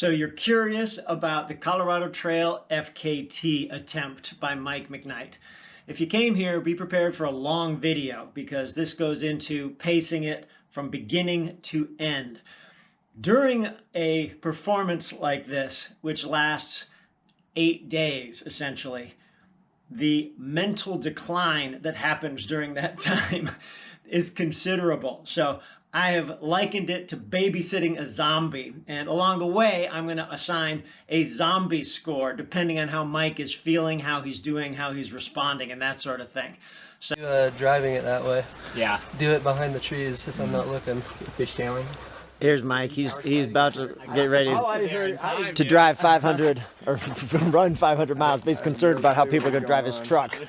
So you're curious about the Colorado Trail FKT attempt by Mike McKnight. If you came here, be prepared for a long video because this goes into pacing it from beginning to end. During a performance like this, which lasts 8 days essentially, the mental decline that happens during that time is considerable. So I have likened it to babysitting a zombie. And along the way, I'm going to assign a zombie score depending on how Mike is feeling, how he's doing, how he's responding, and that sort of thing. So driving it that way. Yeah. Do it behind the trees if I'm not looking. Fish tailing. Here's Mike. He's about to get ready to drive 500 or run 500 miles, but he's concerned about how people are going to drive his truck.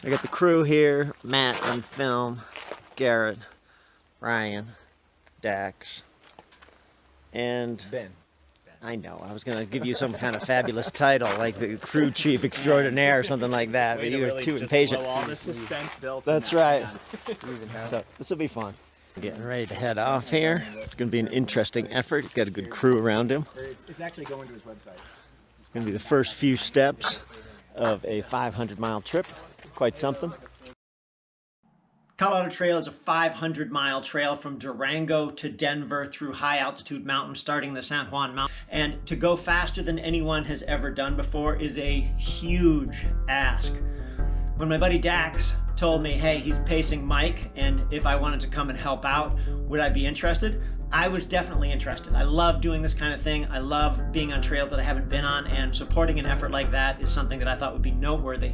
I got the crew here: Matt on film, Garrett, Ryan, Dax, and Ben. I know. I was going to give you some kind of fabulous title, like the crew chief extraordinaire or something like that, but you were too impatient. All the suspense built. That's right. So this will be fun. Getting ready to head off here. It's going to be an interesting effort. He's got a good crew around him. It's actually going to his website. It's going to be the first few steps of a 500-mile trip. Quite something. Colorado Trail is a 500-mile trail from Durango to Denver through high-altitude mountains, starting the San Juan Mountain. And to go faster than anyone has ever done before is a huge ask. When my buddy Dax told me, hey, he's pacing Mike, and if I wanted to come and help out, would I be interested? I was definitely interested. I love doing this kind of thing. I love being on trails that I haven't been on, and supporting an effort like that is something that I thought would be noteworthy.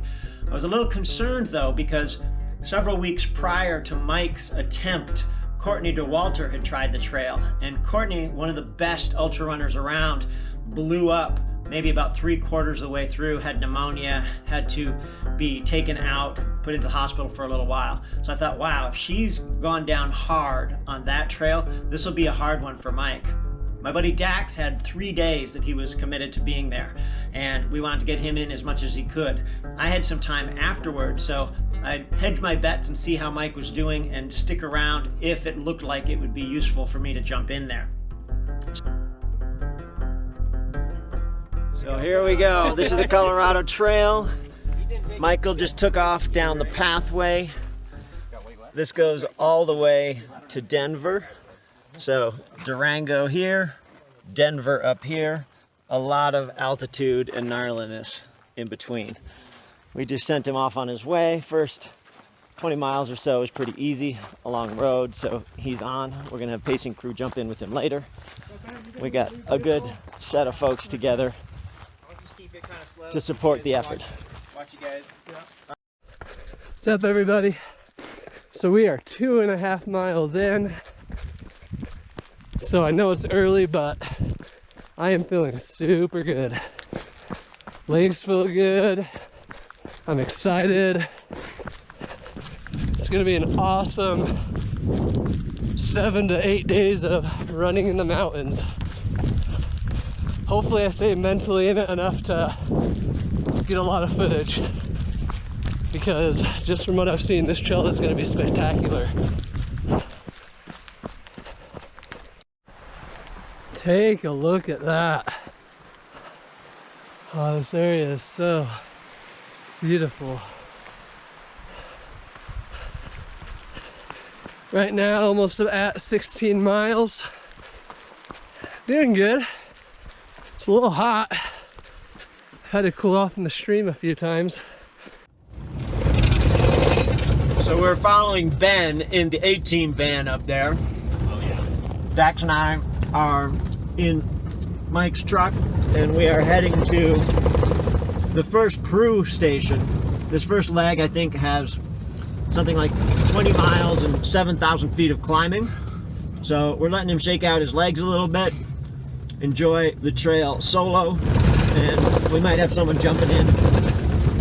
I was a little concerned though, because several weeks prior to Mike's attempt, Courtney DeWalter had tried the trail, and Courtney, one of the best ultra runners around, blew up maybe about 3/4 of the way through, had pneumonia, had to be taken out, put into the hospital for a little while. So I thought, wow, if she's gone down hard on that trail, this will be a hard one for Mike. My buddy Dax had 3 days that he was committed to being there, and we wanted to get him in as much as he could. I had some time afterwards, so I'd hedge my bets and see how Mike was doing and stick around if it looked like it would be useful for me to jump in there. So here we go. This is the Colorado Trail. Michael just took off down the pathway. This goes all the way to Denver. So Durango here, Denver up here, a lot of altitude and gnarliness in between. We just sent him off on his way. First 20 miles or so is pretty easy along the road, so he's on. We're gonna have pacing crew jump in with him later. We got a good set of folks together to support the effort. Watch you guys. What's up, everybody? So we are 2.5 miles in. So I know it's early, but I am feeling super good. Legs feel good. I'm excited. It's gonna be an awesome 7 to 8 days of running in the mountains. Hopefully I stay mentally in it enough to get a lot of footage, because just from what I've seen, this trail is going to be spectacular. Take a look at that. Oh, this area is so beautiful. Right now, almost at 16 miles. Doing good. It's a little hot. Had to cool off in the stream a few times. So we're following Ben in the 18 van up there. Oh yeah. Dax and I are in Mike's truck, and we are heading to the first crew station. This first leg, I think, has something like 20 miles and 7,000 feet of climbing. So we're letting him shake out his legs a little bit, enjoy the trail solo, and we might have someone jumping in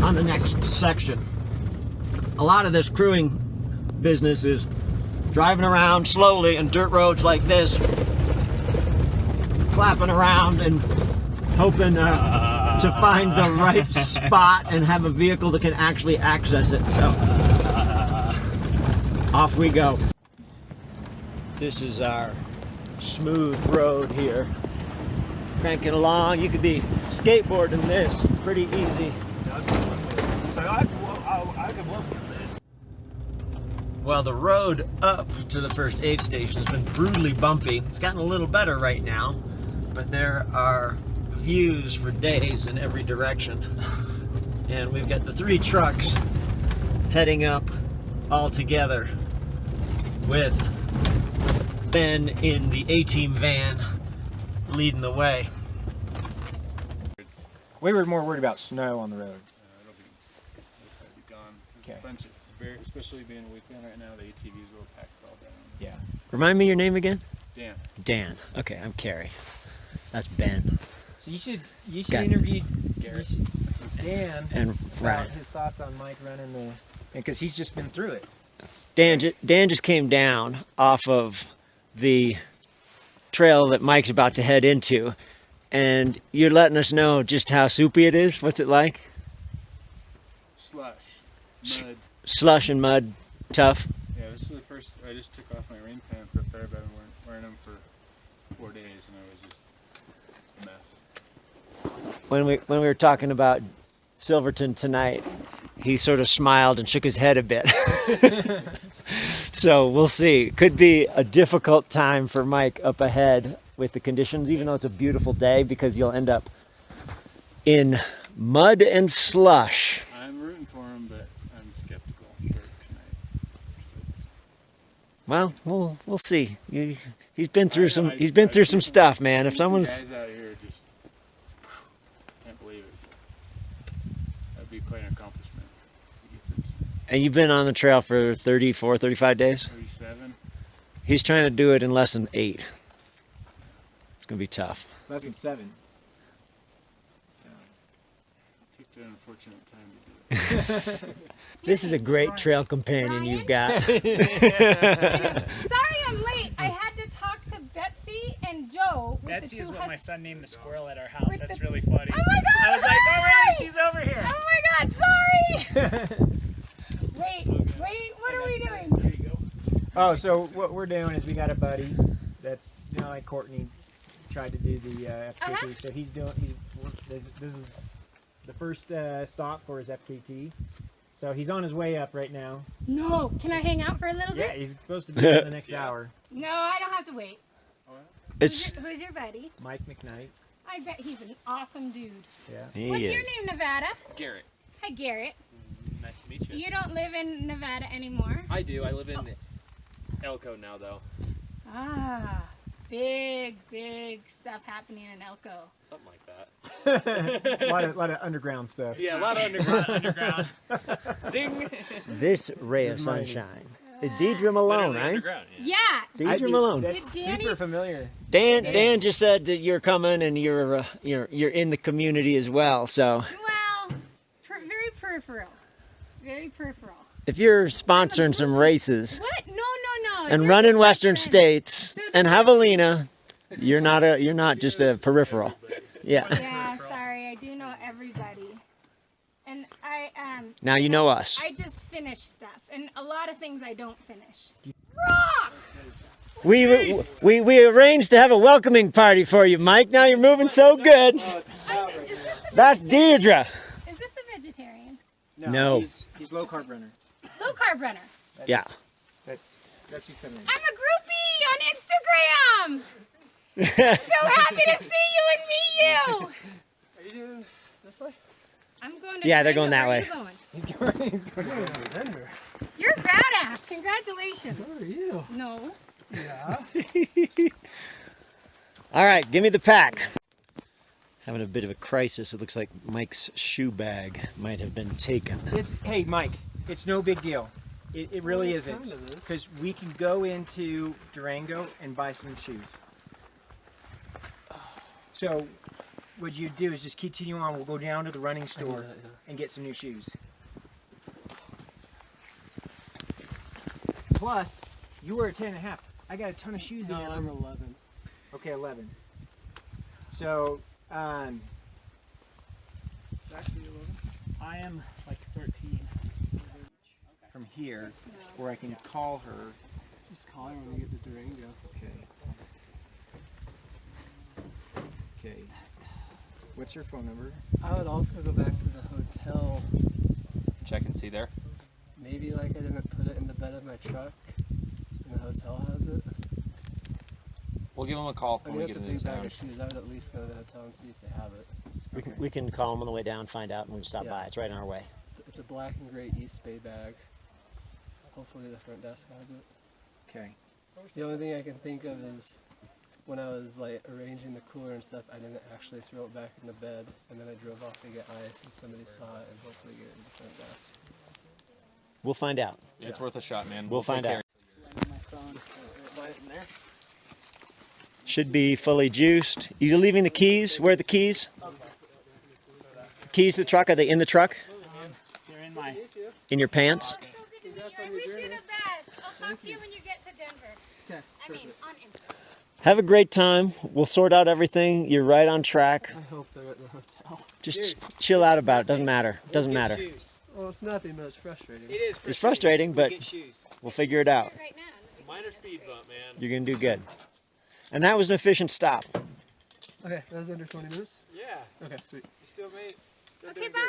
on the next section. A lot of this crewing business is driving around slowly on dirt roads like this, clapping around and hoping to find the right spot and have a vehicle that can actually access it. So off we go. This is our smooth road here cranking along. You could be skateboarding this pretty easy. I could walk through this. Well, the road up to the first aid station has been brutally bumpy. It's gotten a little better right now, but there are views for days in every direction. And we've got the 3 trucks heading up all together with Ben in the A-Team van leading the way. We were more worried about snow on the road. It'll be gone. There's Okay. bunches, especially being a weekend right now. The ATVs will pack it all down. Yeah. Remind me your name again? Dan. Dan. Okay, I'm Carrie. That's Ben. So you should Got it. interview Garrett. Dan And about Ryan. his thoughts on Mike running the, because he's just been through it. Dan just came down off of the trail that Mike's about to head into, and you're letting us know just how soupy it is. What's it like? Slush. Mud. Slush and mud, tough. Yeah, this is the first. I just took off my rain pants up there, but I've been wearing them for 4 days, and it was just a mess. When we were talking about Silverton tonight, he sort of smiled and shook his head a bit. So we'll see. Could be a difficult time for Mike up ahead with the conditions, even though it's a beautiful day, because you'll end up in mud and slush. I'm rooting for him, but I'm skeptical for tonight. So, Well, we'll see. He's been through some. I- He's been I've through seen some stuff, man. If Some someone's guys out here just can't believe it. That'd be quite an accomplishment. If he gets it. and you've been on the trail for 34, 35 days. 37. He's trying to do it in less than 8. It's gonna be tough. Less than 7. So. Picked an unfortunate time to do it. This is a great trail companion you've got. Sorry I'm late. I had to talk to Betsy and Joe. With Betsy the is two what my hus- son named the squirrel at our house. With That's the- really funny. Oh my god! I was like, oh hi! really? She's over here. Oh my god! Sorry. wait. What are we doing? Here you go. Oh, so what we're doing is we got a buddy that's, you know, like Courtney tried to do the FKT. Uh-huh. So he's this is the first stop for his FKT. So he's on his way up right now. No. Can I hang out for a little Yeah, bit? he's supposed to be in the next Yeah. hour. No, I don't have to wait. It's Who's your buddy? Mike McKnight. I bet he's an awesome dude. Yeah. he What's is. your name, Nevada? Garrett, Hi, Garrett. nice to meet you. You don't live in Nevada anymore. I do. I live in Elko now, though. Ah, big stuff happening in Elko. Something like that. a lot of underground stuff. Yeah, a lot of underground. Zing. This ray of This is mine. sunshine. Is Deidre Malone, Literally right? underground. Yeah. Yeah. Deidre Malone. That's Did Danny- super familiar. Dan just said that you're coming and you're in the community as well. So Well, very peripheral. Very peripheral. if you're sponsoring some races What? No. and You're running the Western best states So the- and Javelina, you're not just a peripheral. Yeah. Yeah, sorry. I do know everybody. And Now you know us. I just finish stuff, and a lot of things I don't finish. Rock! We arranged to have a welcoming party for you, Mike. Now you're moving so good. Is this the That's vegetarian? Deirdre. Is this the vegetarian? No. He's low carb runner. Low carb runner. Yeah. That's his coming. I'm a groupie on Instagram. So happy to see you and meet you. Are you doing this way? I'm going to Yeah, they're Durango. going that Where way. are you going? He's going. You're badass. Congratulations. Who are you? No. All right, give me the pack. Having a bit of a crisis. It looks like Mike's shoe bag might have been taken. Hey, Mike, it's no big deal. It really isn't. Because we can go into Durango and buy some shoes. So, what you do is just continue on. We'll go down to the running store and get some new shoes. Plus, you were at 10.5. I got a ton of shoes in No, here. I'm 11. Okay, 11. So, Actually, 11. I am like 13. from here, where I can call her. Just call her when we get to Durango. Okay. Okay. What's your phone number? I would also go back to the hotel. Check and see there. Maybe like I didn't put it in the bed of my truck, and the hotel has it. We'll give them a call I when mean, we that's get a into big bag town. of shoes. I would at least go to the hotel and see if they have it. We can call them on the way down, find out, and we can stop Yeah. by. It's right on our way. It's a black and gray East Bay bag. Hopefully the front desk has it. Okay. The only thing I can think of is when I was like arranging the cooler and stuff, I didn't actually throw it back in the bed, and then I drove off to get ice, and somebody saw it, and hopefully get it in the front desk. We'll find out. It's worth a shot, man. We'll find take out. My phone. Slide it in there. Should be fully juiced. You leaving the keys? Where are the keys? Keys to the truck? Are they in the truck? You're in my. In your pants? So good to meet you. I wish you the best. I'll talk to you when you get to Denver. I mean, on Instagram. Have a great time. We'll sort out everything. You're right on track. I hope they're at the hotel. Just chill out about it. Doesn't matter. Doesn't We'll get matter. shoes. Well, it's nothing, but it's frustrating. It is. It's frustrating, We'll but get shoes. we'll figure it out. Right now. Minor speed bump, man. You're going to do good. And that was an efficient stop. Okay, that was under 20 minutes? Yeah. Okay, sweet. You still made. Still Okay, doing bye.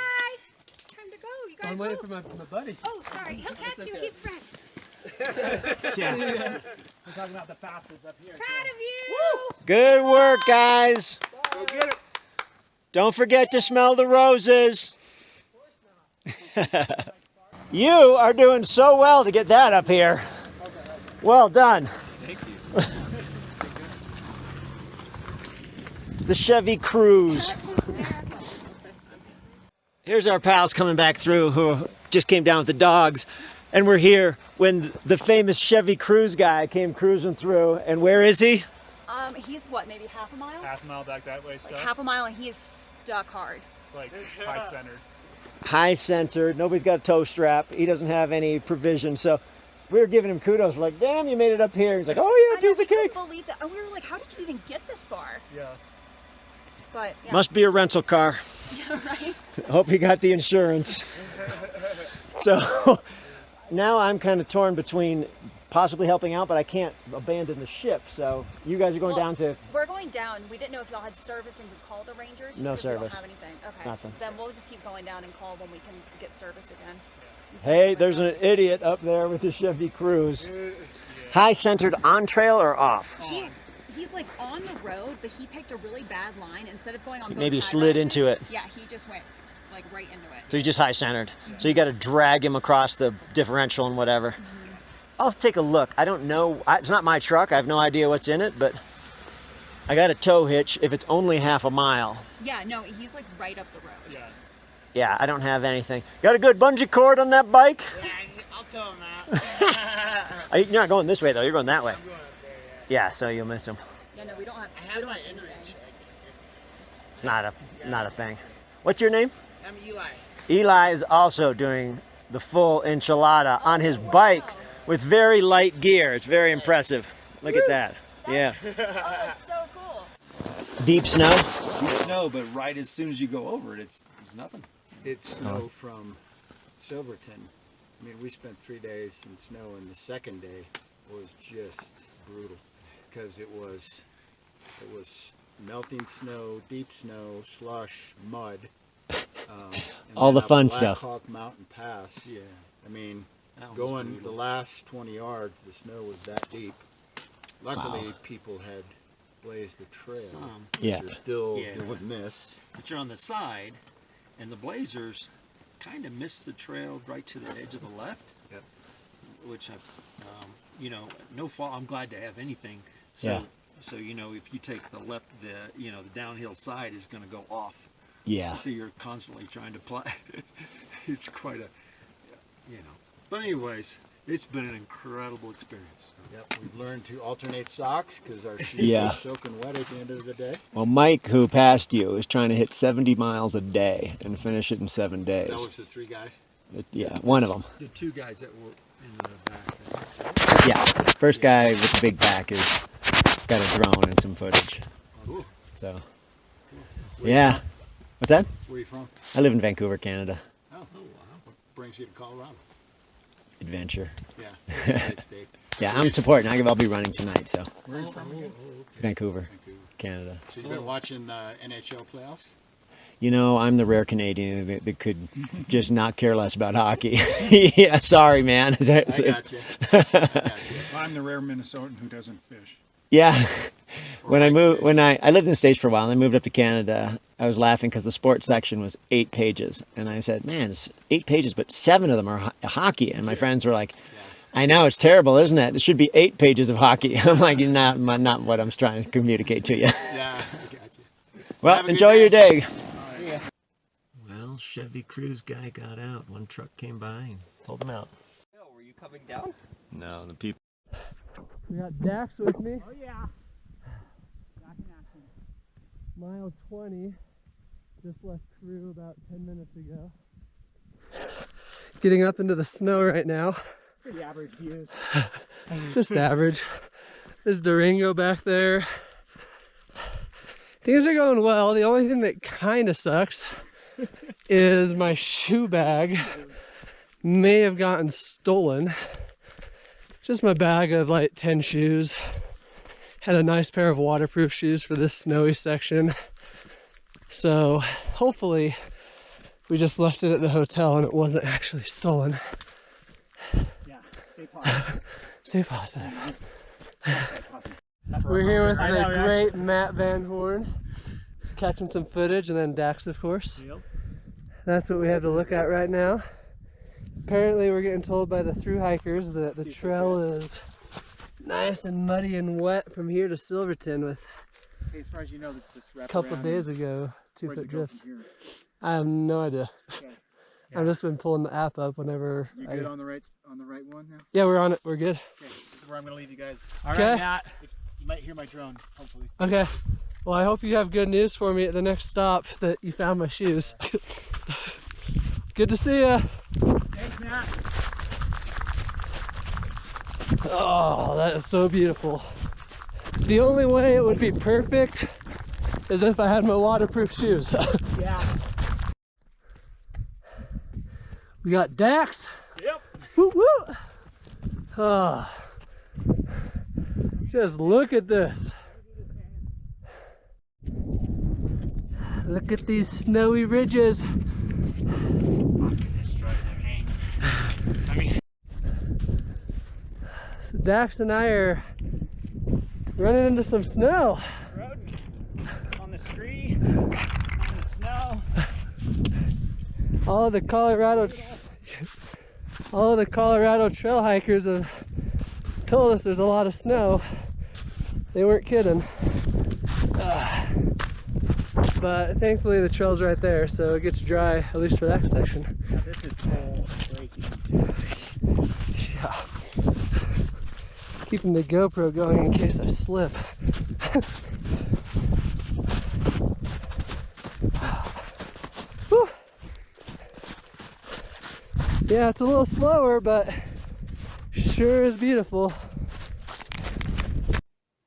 good. Time to go. You gotta I'm go. waiting for my buddy. Oh, sorry. He'll catch you. okay. He's fresh. Yeah. We're talking about the fastest up here. Proud of you. Good work, guys. Go get it. Don't forget to smell the roses. You are doing so well to get that up here. Well done. Thank you. The Chevy Cruise. Here's our pals coming back through who just came down with the dogs. And we're here when the famous Chevy Cruise guy came cruising through. And where is he? He's what, maybe half a mile? Half a mile back that way, stuff. Half a mile, and he is stuck hard. Like high centered. High centered. Nobody's got a tow strap. He doesn't have any provision. So we were giving him kudos. We're like, damn, you made it up here. He's like, oh yeah, I know, piece we of cake. couldn't believe that. And we were like, how did you even get this far? Yeah. But yeah, Must be a rental car. yeah, right. Hope he got the insurance. So now I'm kind of torn between possibly helping out, but I can't abandon the ship. So you guys are going Well, down to We're going down. We didn't know if y'all had service and could call the Rangers. just No 'cause service. We don't have anything. Okay. Nothing. Then we'll just keep going down and call when we can get service again. And see Hey, what's there's going an idiot up there with the Chevy Cruise. High centered on trail or off? on. He's like on the road, but he picked a really bad line. Instead of going on both Maybe high slid rises, into it. Yeah, he just went like right into it. So he's just high centered. So you got to drag him across the differential and whatever. I'll take a look. I don't know. It's not my truck. I have no idea what's in it, but I got a tow hitch if it's only half a mile. Yeah, no, he's like right up the road. Yeah. Yeah, I don't have anything. Got a good bungee cord on that bike? Yeah, I'll tell him that. You're not going this way though. You're going that way. Yeah, so you'll miss him. Yeah, no, we don't have. I have my inReach. It's not a thing. What's your name? I'm Eli. Eli is also doing the full enchilada on his bike with very light gear. It's very impressive. Look at that. Yeah. Oh, that's so cool. Deep snow. Deep snow, but right as soon as you go over it, it's nothing. It's snow from Silverton. I mean, we spent 3 days in snow, and the second day was just brutal because it was melting snow, deep snow, slush, mud. And All then the up fun Black stuff. Hawk Mountain Pass. Yeah. I mean, That was going brutal. the last 20 yards, the snow was that deep. Luckily, people had blazed a trail. Some. Yeah. You're still Yeah. doing this. But you're on the side, and the blazers kind of missed the trail right to the edge of the left. Yep. Which no fault. I'm glad to have anything. So, Yeah. So if you take the left, the downhill side is going to go off. Yeah. So you're constantly trying to play. It's quite a, But anyways, it's been an incredible experience. Yep, we've learned to alternate socks because our shoes Yeah. are soaking wet at the end of the day. Well, Mike, who passed you, is trying to hit 70 miles a day and finish it in 7 days. That was the 3 guys. Yeah, one of them. The 2 guys that were in the back. Yeah. First guy with the big back is got a drone and some footage. Cool. So, yeah. What's that? Where are you from? I live in Vancouver, Canada. Oh, wow. What brings you to Colorado? Adventure. Yeah, it's a great state. Yeah, I'm supporting. I'll be running tonight, so Where are you from again? Vancouver. Vancouver. Canada. So you've been watching NHL playoffs? You know, I'm the rare Canadian that could just not care less about hockey. Yeah, sorry, man. I got you. I'm the rare Minnesotan who doesn't fish. Yeah. When I lived in the States for a while and I moved up to Canada, I was laughing because the sports section was 8 pages. And I said, man, it's 8 pages, but 7 of them are hockey. And my friends were like, I know, it's terrible, isn't it? It should be 8 pages of hockey. I'm like, not what I'm trying to communicate to you. Yeah, I got you. Well, enjoy your day. Well, Chevy Cruise guy got out. One truck came by and pulled him out. Oh, were you coming down? No, the people. We got Dax with me. Oh yeah. Back in action. Mile 20. Just left crew about 10 minutes ago. Getting up into the snow right now. Pretty average views. Just average. There's Durango back there. Things are going well. The only thing that kind of sucks is my shoe bag may have gotten stolen. Just my bag of like 10 shoes. Had a nice pair of waterproof shoes for this snowy section. So hopefully we just left it at the hotel and it wasn't actually stolen. Yeah, stay positive. Stay positive. We're here with the great Matt Van Horn. He's catching some footage, and then Dax, of course. Yep. That's what we have to look at right now. Apparently we're getting told by the thru hikers that the trail is nice and muddy and wet from here to Silverton with Hey, as far as you know, just a couple of days ago, 2 where's foot it go drifts. from here? I have no idea. Okay. I've just been pulling the app up whenever You good on the right one now? Yeah, we're on it. We're good. Okay, this is where I'm gonna leave you guys. All right, Matt. You might hear my drone, hopefully. Okay. Well, I hope you have good news for me at the next stop that you found my shoes. Good to see ya. Thanks, Matt. Oh, that is so beautiful. The only way it would be perfect is if I had my waterproof shoes. Yeah. We got Dax. Yep. Woo woo. Oh. Just look at this. Look at these snowy ridges. So Dax and I are running into some snow. Road on the scree, on the snow. All the Colorado trail hikers have told us there's a lot of snow. They weren't kidding. But thankfully the trail's right there, so it gets dry, at least for that section. Yeah, this is cold breaking. Yeah. Keeping the GoPro going in case I slip. Whew. Yeah, it's a little slower, but sure is beautiful.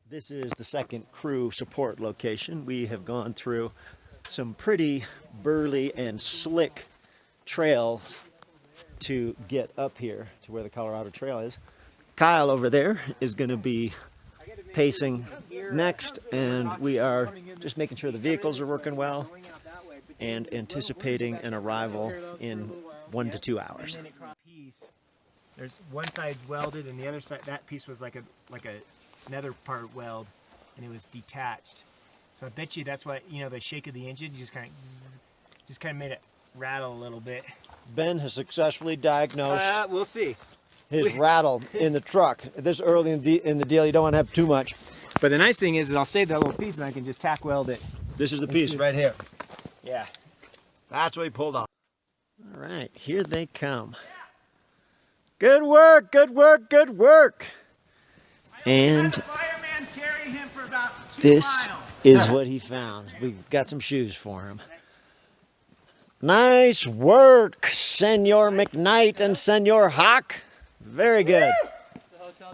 This is the second crew support location. We have gone through some pretty burly and slick trails to get up here to where the Colorado Trail is. Kyle over there is going to be pacing next, and we are just making sure the vehicles are working well and anticipating an arrival in 1 to 2 hours. There's one side's welded, and the other side, that piece was like a nether part weld, and it was detached. So I bet you that's why, you know, the shake of the engine just kind of made it rattle a little bit. Ben has successfully diagnosed We'll see. his rattle in the truck. This early in the deal, you don't want to have too much. But the nice thing is I'll save that little piece and I can just tack weld it. This is the piece right here. Yeah. That's what he pulled off. All right, here they come. Good work, good work, good work. And this is what he found. We got some shoes for him. Nice work, Senor McKnight and Senor Hawk. Very good.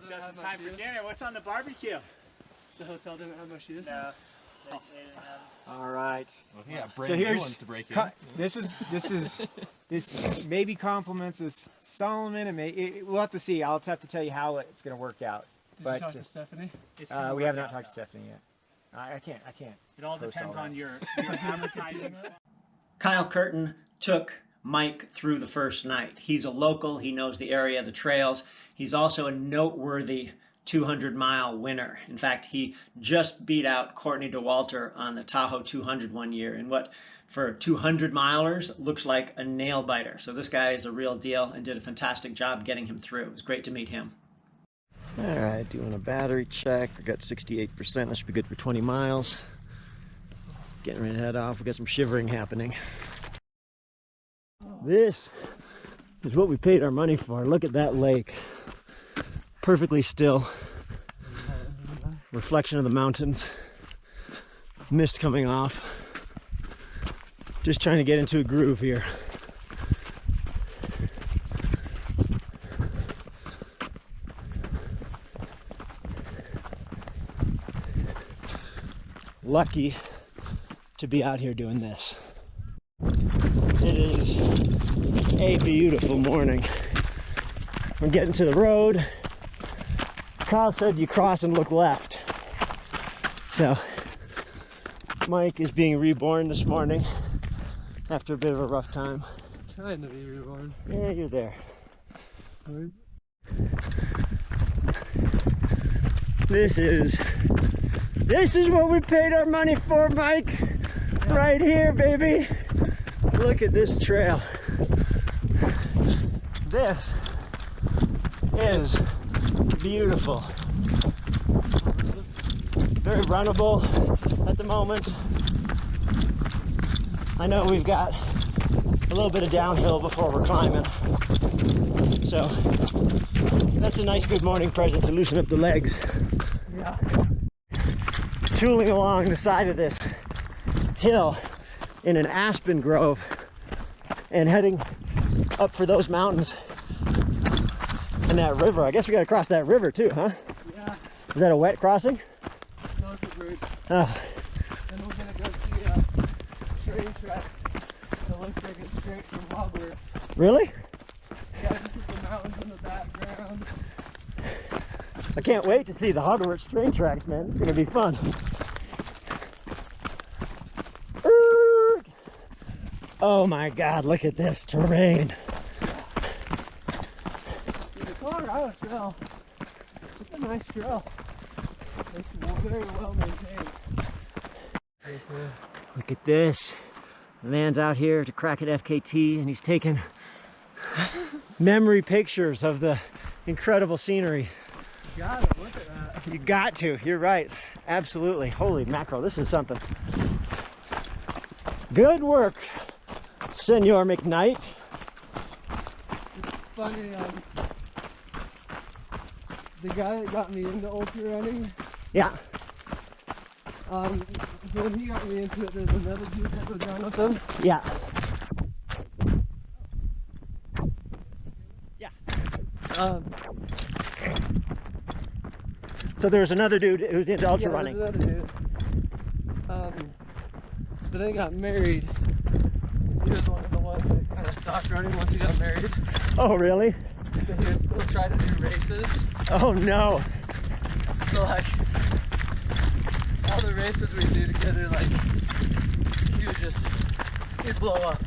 Just in time for dinner. What's on the barbecue? The hotel didn't have my shoes? No. All right. Well, yeah, So new here's ones to break in. this maybe compliments of Solomon, and we'll have to see. I'll have to tell you how it's going to work out. Did you talk to Stephanie? We have not talked to Stephanie yet. I can't. It all post depends all on that. your advertising it. Kyle Curtin took Mike through the first night. He's a local. He knows the area, the trails. He's also a noteworthy 200-mile winner. In fact, he just beat out Courtney DeWalter on the Tahoe 200 one year in what, for 200 milers, looks like a nail biter. So this guy is a real deal and did a fantastic job getting him through. It was great to meet him. All right, doing a battery check. We got 68%. That should be good for 20 miles. Getting ready to head off. We got some shivering happening. This is what we paid our money for. Look at that lake. Perfectly still. Reflection of the mountains. Mist coming off. Just trying to get into a groove here. Lucky to be out here doing this. It is a beautiful morning. We're getting to the road. Kyle said you cross and look left. So Mike is being reborn this morning after a bit of a rough time. Trying to be reborn. Yeah, you're there. This is what we paid our money for, Mike. Right here, baby. Look at this trail. This is beautiful. Very runnable at the moment. I know we've got a little bit of downhill before we're climbing. So that's a nice good morning present to loosen up the legs. Yeah. Tooling along the side of this hill in an aspen grove and heading up for those mountains and that river. I guess we got to cross that river too, huh? Yeah. Is that a wet crossing? No, it's a bridge. Oh. And we're gonna go see a train track that looks like it's straight from Hogwarts. Really? Yeah, this is the mountains in the background. I can't wait to see the Hogwarts train tracks, man. It's gonna be fun. Oh my God, look at this terrain. The Colorado Trail, it's a nice trail. It's very well maintained. Look at this. The man's out here to crack at FKT and he's taking memory pictures of the incredible scenery. You gotta look at that. You got to, you're right. Absolutely. Holy mackerel, this is something. Good work, Senor McKnight. It's funny, the guy that got me into ultra running, Yeah. so when he got me into it, there's another dude that goes down with him. Yeah. Yeah. So there's another dude who's into ultra running. There's another dude. But then he got married. He was one of the ones that kind of stopped running once he got married. Oh, really? But he was still trying to do races. Oh, no. So, like, all the races we do together, like, he'd blow up.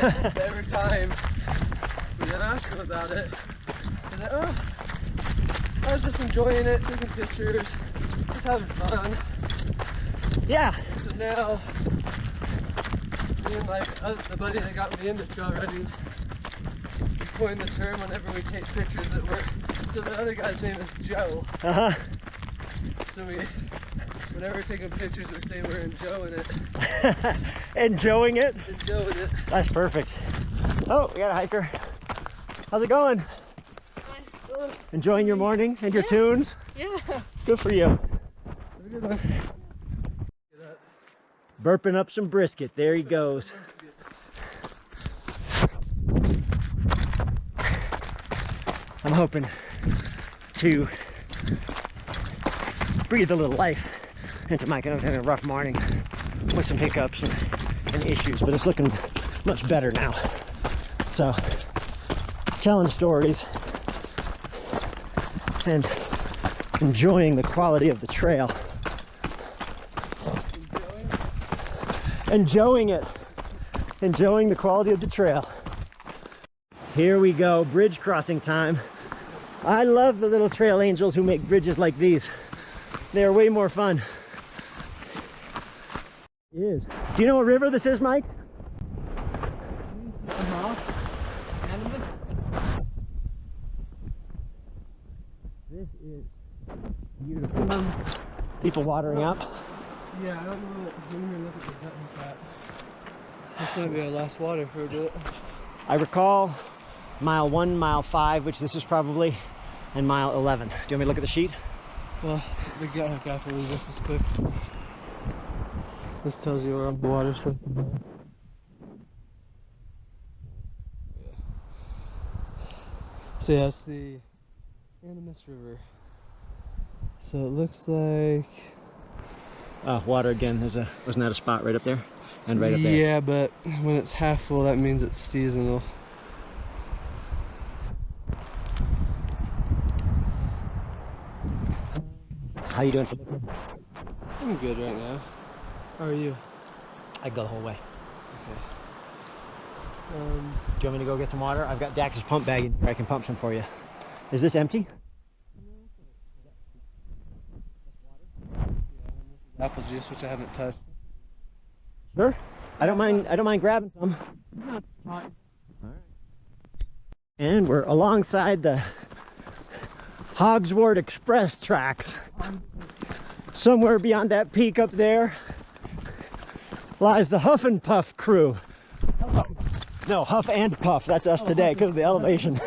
But every time we then asked him about it, he's like, oh, I was just enjoying it, taking pictures, just having fun. Yeah. So now, me and the buddy that got me into trail running, we coined the term whenever we take pictures that we're, so the other guy's name is Joe. Uh-huh. So whenever we're taking pictures, we say we're enjoying it. Enjoying it? Enjoying it. That's perfect. Oh, we got a hiker. How's it going? Enjoying your morning and your tunes? Yeah. Good for you. Burping up some brisket. There he goes. I'm hoping to breathe a little life into Mike. I was having a rough morning with some hiccups and issues, but it's looking much better now. So, telling stories and enjoying the quality of the trail enjoying it. Enjoying the quality of the trail. Here we go, bridge crossing time. I love the little trail angels who make bridges like these. They are way more fun. It is. Do you know what river this is, Mike? This is beautiful. People watering up. Yeah, I don't know what. Let me look at the button fat. This might be our last water for a bit. I recall mile 1, mile 5, which this is probably, and mile 11. Do you want me to look at the sheet? Well, the guy will leave just as quick. This tells you where the water's supposed to go. So yeah, it's the Animus River. So it looks like... Water again. Wasn't that a spot right up there? And right up there. Yeah, but when it's half full, that means it's seasonal. How you doing for looking? I'm good right now. How are you? I'd go the whole way. Okay. Do you want me to go get some water? I've got Dax's pump bag in here. I can pump some for you. Is this empty? Apple juice, which I haven't touched. Sure. I don't mind grabbing some. All right. And we're alongside the Hogsward Express tracks. Somewhere beyond that peak up there lies the Huff and Puff crew. No, Huff and Puff. That's us today because of the elevation.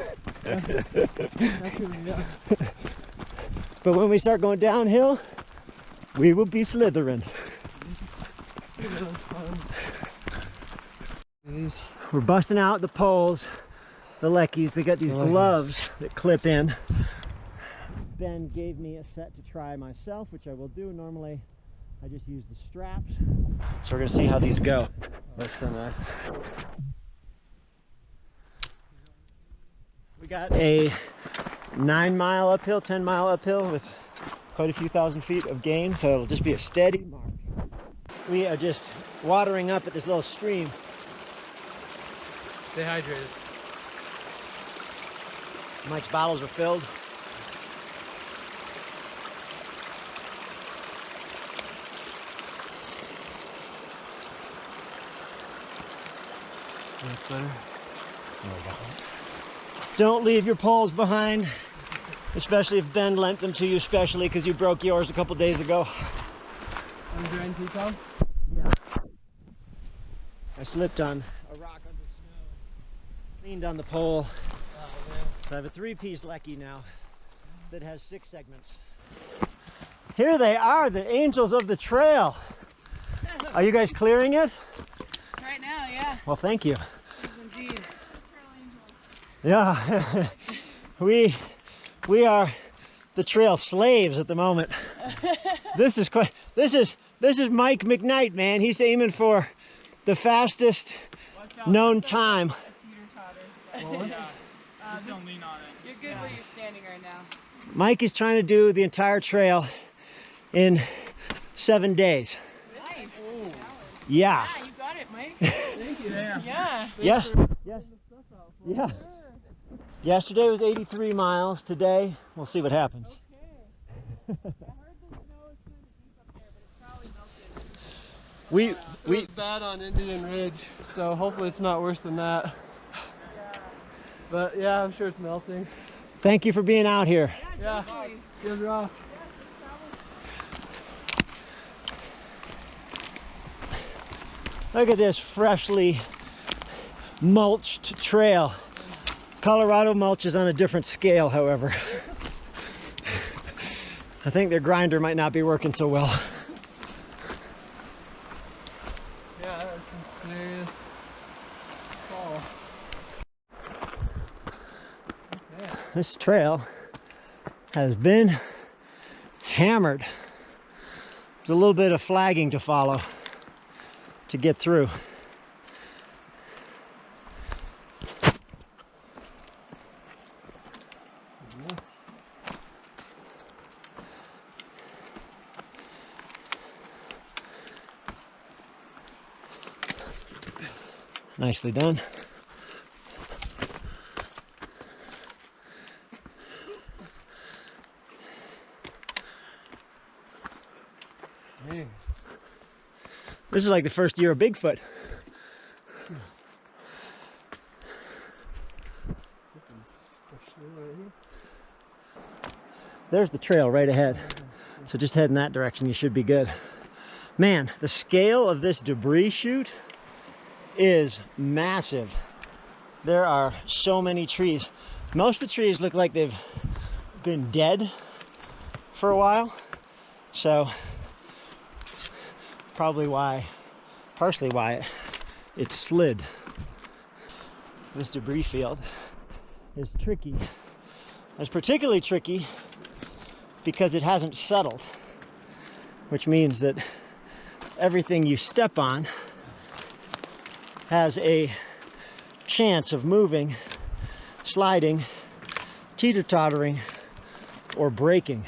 But when we start going downhill, we will be slithering. We're busting out the poles, the leckies. They got these gloves that clip in. Ben gave me a set to try myself, which I will do. Normally, I just use the straps. So we're gonna see how these go. That's so nice. We got a 9-mile uphill, 10-mile uphill with quite a few thousand feet of gain, so it'll just be a steady march. We are just watering up at this little stream. Stay hydrated. Mike's bottles are filled. That's better. There we go. Don't leave your poles behind, especially if Ben lent them to you, especially because you broke yours a couple days ago. I'm trying to Tom. Yeah. I slipped on a rock under snow, leaned on the pole. So I have a 3-piece lecky now that has 6 segments. Here they are, the angels of the trail. Are you guys clearing it? Right now, yeah. Well, thank you. Indeed. Yeah, we are the trail slaves at the moment. This is Mike McKnight, man. He's aiming for the fastest known time. Just don't lean on it. You're good where you're standing right now. Mike is trying to do the entire trail in 7 days. Nice. Yeah. Yeah, you got it, Mike. Thank you. Yeah. Yes. Yes. Yeah. Yesterday was 83 miles. Today, we'll see what happens. Okay. I heard the snow is kind of deep up there, but it's probably melted. It was bad on Indian Ridge, so hopefully it's not worse than that. Yeah. But yeah, I'm sure it's melting. Thank you for being out here. Yeah. Good rock. Look at this freshly mulched trail. Colorado mulch is on a different scale, however. I think their grinder might not be working so well. Yeah, that was some serious fall. Okay. This trail has been hammered. There's a little bit of flagging to follow to get through. Nicely done. Man. This is like the first year of Bigfoot. This is for sure right here. There's the trail right ahead. So just head in that direction, you should be good. Man, the scale of this debris chute is massive. There are so many trees. Most of the trees look like they've been dead for a while. So probably why, partially why it slid. This debris field is tricky. It's particularly tricky because it hasn't settled, which means that everything you step on has a chance of moving, sliding, teeter-tottering, or breaking.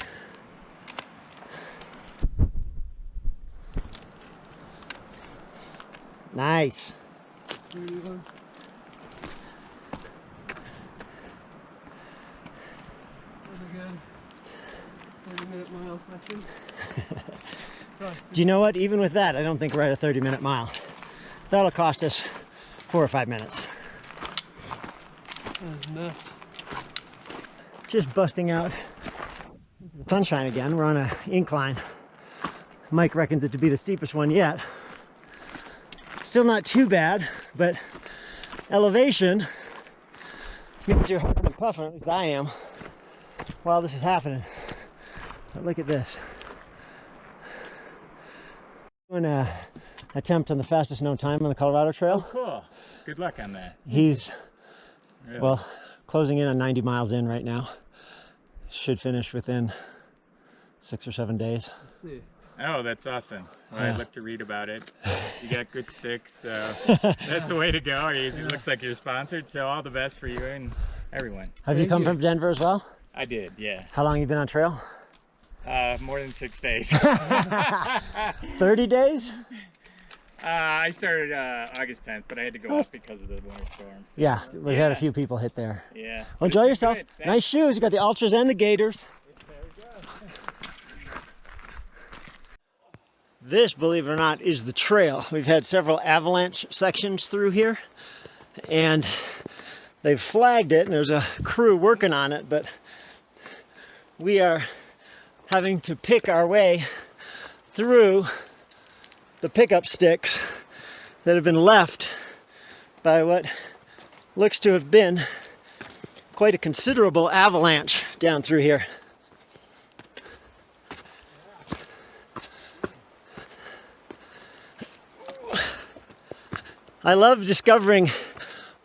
Nice. Those are good. 30-minute mile section. Do you know what? Even with that, I don't think we're at a 30-minute mile. That'll cost us 4 or 5 minutes. That's nuts. Just busting out the sunshine again. We're on an incline. Mike reckons it to be the steepest one yet. Still not too bad, but elevation means you're huffing and puffing, at least I am, while this is happening. But look at this. Doing an attempt on the fastest known time on the Colorado Trail. Oh, cool. Good luck on that. He's, Really? well, closing in on 90 miles in right now. Should finish within 6 or 7 days. Let's see. Oh, that's awesome. Well, Yeah. I'd look to read about it. You got good sticks, so that's the way to go. It looks like you're sponsored, so all the best for you and everyone. Have you Thank come you. from Denver as well? I did, yeah. How long have you been on trail? More than 6 days. 30 days? I started August 10th, but I had to go off because of the winter storms. So, Yeah, we had a few people hit there. Yeah. Well, enjoy yourself. Good. Thanks. Nice shoes. You got the Ultras and the Gators. This, believe it or not, is the trail. We've had several avalanche sections through here, and they've flagged it, and there's a crew working on it, but we are having to pick our way through the pickup sticks that have been left by what looks to have been quite a considerable avalanche down through here. I love discovering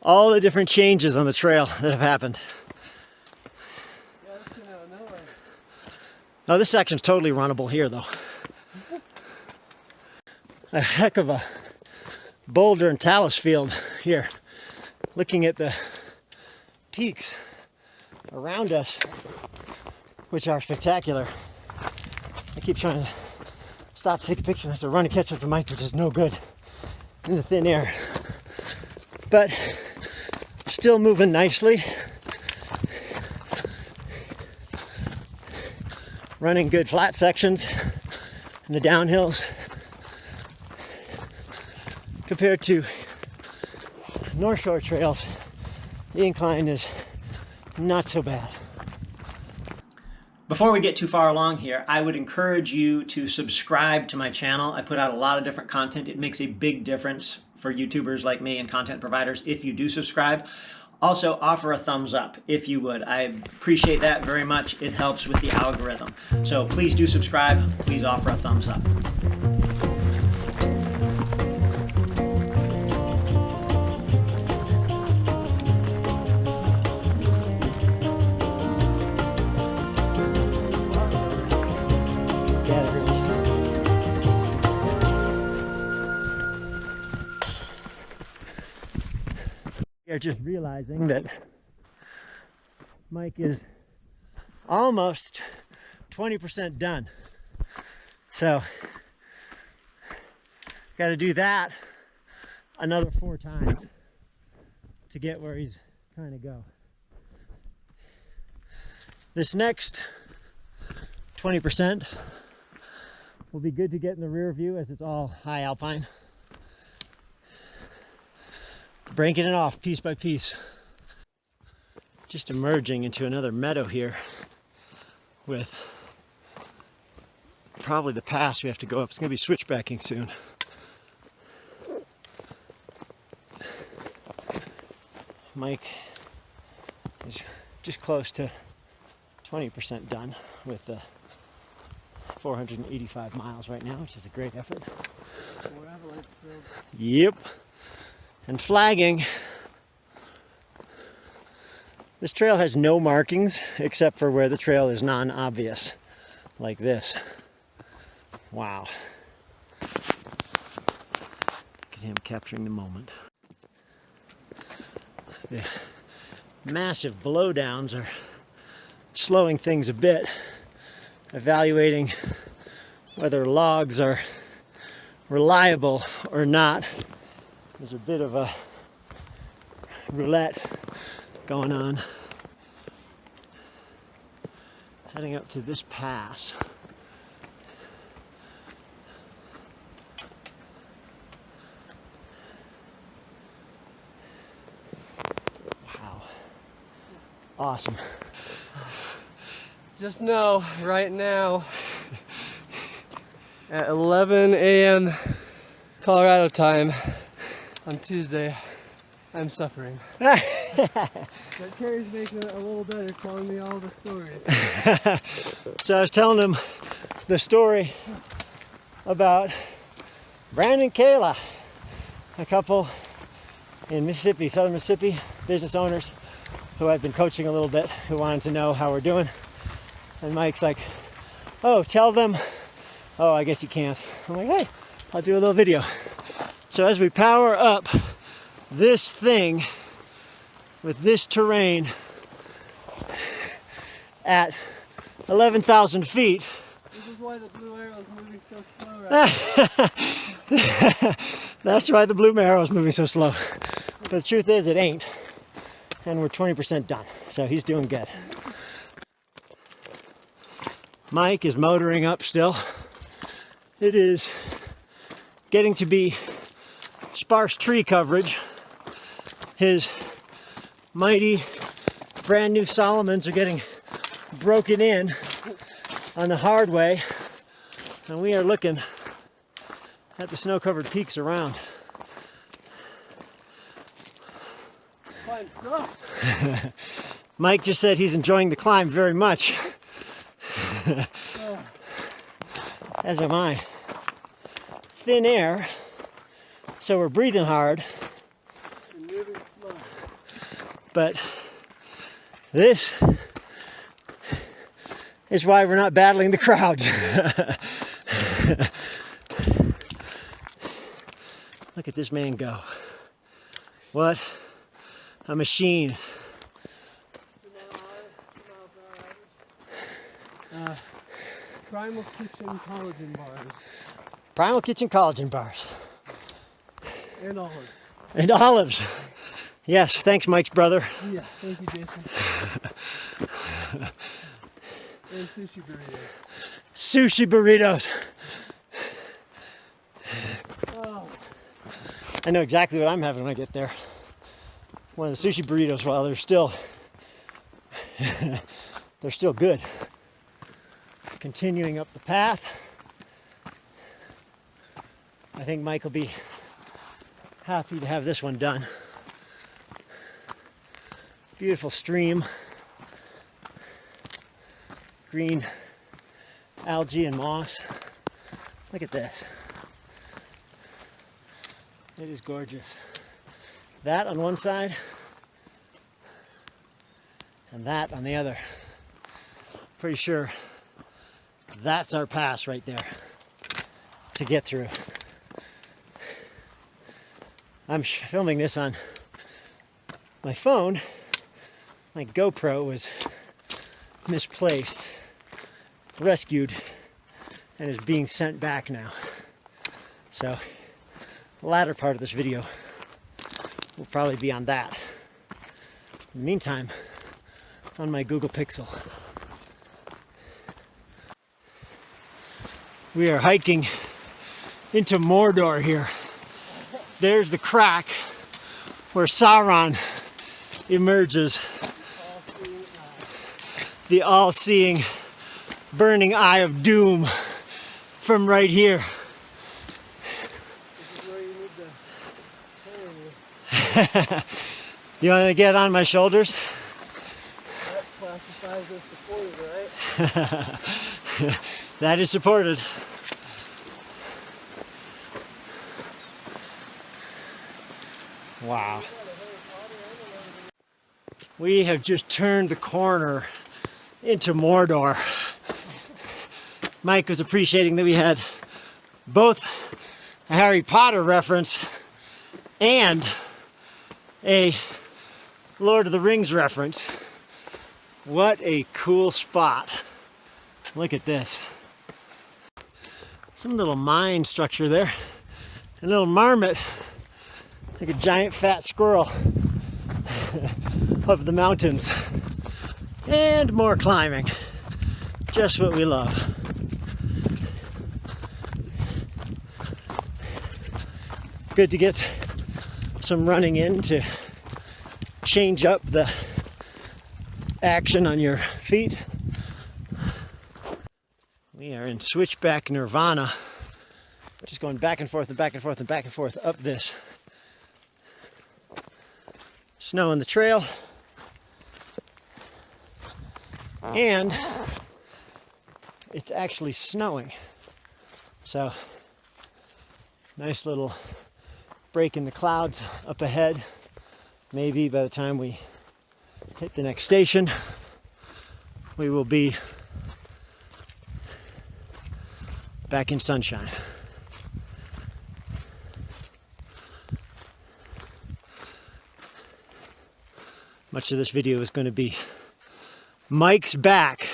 all the different changes on the trail that have happened. Yeah, this came out of nowhere. Now this section's totally runnable here though. A heck of a boulder and talus field here. Looking at the peaks around us, which are spectacular. I keep trying to stop to take a picture and I have to run and catch up to Mike, which is no good in the thin air. But still moving nicely. Running good flat sections in the downhills compared to North Shore trails. The incline is not so bad. Before we get too far along here, I would encourage you to subscribe to my channel. I put out a lot of different content. It makes a big difference for YouTubers like me and content providers if you do subscribe. Also, offer a thumbs up if you would. I appreciate that very much. It helps with the algorithm. So please do subscribe. Please offer a thumbs up. You're just realizing that Mike is almost 20% done. So, got to do that another 4 times. to get where he's trying to go. This next 20% will be good to get in the rear view as it's all high alpine. Breaking it off piece by piece. Just emerging into another meadow here with probably the pass we have to go up. It's going to be switchbacking soon. Mike is just close to 20% done with the 485 miles right now, which is a great effort. Yep. And flagging. This trail has no markings except for where the trail is non-obvious, like this. Wow. Look at him capturing the moment. The massive blowdowns are slowing things a bit, evaluating whether logs are reliable or not. There's a bit of a roulette going on. Heading up to this pass. Wow. Awesome. Just know right now at 11 a.m. Colorado time on Tuesday, I'm suffering. But Carrie's making it a little better, telling me all the stories. So I was telling him the story about Brandon and Kayla, a couple in Mississippi, southern Mississippi, business owners who I've been coaching a little bit, who wanted to know how we're doing. And Mike's like, oh, tell them. Oh, I guess you can't. I'm like, hey, I'll do a little video. So as we power up this thing with this terrain at 11,000 feet. This is why the blue arrow is moving so slow right now. That's why the blue arrow is moving so slow. But the truth is, it ain't. And we're 20% done. So he's doing good. Mike is motoring up still. It is getting to be sparse tree coverage. His mighty brand new Solomons are getting broken in on the hard way, and we are looking at the snow-covered peaks around. Mike just said he's enjoying the climb very much. As am I. Thin air, so we're breathing hard. But this is why we're not battling the crowds. Look at this man go. What a machine. Primal Kitchen collagen bars. Primal Kitchen collagen bars. And olives. And olives. Yes, thanks, Mike's brother. Yeah, thank you, Jason. And sushi burritos. Sushi burritos. Oh. I know exactly what I'm having when I get there. One of the sushi burritos, while they're still good. Continuing up the path. I think Mike will be happy to have this one done. Beautiful stream. Green algae and moss. Look at this. It is gorgeous. That on one side and that on the other. Pretty sure that's our pass right there to get through. I'm filming this on my phone. My GoPro was misplaced, rescued, and is being sent back now. So the latter part of this video will probably be on that. In the meantime, on my Google Pixel, we are hiking into Mordor here. There's the crack where Sauron emerges. The all-seeing, burning eye of doom from right here. You want to get on my shoulders? That classifies as supported, right? That is supported. Wow. We have just turned the corner into Mordor. Mike was appreciating that we had both a Harry Potter reference and a Lord of the Rings reference. What a cool spot. Look at this. Some little mine structure there. A little marmot, like a giant fat squirrel of the mountains. And more climbing. Just what we love. Good to get some running in to change up the action on your feet. We are in switchback nirvana. Just going back and forth and back and forth and back and forth up this. Snow on the trail. And it's actually snowing. So, nice little break in the clouds up ahead. Maybe by the time we hit the next station, we will be back in sunshine. Much of this video is going to be Mike's back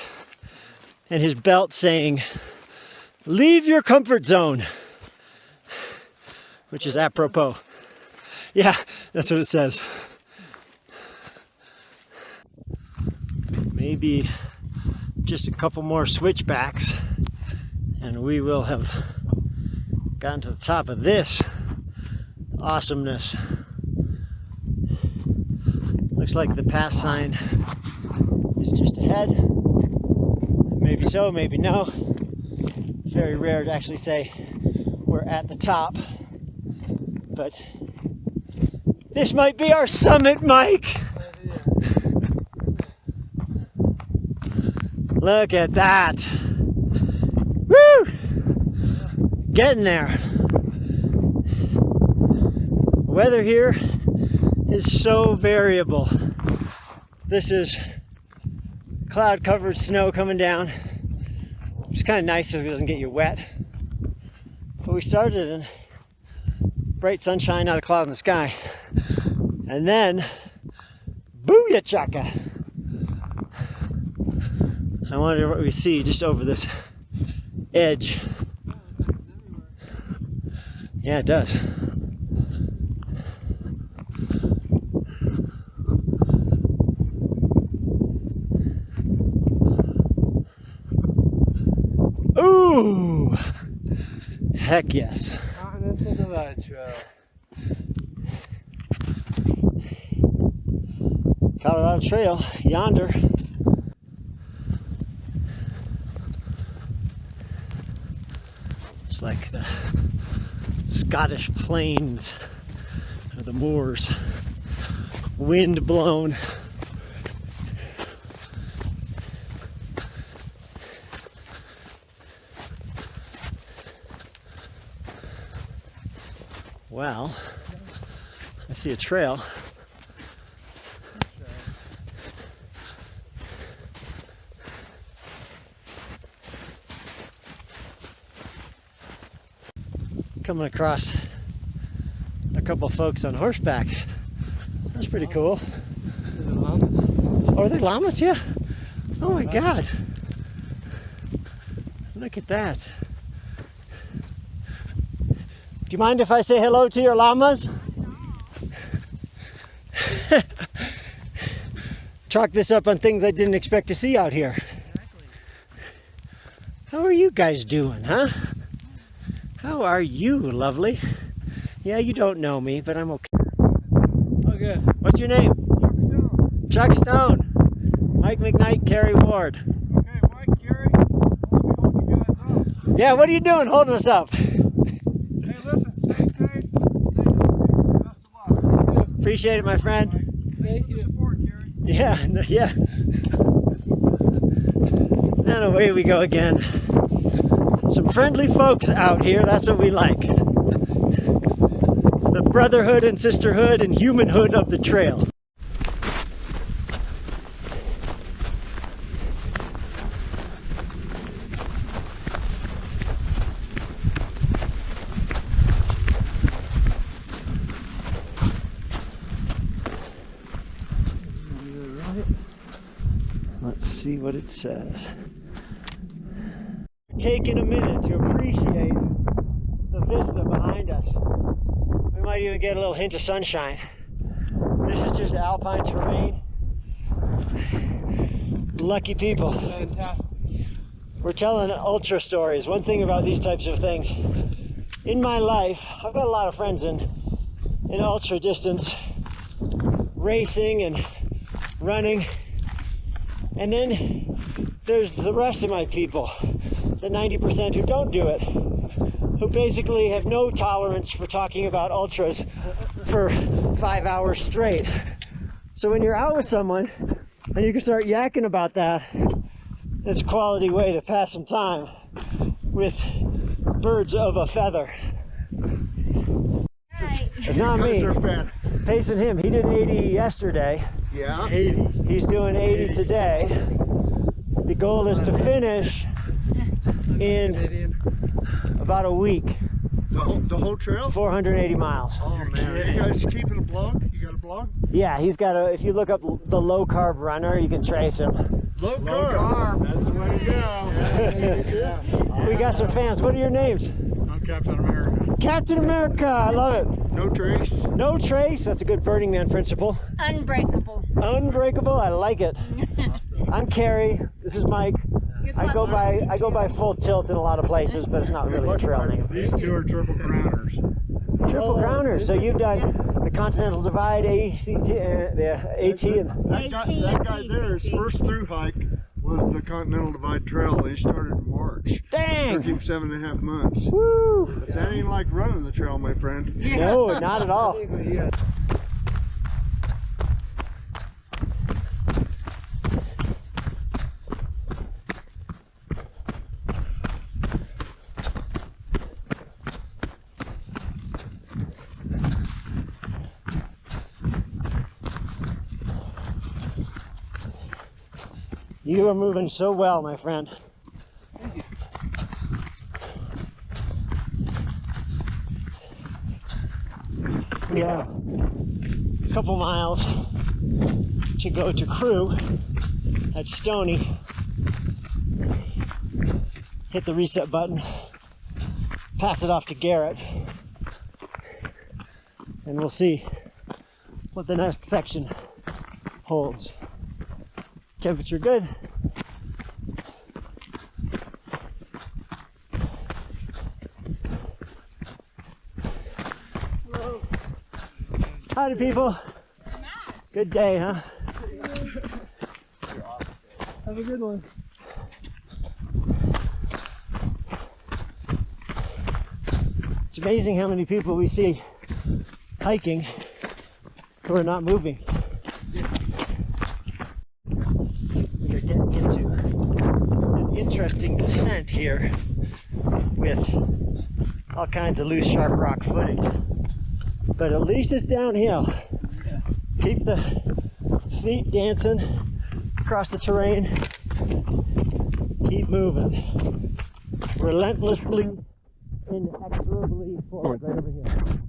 and his belt saying, "Leave your comfort zone," which is apropos. Yeah, that's what it says. Maybe just a couple more switchbacks and we will have gotten to the top of this awesomeness. Looks like the pass sign is just ahead. Maybe so, maybe no. It's very rare to actually say we're at the top. But this might be our summit, Mike! Look at that! Woo! Getting there. The weather here is so variable. This is cloud-covered snow coming down. It's kind of nice because it doesn't get you wet. But we started in bright sunshine, not a cloud in the sky. And then, booyah chaka! I wonder what we see just over this edge. Yeah, it does. Ooh! Heck yes. Colorado Trail, yonder. It's like the Scottish plains or the moors, wind blown. Well, I see a trail. Coming across a couple folks on horseback. That's pretty cool. Is it llamas? Oh, are they llamas? Yeah. Oh my God. Look at that. Do you mind if I say hello to your llamas? chalk this up on things I didn't expect to see out here. How are you guys doing, huh? How are you, lovely? Yeah, you don't know me, but I'm okay. Oh, good. What's your name? Chuck Stone. Mike McKnight, Carrie Ward. Okay, Mike, Gary, let me hold you guys up. Yeah, what are you doing holding us up? Hey, listen, stay safe, stay healthy, best of luck. Appreciate it, my friend. Thank For the you. support, Gary. Yeah, yeah. And away we go again. Some friendly folks out here, that's what we like. The brotherhood and sisterhood and humanhood of the trail. Let's see what it says. Taking a minute to appreciate the vista behind us. We might even get a little hint of sunshine. This is just alpine terrain. Lucky people. Fantastic. We're telling ultra stories. One thing about these types of things, in my life, I've got a lot of friends in ultra distance, racing and running. And then there's the rest of my people, the 90% who don't do it, who basically have no tolerance for talking about ultras for 5 hours straight. So when you're out with someone and you can start yakking about that, it's a quality way to pass some time with birds of a feather. Right. It's not me. Pacing him. He did 80 yesterday. Yeah. 80. He's doing 80 today. The goal is to finish in about a week. The whole trail? 480 miles. Oh man, you guys keeping a blog? You got a blog? Yeah, he's got a, if you look up the low carb runner, you can trace him. Low carb. That's the way to go. Yeah. We got some fans. What are your names? I'm Captain America. Captain America, I love it. No trace. No trace, that's a good Burning Man principle. Unbreakable. Unbreakable, I like it. I'm Carrie, this is Mike. I go by full tilt in a lot lot of places, but it's not really a trail name. These two are Triple Crowners. Triple Crowners. So you've done the Continental Divide, ACT, the AT, and That guy there, his first through hike was the Continental Divide Trail. He started in March. Dang! Took him 7.5 months. Woo! But that ain't like running the trail, my friend. No, not at all. You are moving so well, my friend. Yeah, a couple miles to go to Crew at Stony. Hit the reset button, pass it off to Garrett, and we'll see what the next section holds. Temperature good. Hello. Howdy, people. Good day, huh? Have a good one. It's amazing how many people we see hiking who are not moving. We're getting into an interesting descent here with all kinds of loose, sharp rock footing. But at least it's downhill. Keep the feet dancing across the terrain. Keep moving. Relentlessly, inexorably forward, right over here.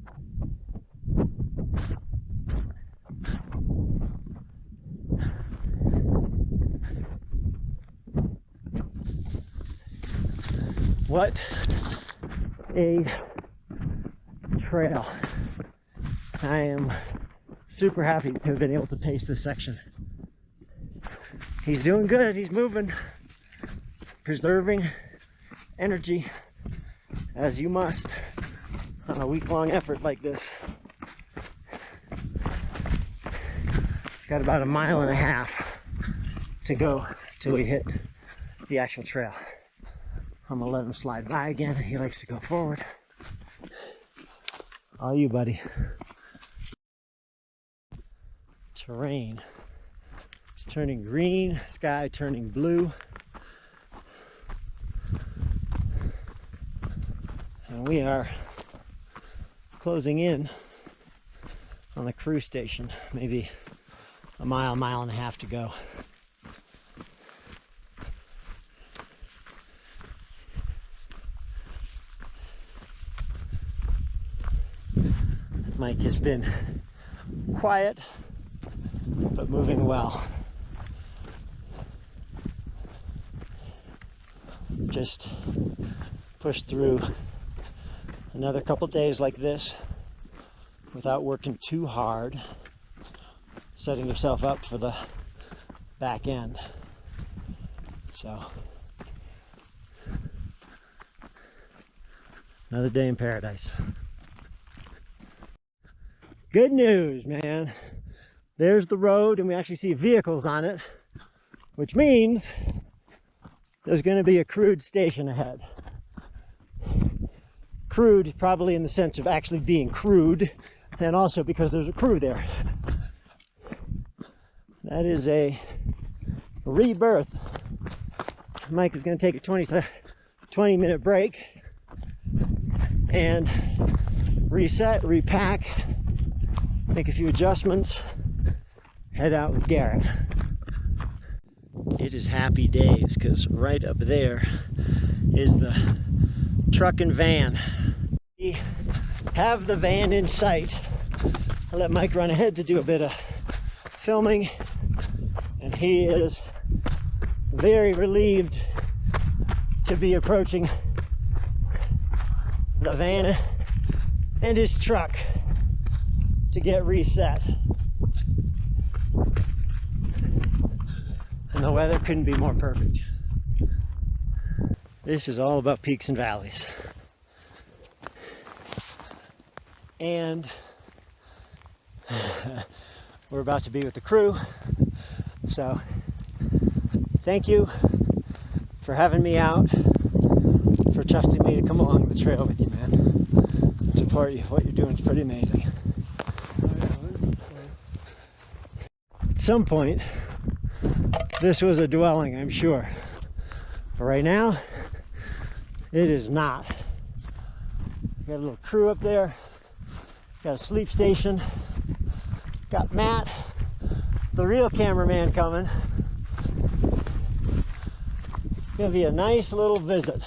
What a trail. I am super happy to have been able to pace this section. He's doing good. He's moving, preserving energy, as you must on a week-long effort like this. Got about 1.5 miles to go till we hit the actual trail. I'm gonna let him slide by again. He likes to go forward. All you, buddy. Terrain. It's turning green, sky turning blue. And we are closing in on the cruise station. Maybe 1 mile, 1.5 miles to go. Mike has been quiet, but moving well. Just push through another couple days like this without working too hard, setting yourself up for the back end. So, another day in paradise. Good news, man. There's the road, and we actually see vehicles on it, which means there's going to be a crude station ahead. Crude, probably in the sense of actually being crude, and also because there's a crew there. That is a rebirth. Mike is going to take a 20-minute break and reset, repack, make a few adjustments, head out with Garrett. It is happy days because right up there is the truck and van. We have the van in sight. I let Mike run ahead to do a bit of filming, and he is very relieved to be approaching the van and his truck to get reset. And the weather couldn't be more perfect. This is all about peaks and valleys. And we're about to be with the crew. So thank you for having me out, for trusting me to come along the trail with you, man. Support you. What you're doing is pretty amazing. At some point, this was a dwelling, I'm sure. But right now, it is not. Got a little crew up there. Got a sleep station. Got Matt, the real cameraman, coming. Gonna be a nice little visit.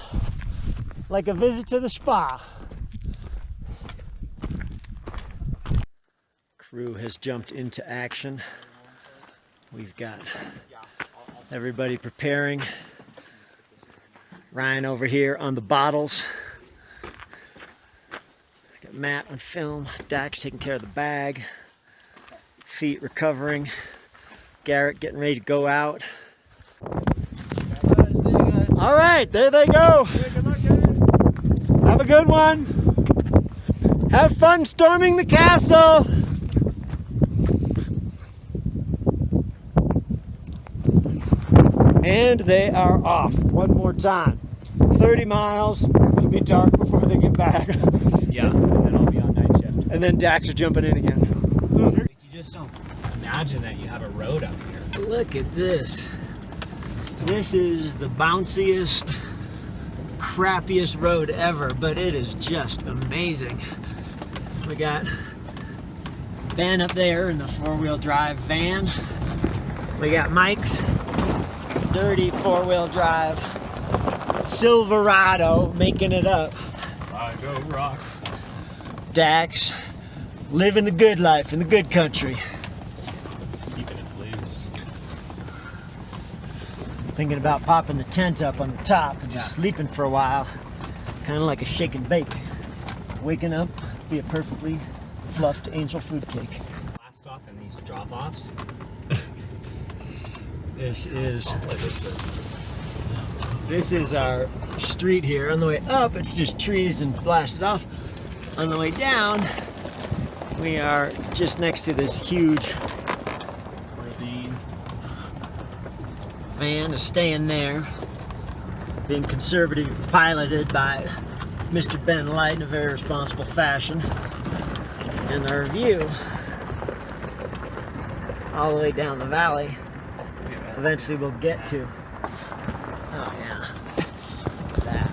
Like a visit to the spa. Crew has jumped into action. We've got everybody preparing. Ryan over here on the bottles. Got Matt on film. Dax taking care of the bag. Feet recovering. Garrett getting ready to go out. All right, there they go. Have a good one. Have fun storming the castle. And they are off one more time. 30 miles. It'll be dark before they get back. Yeah, and then I'll be on night shift. And then Dax are jumping in again. You just don't imagine that you have a road up here. Look at this. This is the bounciest, crappiest road ever, but it is just amazing. We got Ben up there in the 4-wheel drive van. We got Mike's dirty 4-wheel drive Silverado making it up. I go rock. Dax living the good life in the good country. Keeping it loose. Thinking about popping the tent up on the top and just sleeping for a while. Kind of like a shake and bake. Waking up, be a perfectly fluffed angel food cake. Blast off and these drop offs. This is our street here. On the way up, it's just trees and blasted off. On the way down, we are just next to this huge ravine. Van is staying there, being conservative piloted by Mr. Ben Light in a very responsible fashion. And our view all the way down the valley, eventually we'll get to. Oh yeah, that.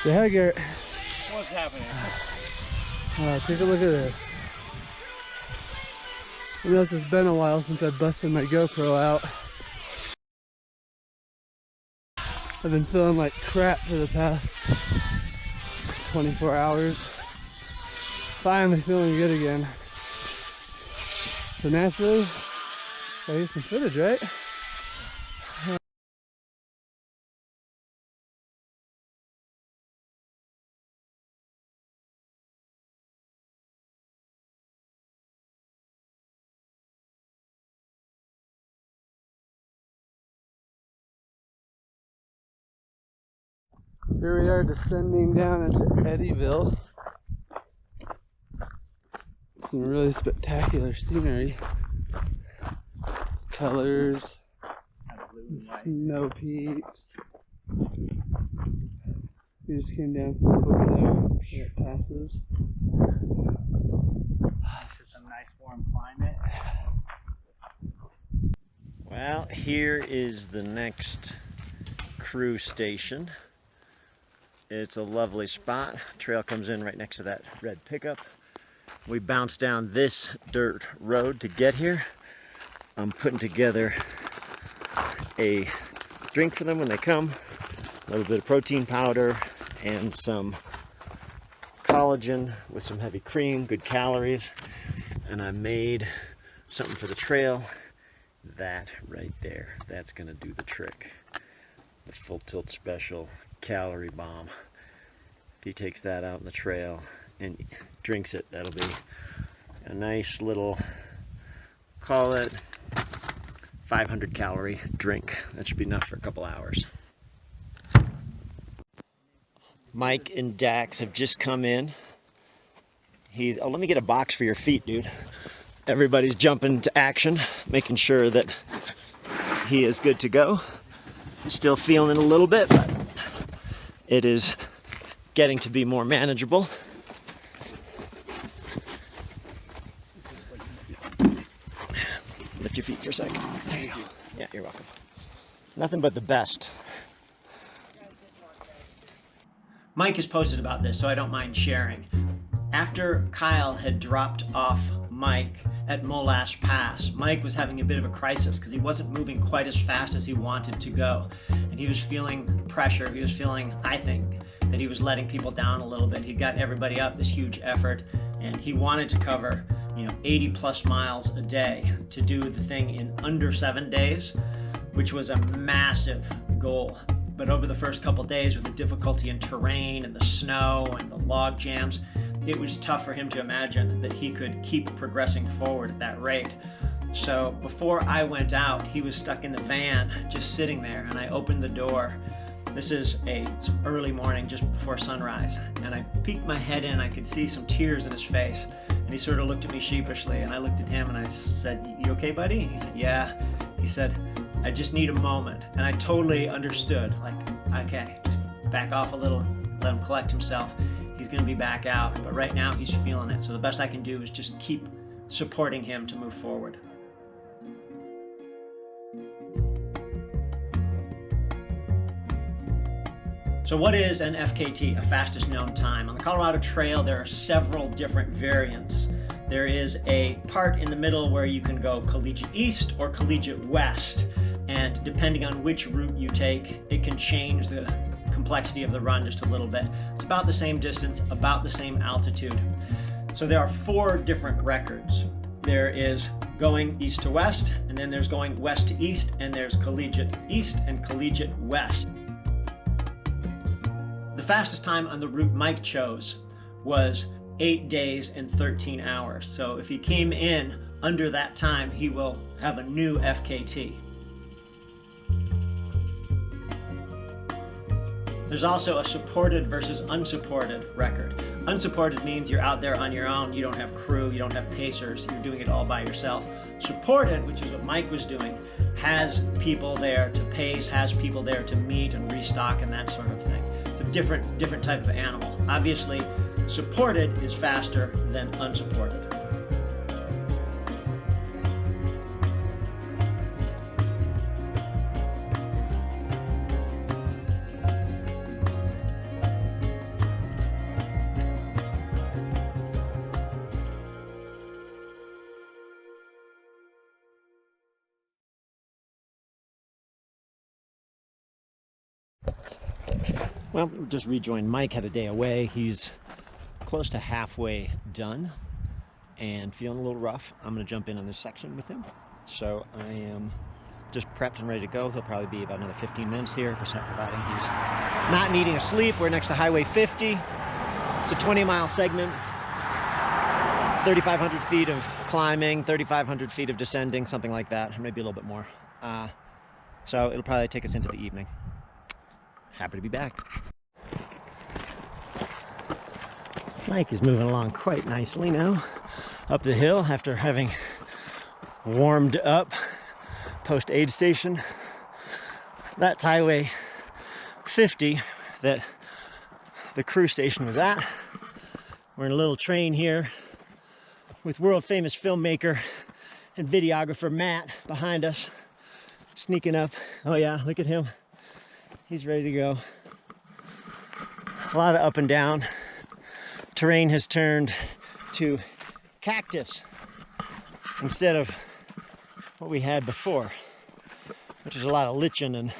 Say hi, Garrett. What's happening? Take a look at this. I know it's been a while since I busted my GoPro out. I've been feeling like crap for the past 24 hours. Finally feeling good again. So naturally, gotta get some footage, right? Here we are descending down into Eddyville. Some really spectacular scenery. Colors, snow peaks. We just came down from over there where it passes. This is some nice warm climate. Well, here is the next crew station. It's a lovely spot. Trail comes in right next to that red pickup. We bounce down this dirt road to get here. I'm putting together a drink for them when they come. A little bit of protein powder and some collagen with some heavy cream, good calories. And I made something for the trail. That right there, that's gonna do the trick. The Full Tilt Special Calorie Bomb. If he takes that out in the trail and drinks it, that'll be a nice little, call it 500 calorie drink. That should be enough for a couple hours. Mike and Dax have just come in. Oh, let me get a box for your feet, dude. Everybody's jumping to action, making sure that he is good to go. Still feeling it a little bit, but it is getting to be more manageable. Lift your feet for a second. There you go. Yeah, you're welcome. Nothing but the best. Mike has posted about this, so I don't mind sharing. After Kyle had dropped off Mike at Molash Pass, Mike was having a bit of a crisis because he wasn't moving quite as fast as he wanted to go. And he was feeling pressure. He was feeling, I think, that he was letting people down a little bit. He'd gotten everybody up this huge effort, and he wanted to cover 80 plus miles a day to do the thing in under 7 days, which was a massive goal. But over the first couple days, with the difficulty in terrain and the snow and the log jams, it was tough for him to imagine that he could keep progressing forward at that rate. So before I went out, he was stuck in the van, just sitting there, and I opened the door. This is it's early morning, just before sunrise, and I peeked my head in. I could see some tears in his face, and he sort of looked at me sheepishly, and I looked at him and I said, "You okay, buddy?" And he said, "Yeah." He said, "I just need a moment." And I totally understood, like, okay, just back off a little, let him collect himself. He's gonna be back out, but right now he's feeling it. So the best I can do is just keep supporting him to move forward. So what is an FKT, a fastest known time? On the Colorado Trail, there are several different variants. There is a part in the middle where you can go collegiate east or collegiate west. And depending on which route you take, it can change the complexity of the run just a little bit. It's about the same distance, about the same altitude. So there are 4 different records. There is going east to west, and then there's going west to east, and there's collegiate east and collegiate west. The fastest time on the route Mike chose was 8 days and 13 hours. So if he came in under that time, he will have a new FKT. There's also a supported versus unsupported record. Unsupported means you're out there on your own, you don't have crew, you don't have pacers, you're doing it all by yourself. Supported, which is what Mike was doing, has people there to pace, has people there to meet and restock and that sort of thing. It's a different type of animal. Obviously, supported is faster than unsupported. Well, just rejoined Mike, had a day away. He's close to halfway done and feeling a little rough. I'm going to jump in on this section with him. So I am just prepped and ready to go. He'll probably be about another 15 minutes here, providing he's not needing a sleep. We're next to Highway 50. It's a 20-mile segment, 3,500 feet of climbing, 3,500 feet of descending, something like that, or maybe a little bit more. So it'll probably take us into the evening. Happy to be back. Mike is moving along quite nicely now up the hill after having warmed up post aid station. That's Highway 50 that the crew station was at. We're in a little train here with world famous filmmaker and videographer Matt behind us, sneaking up. Oh yeah, look at him. He's ready to go. A lot of up and down. Terrain has turned to cactus instead of what we had before, which is a lot of lichen and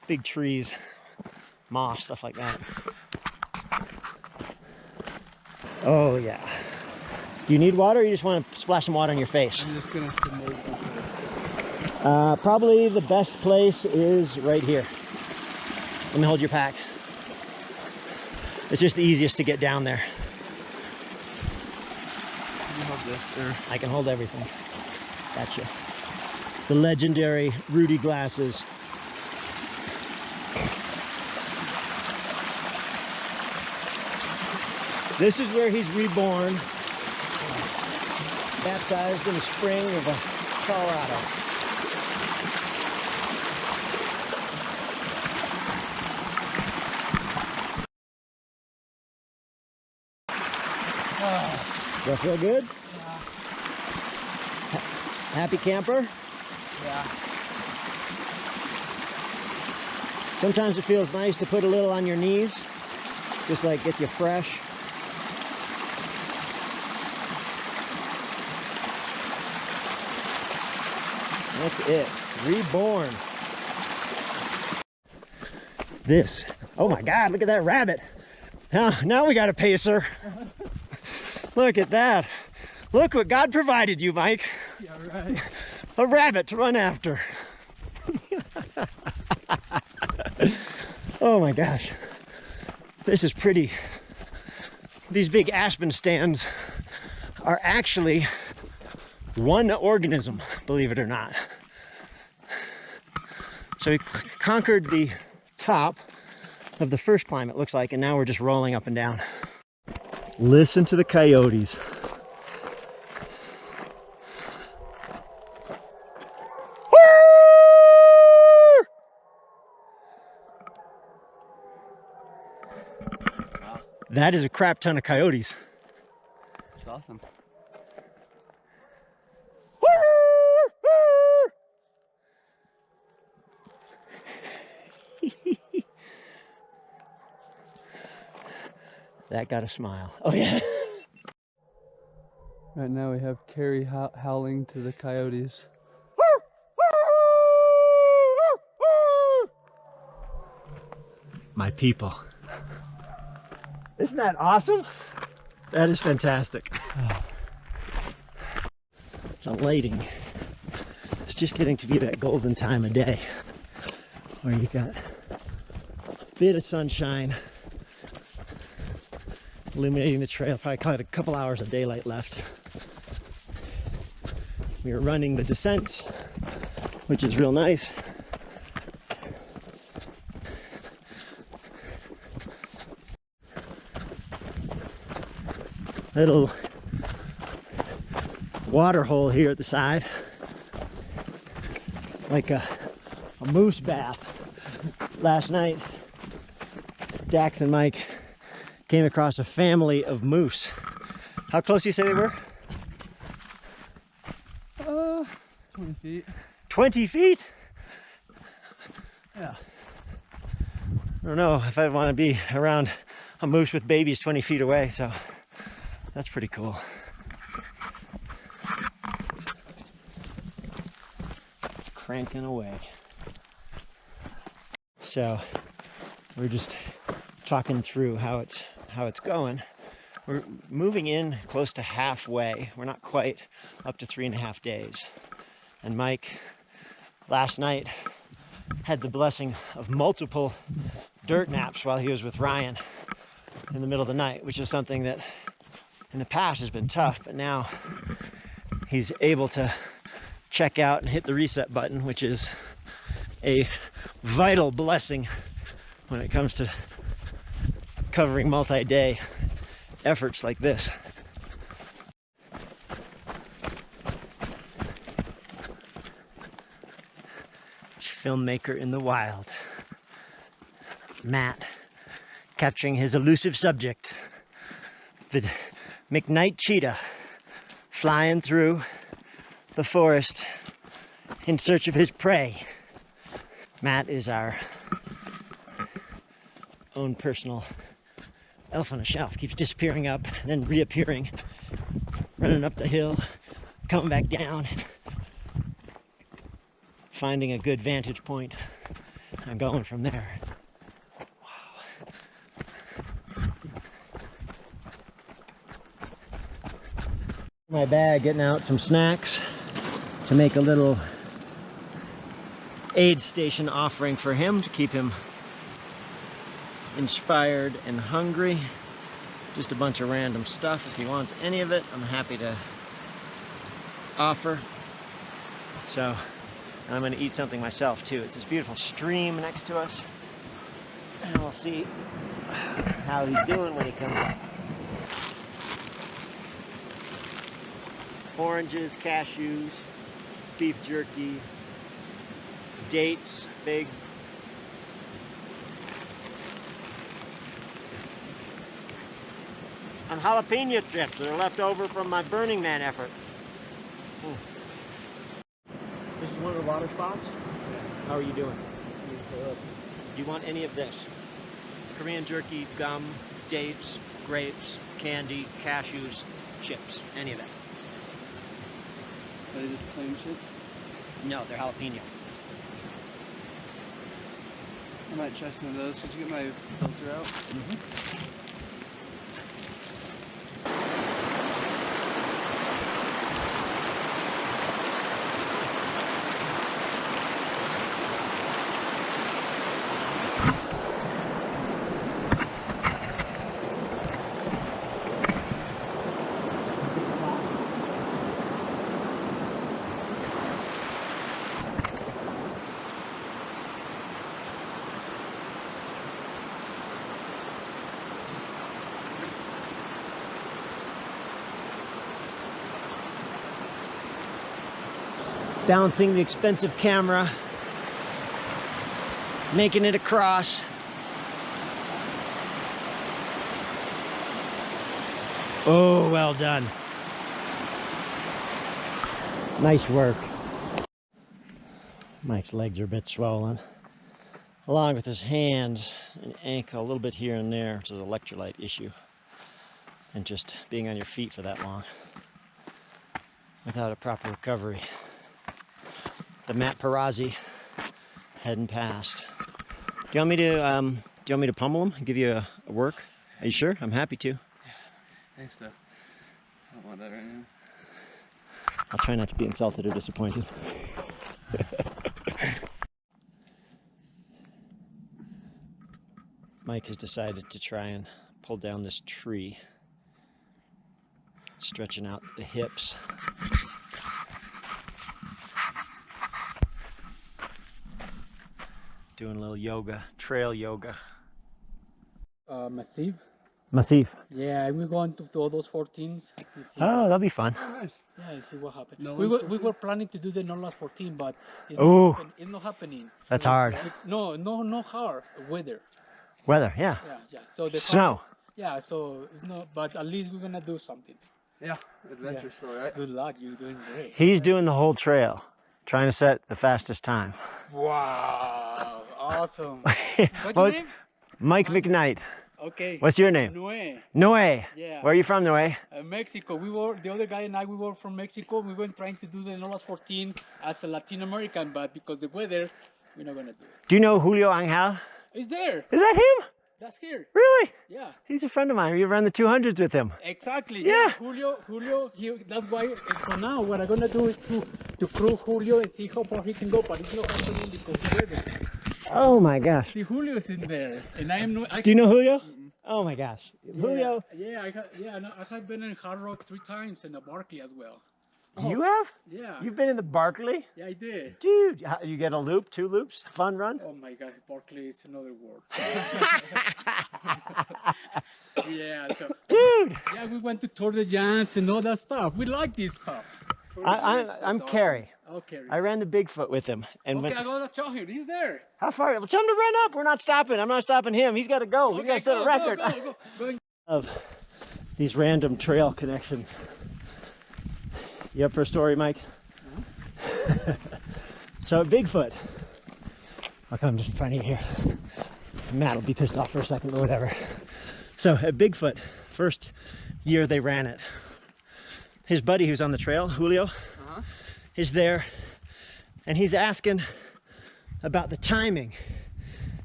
big trees, moss, stuff like that. Oh yeah. Do you need water or you just want to splash some water on your face? I'm just gonna submerge. Probably the best place is right here. Let me hold your pack. It's just the easiest to get down there. Can you hold this? Or... I can hold everything. Gotcha. The legendary Rudy glasses. This is where he's reborn. Baptized in the spring of Colorado. Does that feel good? Yeah. Happy camper? Yeah. Sometimes it feels nice to put a little on your knees, just like gets you fresh. That's it. Reborn. This. Oh my God, look at that rabbit. Now we got a pacer. Look at that. Look what God provided you, Mike. Yeah, right. A rabbit to run after. Oh my gosh. This is pretty. These big aspen stands are actually one organism, believe it or not. So we conquered the top of the first climb, it looks like, and now we're just rolling up and down. Listen to the coyotes. That is a crap ton of coyotes. It's awesome. That got a smile. Oh yeah. Right now we have Carrie howling to the coyotes. My people. Isn't that awesome? That is fantastic. The lighting. It's just getting to be that golden time of day where you got a bit of sunshine, illuminating the trail. Probably caught a couple hours of daylight left. We were running the descents, which is real nice. Little water hole here at the side, like a moose bath. Last night, Dax and Mike came across a family of moose. How close do you say they were? 20 feet. 20 feet? Yeah. I don't know if I'd want to be around a moose with babies 20 feet away, so that's pretty cool. Cranking away. So we're just talking through how it's going. We're moving in close to halfway. We're not quite up to 3.5 days. And Mike last night had the blessing of multiple dirt naps while he was with Ryan in the middle of the night, which is something that in the past has been tough, but now he's able to check out and hit the reset button, which is a vital blessing when it comes to covering multi-day efforts like this. Filmmaker in the wild. Matt capturing his elusive subject, the McKnight cheetah, flying through the forest in search of his prey. Matt is our own personal elf on a shelf. Keeps disappearing up, then reappearing, running up the hill, coming back down, finding a good vantage point and going from there. Wow. My bag, getting out some snacks to make a little aid station offering for him to keep him inspired and hungry. Just a bunch of random stuff. If he wants any of it, I'm happy to offer. So I'm going to eat something myself too. It's this beautiful stream next to us, and we'll see how he's doing when he comes up. Oranges, cashews, beef jerky, dates, figs. And jalapeno chips that are left over from my Burning Man effort. This is one of the water spots. How are you doing? Do you want any of this? Korean jerky, gum, dates, grapes, candy, cashews, chips, any of that. Are they just plain chips? No, they're jalapeno. I might try some of those. Did you get my filter out? Mm-hmm. Balancing the expensive camera, making it across. Oh, well done. Nice work. Mike's legs are a bit swollen, along with his hands and ankle a little bit here and there, which is an electrolyte issue, and just being on your feet for that long without a proper recovery. The Matt Perazzi heading past. Do you want me to pummel him and give you a work? Are you sure? I'm happy to. Yeah, I think so. I don't want that right now. I'll try not to be insulted or disappointed. Mike has decided to try and pull down this tree, stretching out the hips. Doing a little yoga, trail yoga. Massive. Massif. Yeah, we're going to all those 14s. Oh, that'll be fun. Yeah, see what happens. No we one's were we were planning to do the no last 14, but it's Ooh. not, it's not happening. That's hard. No hard weather. Weather, yeah. Yeah. So the Snow. Yeah, so it's not. But at least we're gonna do something. Yeah, adventure story, right? Good luck. You're doing great. He's doing the whole trail, trying to set the fastest time. Wow, awesome. What's your name? Mike McKnight. Okay. What's your name? Noé. Noé. Yeah. Where are you from, Noé? Mexico. We were the other guy and I. We were from Mexico. We were trying to do the no last 14 as a Latin American, but because the weather, we're not gonna do it. Do you know Julio Angel? It's there. Is that him? That's here. Really? Yeah. He's a friend of mine. You ran the 200s with him. Exactly. Yeah. Julio. That's why. So now what I'm gonna do is to crew Julio and see how far he can go, but it's not happening because of the weather. Oh my gosh. See, Julio's in there, and I am. Do you know Julio? Oh my gosh. Julio. Yeah, I have been in Hard Rock 3 times and the Barkley as well. You have? Yeah. You've been in the Barkley? Yeah, I did. Dude, you get a loop, 2 loops, fun run? Oh my God, Barkley is another word. Yeah, so. Dude! Yeah, we went to Tour de Giants and all that stuff. We like this stuff. I'm Kerry. Oh, Kerry. I ran the Bigfoot with him. And Okay, I gotta tell him. He's there. How far? Well, tell him to run up. We're not stopping. I'm not stopping him. He's got to go. He's got to set a record. Go. Of these random trail connections. You up for a story, Mike? So at Bigfoot, I'll come just in front of you here. Matt will be pissed off for a second, but whatever. So at Bigfoot, first year they ran it, his buddy who's on the trail, Julio, is there, and he's asking about the timing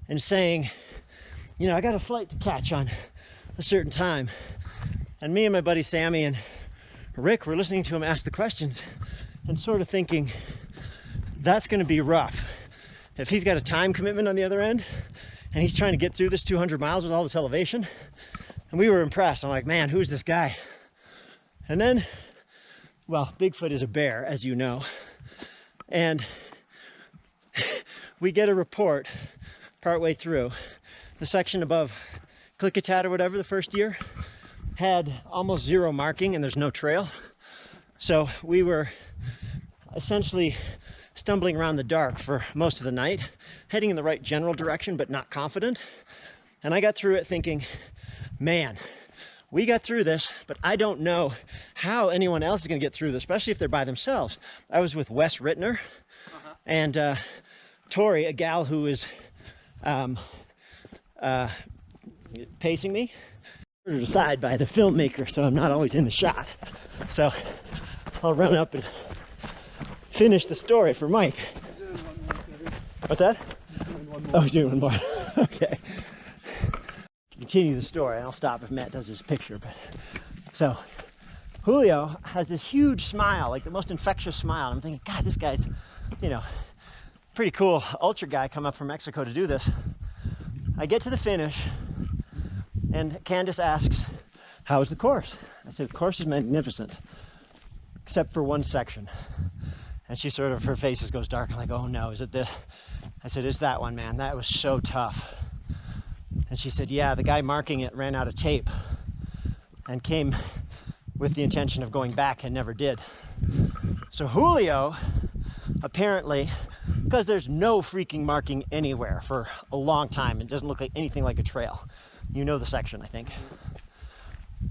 and saying, you know, I got a flight to catch on a certain time. And me and my buddy Sammy and Rick were listening to him ask the questions and sort of thinking, that's going to be rough. If he's got a time commitment on the other end and he's trying to get through this 200 miles with all this elevation. And we were impressed. I'm like, man, who's this guy? And then, well, Bigfoot is a bear, as you know. And we get a report partway through. The section above Klickitat or whatever, the first year, had almost 0 marking and there's no trail. So we were essentially stumbling around the dark for most of the night, heading in the right general direction, but not confident. And I got through it thinking, man, we got through this, but I don't know how anyone else is gonna get through this, especially if they're by themselves. I was with Wes Rittner and Tori, a gal who is pacing me, aside by the filmmaker, so I'm not always in the shot. So I'll run up and finish the story for Mike. What's that? Oh, he's doing one more. Okay. Continue the story, and I'll stop if Matt does his picture. But so Julio has this huge smile, like the most infectious smile. I'm thinking, God, this guy's, you know, pretty cool ultra guy come up from Mexico to do this. I get to the finish, and Candace asks, how was the course? I said, the course is magnificent, except for one section. And she sort of, her face just goes dark. I'm like, oh no, is it the, I said, it's that one, man. That was so tough. And she said, yeah, the guy marking it ran out of tape and came with the intention of going back and never did. So Julio, apparently, because there's no freaking marking anywhere for a long time, it doesn't look like anything like a trail. You know the section, I think.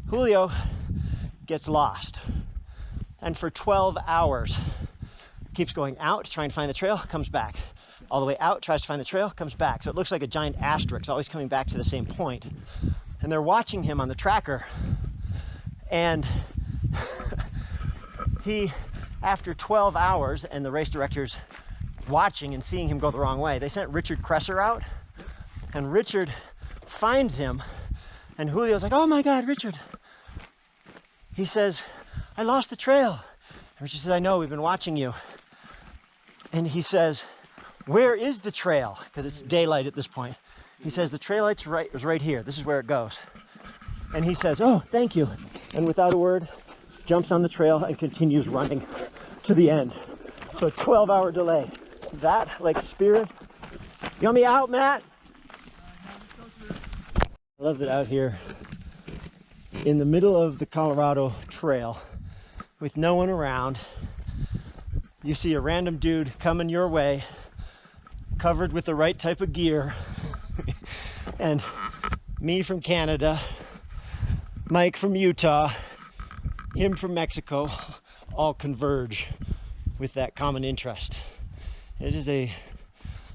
Julio gets lost. And for 12 hours, keeps going out, trying to find the trail, comes back. All the way out, tries to find the trail, comes back. So it looks like a giant asterisk, always coming back to the same point. And they're watching him on the tracker. And he, after 12 hours, and the race director's watching and seeing him go the wrong way, they sent Richard Kresser out. And Richard finds him. And Julio's like, oh my God, Richard. He says, I lost the trail. And Richard says, I know, we've been watching you. And he says, where is the trail? Because it's daylight at this point. He says, the trail light's right, is right here. This is where it goes. And he says, "Oh, thank you." And without a word, jumps on the trail and continues running to the end. So a 12-hour delay. That, like spirit. You want me out, Matt? I love it out here in the middle of the Colorado Trail with no one around. You see a random dude coming your way, covered with the right type of gear, and me from Canada, Mike from Utah, him from Mexico, all converge with that common interest. It is a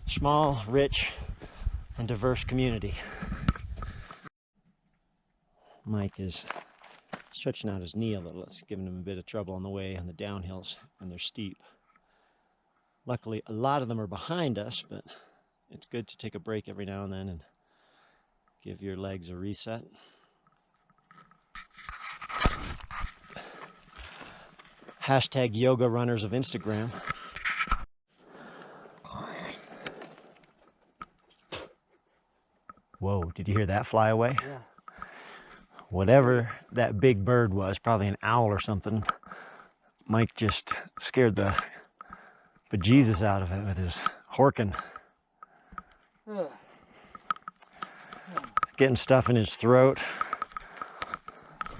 small, rich, and diverse community. Mike is stretching out his knee a little. It's giving him a bit of trouble on the way on the downhills, and they're steep. Luckily, a lot of them are behind us, but it's good to take a break every now and then and give your legs a reset. Hashtag yoga runners of Instagram. Whoa, did you hear that fly away? Yeah. Whatever that big bird was, probably an owl or something, Mike just scared the bejesus out of it with his horking. Getting stuff in his throat,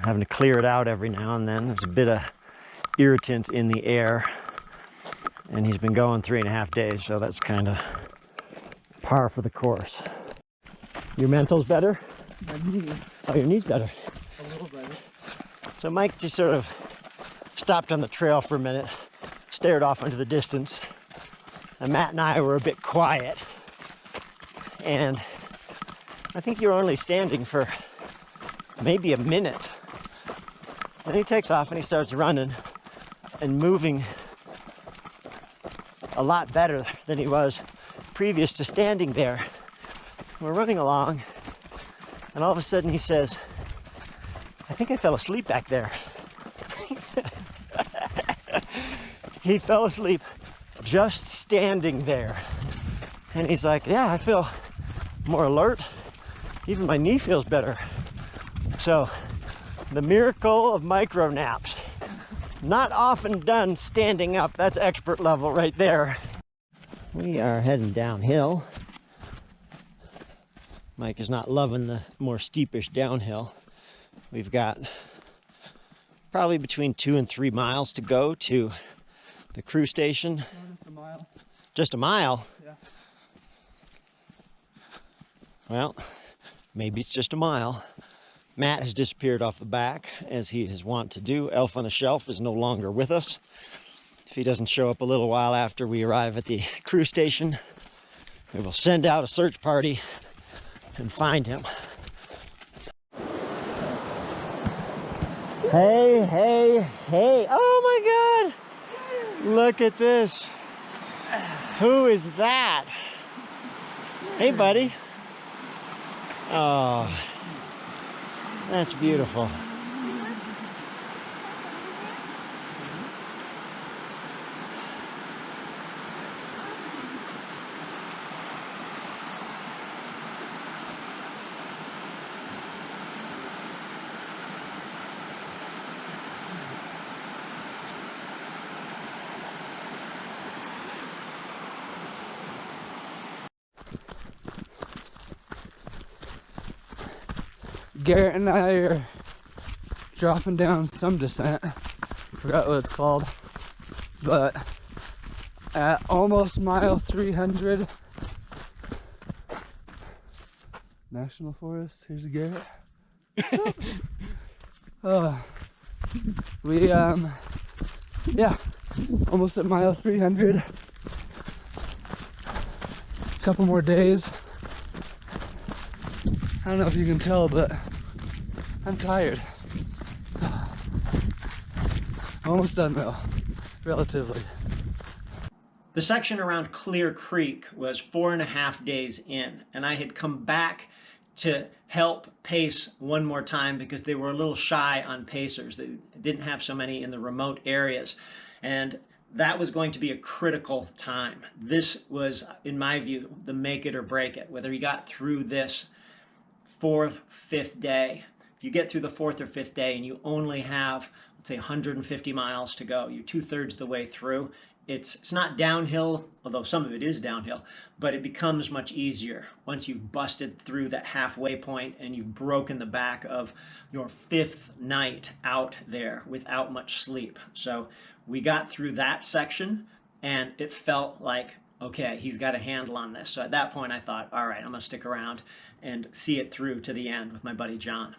having to clear it out every now and then. There's a bit of irritant in the air, and he's been going 3.5 days, so that's kind of par for the course. Your mental's better? My knee. Oh, your knee's better. A little better. So Mike just sort of stopped on the trail for a minute, stared off into the distance, and Matt and I were a bit quiet. And I think you were only standing for maybe a minute. Then he takes off and he starts running and moving a lot better than he was previous to standing there. We're running along, and all of a sudden he says, "I think I fell asleep back there." He fell asleep just standing there. And he's like, "Yeah, I feel more alert. Even my knee feels better." So, the miracle of micro naps. Not often done standing up. That's expert level right there. We are heading downhill. Mike is not loving the more steepish downhill. We've got probably between 2 and 3 miles to go to the crew station. No, just a mile. Just a mile? Yeah. Well, maybe it's just a mile. Matt has disappeared off the back, as he is wont to do. Elf on a Shelf is no longer with us. If he doesn't show up a little while after we arrive at the crew station, we will send out a search party and find him. Hey, hey, hey. Oh my God. Look at this. Who is that? Hey, buddy. Oh, that's beautiful. Garrett and I are dropping down some descent. Forgot what it's called. But at almost mile 300, National Forest, here's a Garrett. Yeah, almost at mile 300. A couple more days. I don't know if you can tell, but I'm tired. Almost done though, relatively. The section around Clear Creek was 4.5 days in, and I had come back to help pace one more time because they were a little shy on pacers. They didn't have so many in the remote areas, and that was going to be a critical time. This was, in my view, the make it or break it. Whether you got through this 4th, 5th day, if you get through the 4th or 5th day and you only have, let's say, 150 miles to go, you're 2/3 the way through, it's not downhill, although some of it is downhill, but it becomes much easier once you've busted through that halfway point and you've broken the back of your 5th night out there without much sleep. So we got through that section and it felt like, okay, he's got a handle on this. So at that point I thought, all right, I'm gonna stick around and see it through to the end with my buddy John.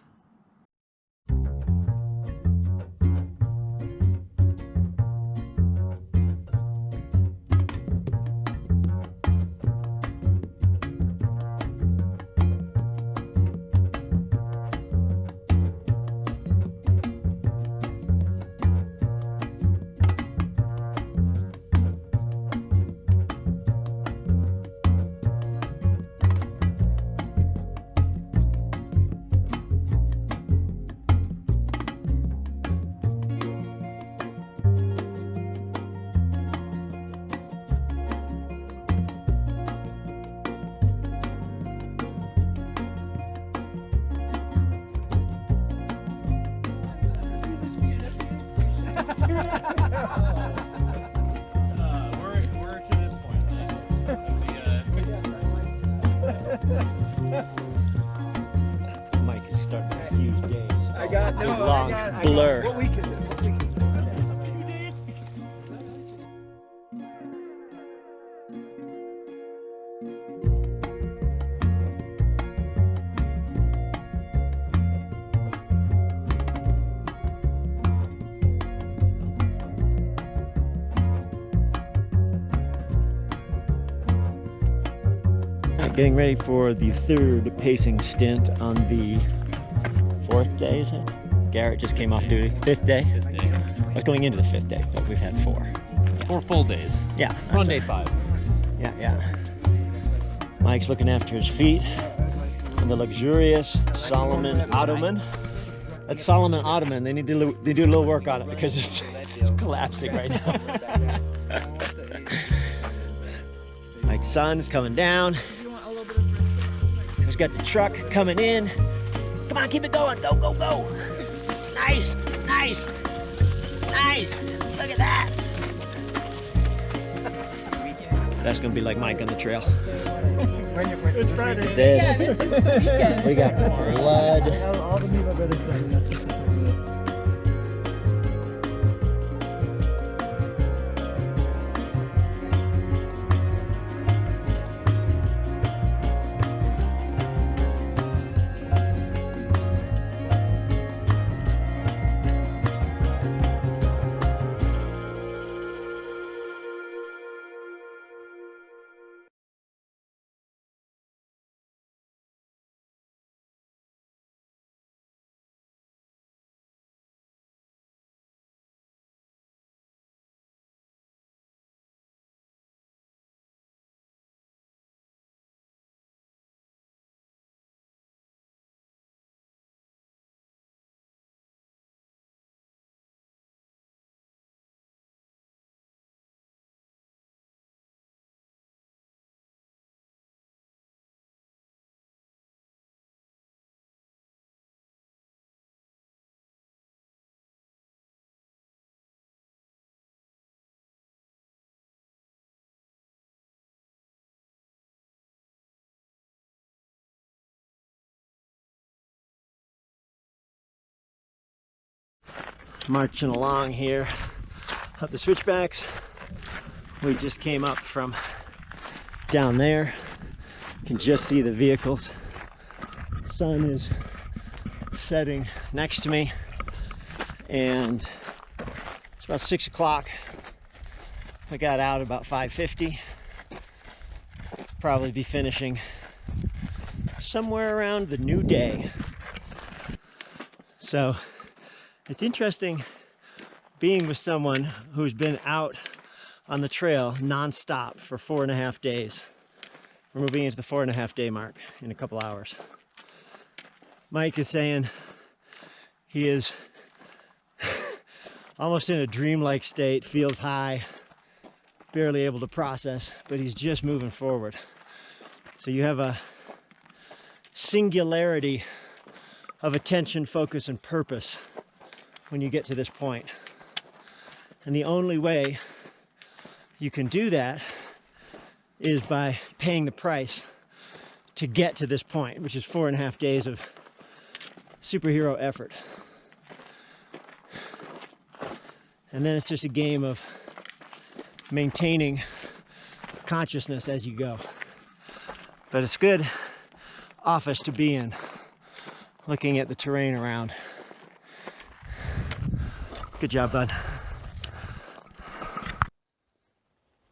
We're to this point. Mike is starting to confuse days. I got Big long blur. What week is it? What week is it? 2 days. Getting ready for the 3rd pacing stint on the 4th day, is it? Garrett just came off duty. 5th day? 5th day. I was going into the 5th day, but we've had 4. Yeah. 4 full days. Yeah. We're on day 5. Yeah. Mike's looking after his feet on the luxurious Solomon Ottoman. That Solomon Ottoman, they do a little work on it because it's collapsing right now. Mike's son is coming down. He's got the truck coming in. Come on, keep it going. Go, go, go. Nice, nice, nice. Look at that. That's gonna be like Mike on the trail. It's Friday. This. We got blood. All the people better say that's it. Marching along here up the switchbacks. We just came up from down there. You can just see the vehicles. Sun is setting next to me and it's about 6 o'clock. I got out about 5:50. Probably be finishing somewhere around the new day. So it's interesting being with someone who's been out on the trail non-stop for 4.5 days. We're moving into the 4.5 day mark in a couple hours. Mike is saying he is almost in a dreamlike state, feels high, barely able to process, but he's just moving forward. So you have a singularity of attention, focus, and purpose when you get to this point. And the only way you can do that is by paying the price to get to this point, which is 4.5 days of superhero effort. And then it's just a game of maintaining consciousness as you go. But it's good office to be in, looking at the terrain around. Good job, bud.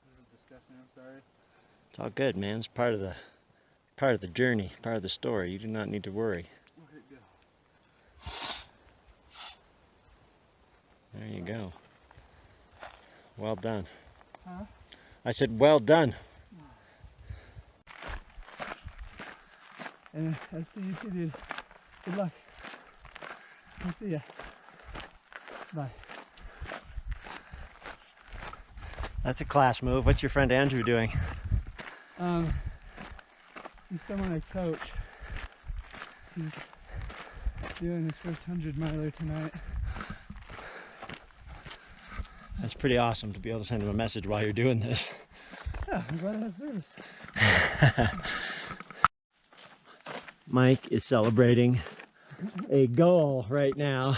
This is disgusting, I'm sorry. It's all good, man. It's part of the journey, part of the story. You do not need to worry. Okay, go. There you go. Well done. Huh? I said, well done. And I'll see you too, dude. Good luck. I'll see ya. Bye. That's a class move. What's your friend Andrew doing? He's someone I coach. He's doing his first 100-miler tonight. That's pretty awesome to be able to send him a message while you're doing this. Yeah, I'm glad I have service. Mike is celebrating a goal right now.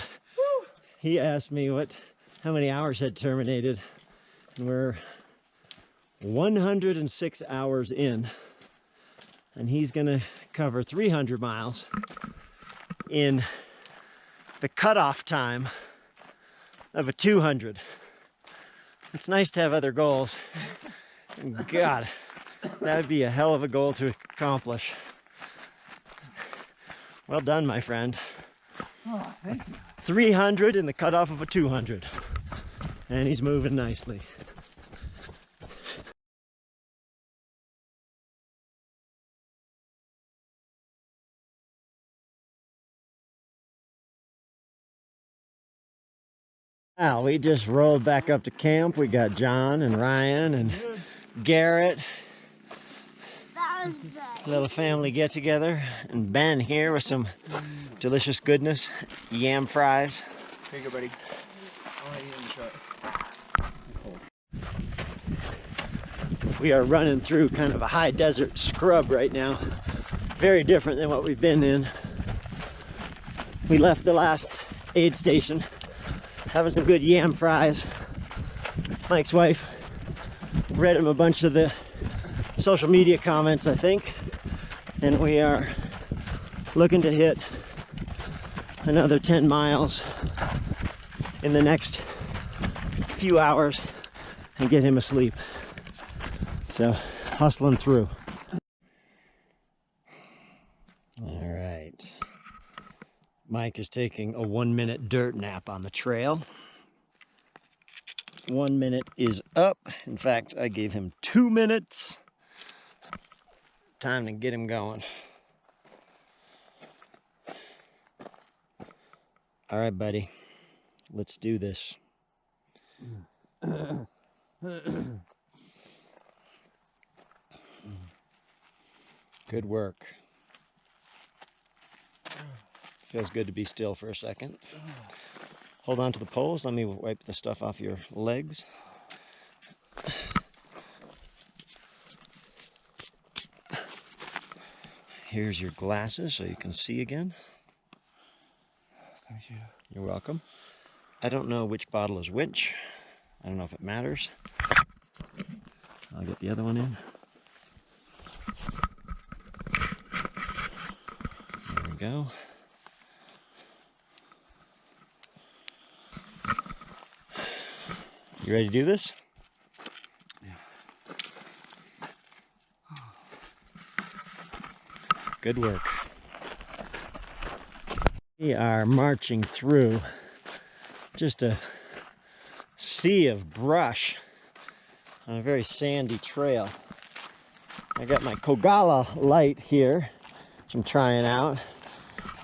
He asked me how many hours had terminated, and we're 106 hours in, and he's gonna cover 300 miles in the cutoff time of a 200. It's nice to have other goals. God, that would be a hell of a goal to accomplish. Well done, my friend. Oh, thank you. 300 in the cutoff of a 200. And he's moving nicely. Now, we just rolled back up to camp. We got John and Ryan and Garrett. Little family get together. And Ben here with some delicious goodness. Yam fries. Here you go, buddy. I'll let you in the truck. We are running through kind of a high desert scrub right now. Very different than what we've been in. We left the last aid station having some good yam fries. Mike's wife read him a bunch of the social media comments, I think, and we are looking to hit another 10 miles in the next few hours and get him asleep. So, hustling through. All right. Mike is taking a 1-minute dirt nap on the trail. 1 minute is up. In fact, I gave him 2 minutes. Time to get him going. All right, buddy. Let's do this. Good work. Feels good to be still for a second. Hold on to the poles. Let me wipe the stuff off your legs. Here's your glasses so you can see again. Thank you. You're welcome. I don't know which bottle is which. I don't know if it matters. I'll get the other one in. There we go. You ready to do this? Yeah. Good work. We are marching through just a sea of brush on a very sandy trail. I got my Kogala light here, which I'm trying out.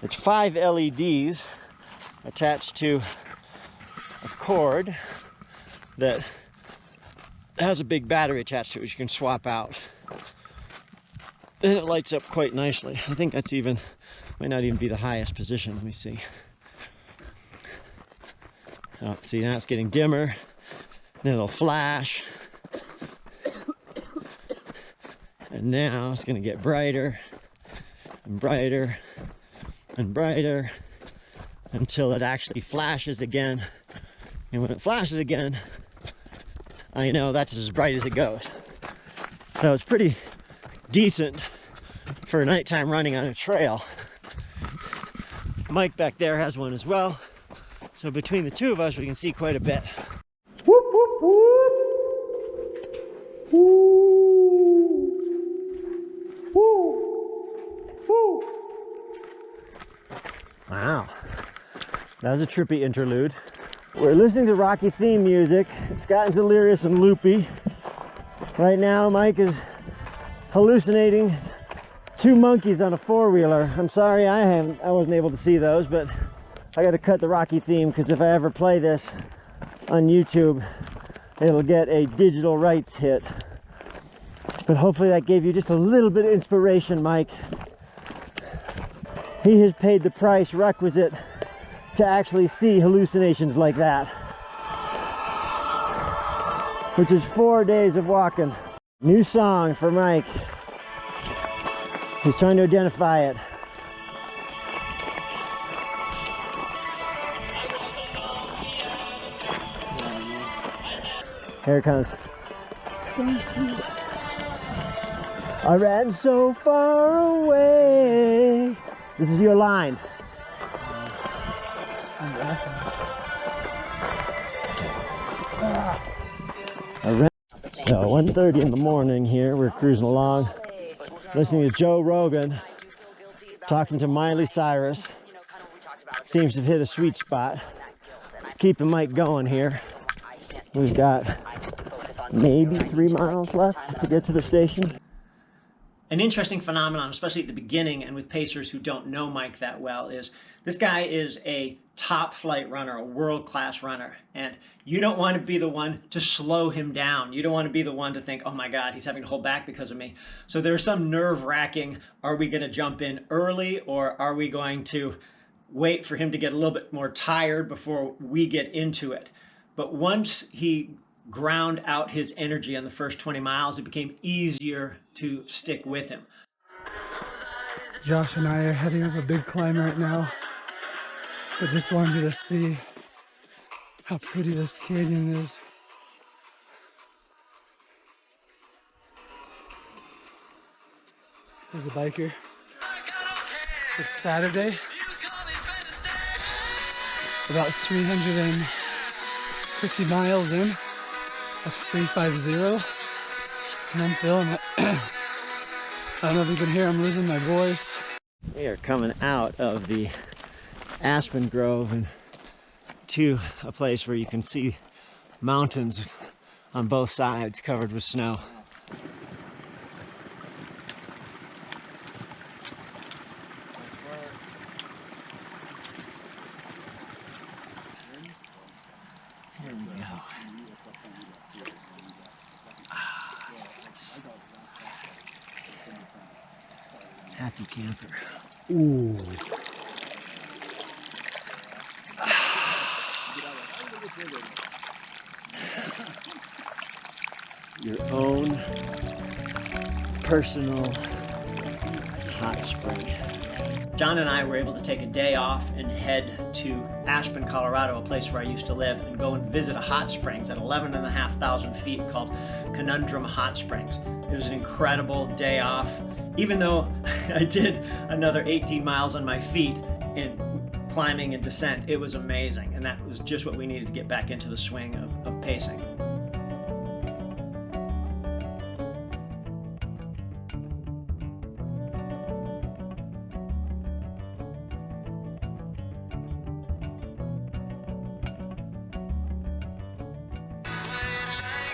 It's 5 LEDs attached to a cord that has a big battery attached to it, which you can swap out. And it lights up quite nicely. I think that's even Might not even be the highest position. Let me see. Oh, see, now it's getting dimmer. Then it'll flash. And now it's gonna get brighter and brighter and brighter until it actually flashes again. And when it flashes again, I know that's as bright as it goes. So it's pretty decent for nighttime running on a trail. Mike back there has one as well. So between the two of us, we can see quite a bit. Whoop, whoop, whoop. Woo. Woo. Woo. Wow. That was a trippy interlude. We're listening to Rocky theme music. It's gotten delirious and loopy. Right now, Mike is hallucinating two monkeys on a four-wheeler. I'm sorry I wasn't able to see those, but I got to cut the Rocky theme because if I ever play this on YouTube, it'll get a digital rights hit. But hopefully that gave you just a little bit of inspiration, Mike. He has paid the price requisite to actually see hallucinations like that, which is 4 days of walking. New song for Mike. He's trying to identify it. Here it comes. I ran so far away. This is your line. So 1:30 in the morning here, we're cruising along, listening to Joe Rogan, talking to Miley Cyrus. Seems to have hit a sweet spot. It's keeping Mike going here. We've got maybe 3 miles left to get to the station. An interesting phenomenon, especially at the beginning and with pacers who don't know Mike that well, is this guy is a top flight runner, a world-class runner, and you don't want to be the one to slow him down. You don't want to be the one to think, oh my God, he's having to hold back because of me. So there's some nerve-wracking, are we going to jump in early or are we going to wait for him to get a little bit more tired before we get into it? But once he ground out his energy on the first 20 miles, it became easier to stick with him. Josh and I are heading up a big climb right now. I just wanted you to see how pretty this canyon is. There's a biker. It's Saturday. About 350 miles in. That's 350. And I'm feeling it. I don't know if you can hear I'm losing my voice. We are coming out of the aspen grove and to a place where you can see mountains on both sides covered with snow. Here we go. Happy camper. Ooh. Your own personal hot spring. John and I were able to take a day off and head to Aspen, Colorado, a place where I used to live, and go and visit a hot springs at 11,500 feet called Conundrum Hot Springs. It was an incredible day off. Even though I did another 18 miles on my feet in climbing and descent, it was amazing. And that was just what we needed to get back into the swing of pacing.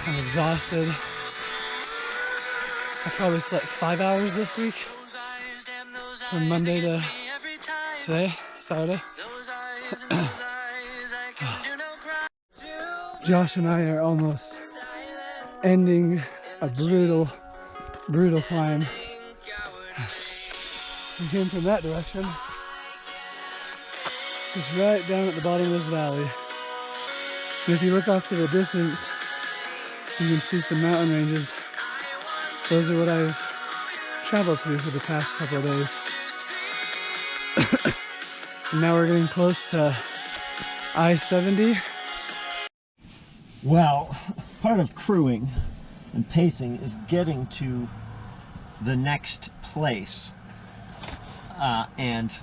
I'm exhausted. I probably slept 5 hours this week, from Monday to today, Saturday. Josh and I are almost ending a brutal climb. We came from that direction. just right down at the bottom of this valley. And if you look off to the distance, you can see some mountain ranges. Those are what I've traveled through for the past couple of days. And now we're getting close to I-70. Well, part of crewing and pacing is getting to the next place and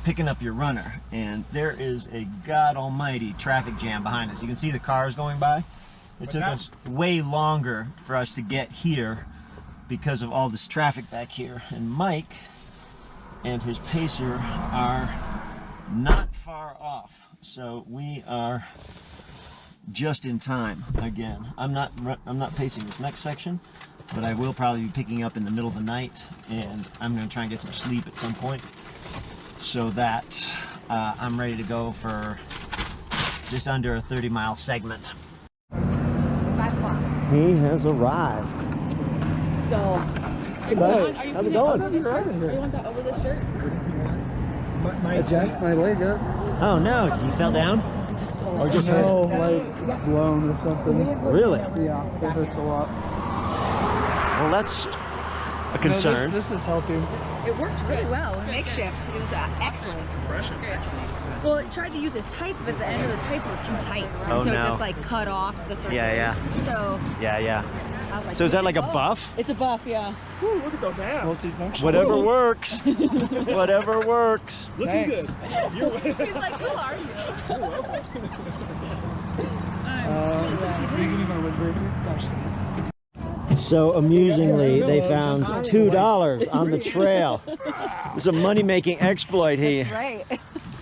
picking up your runner. And there is a god almighty traffic jam behind us. You can see the cars going by. It took us way longer for us to get here because of all this traffic back here. And Mike and his pacer are not far off, so we are just in time again. I'm not pacing this next section, but I will probably be picking up in the middle of the night, and I'm going to try and get some sleep at some point so that I'm ready to go for just under a 30-mile segment. 5 o'clock. He has arrived. So, Hey, buddy. How's it going? you want that over the shirt? I jacked my leg up. Oh no, you fell down? Or just no, like it's blown or something. Really? Yeah, it hurts a lot. Well, that's a concern. No, this is helping. It worked really well. Makeshift. It was excellent. Well, it tried to use his tights, but the end of the tights were too tight. Oh, so no. it just like cut off the circle. Yeah. So Yeah. I was like, So is that like a buff? It's a buff, yeah. Ooh, look at those abs. Whatever works. Whatever works. Looking good. He's like, who are you? So amusingly, they found $2 on the trail. It's a money-making exploit here. Right.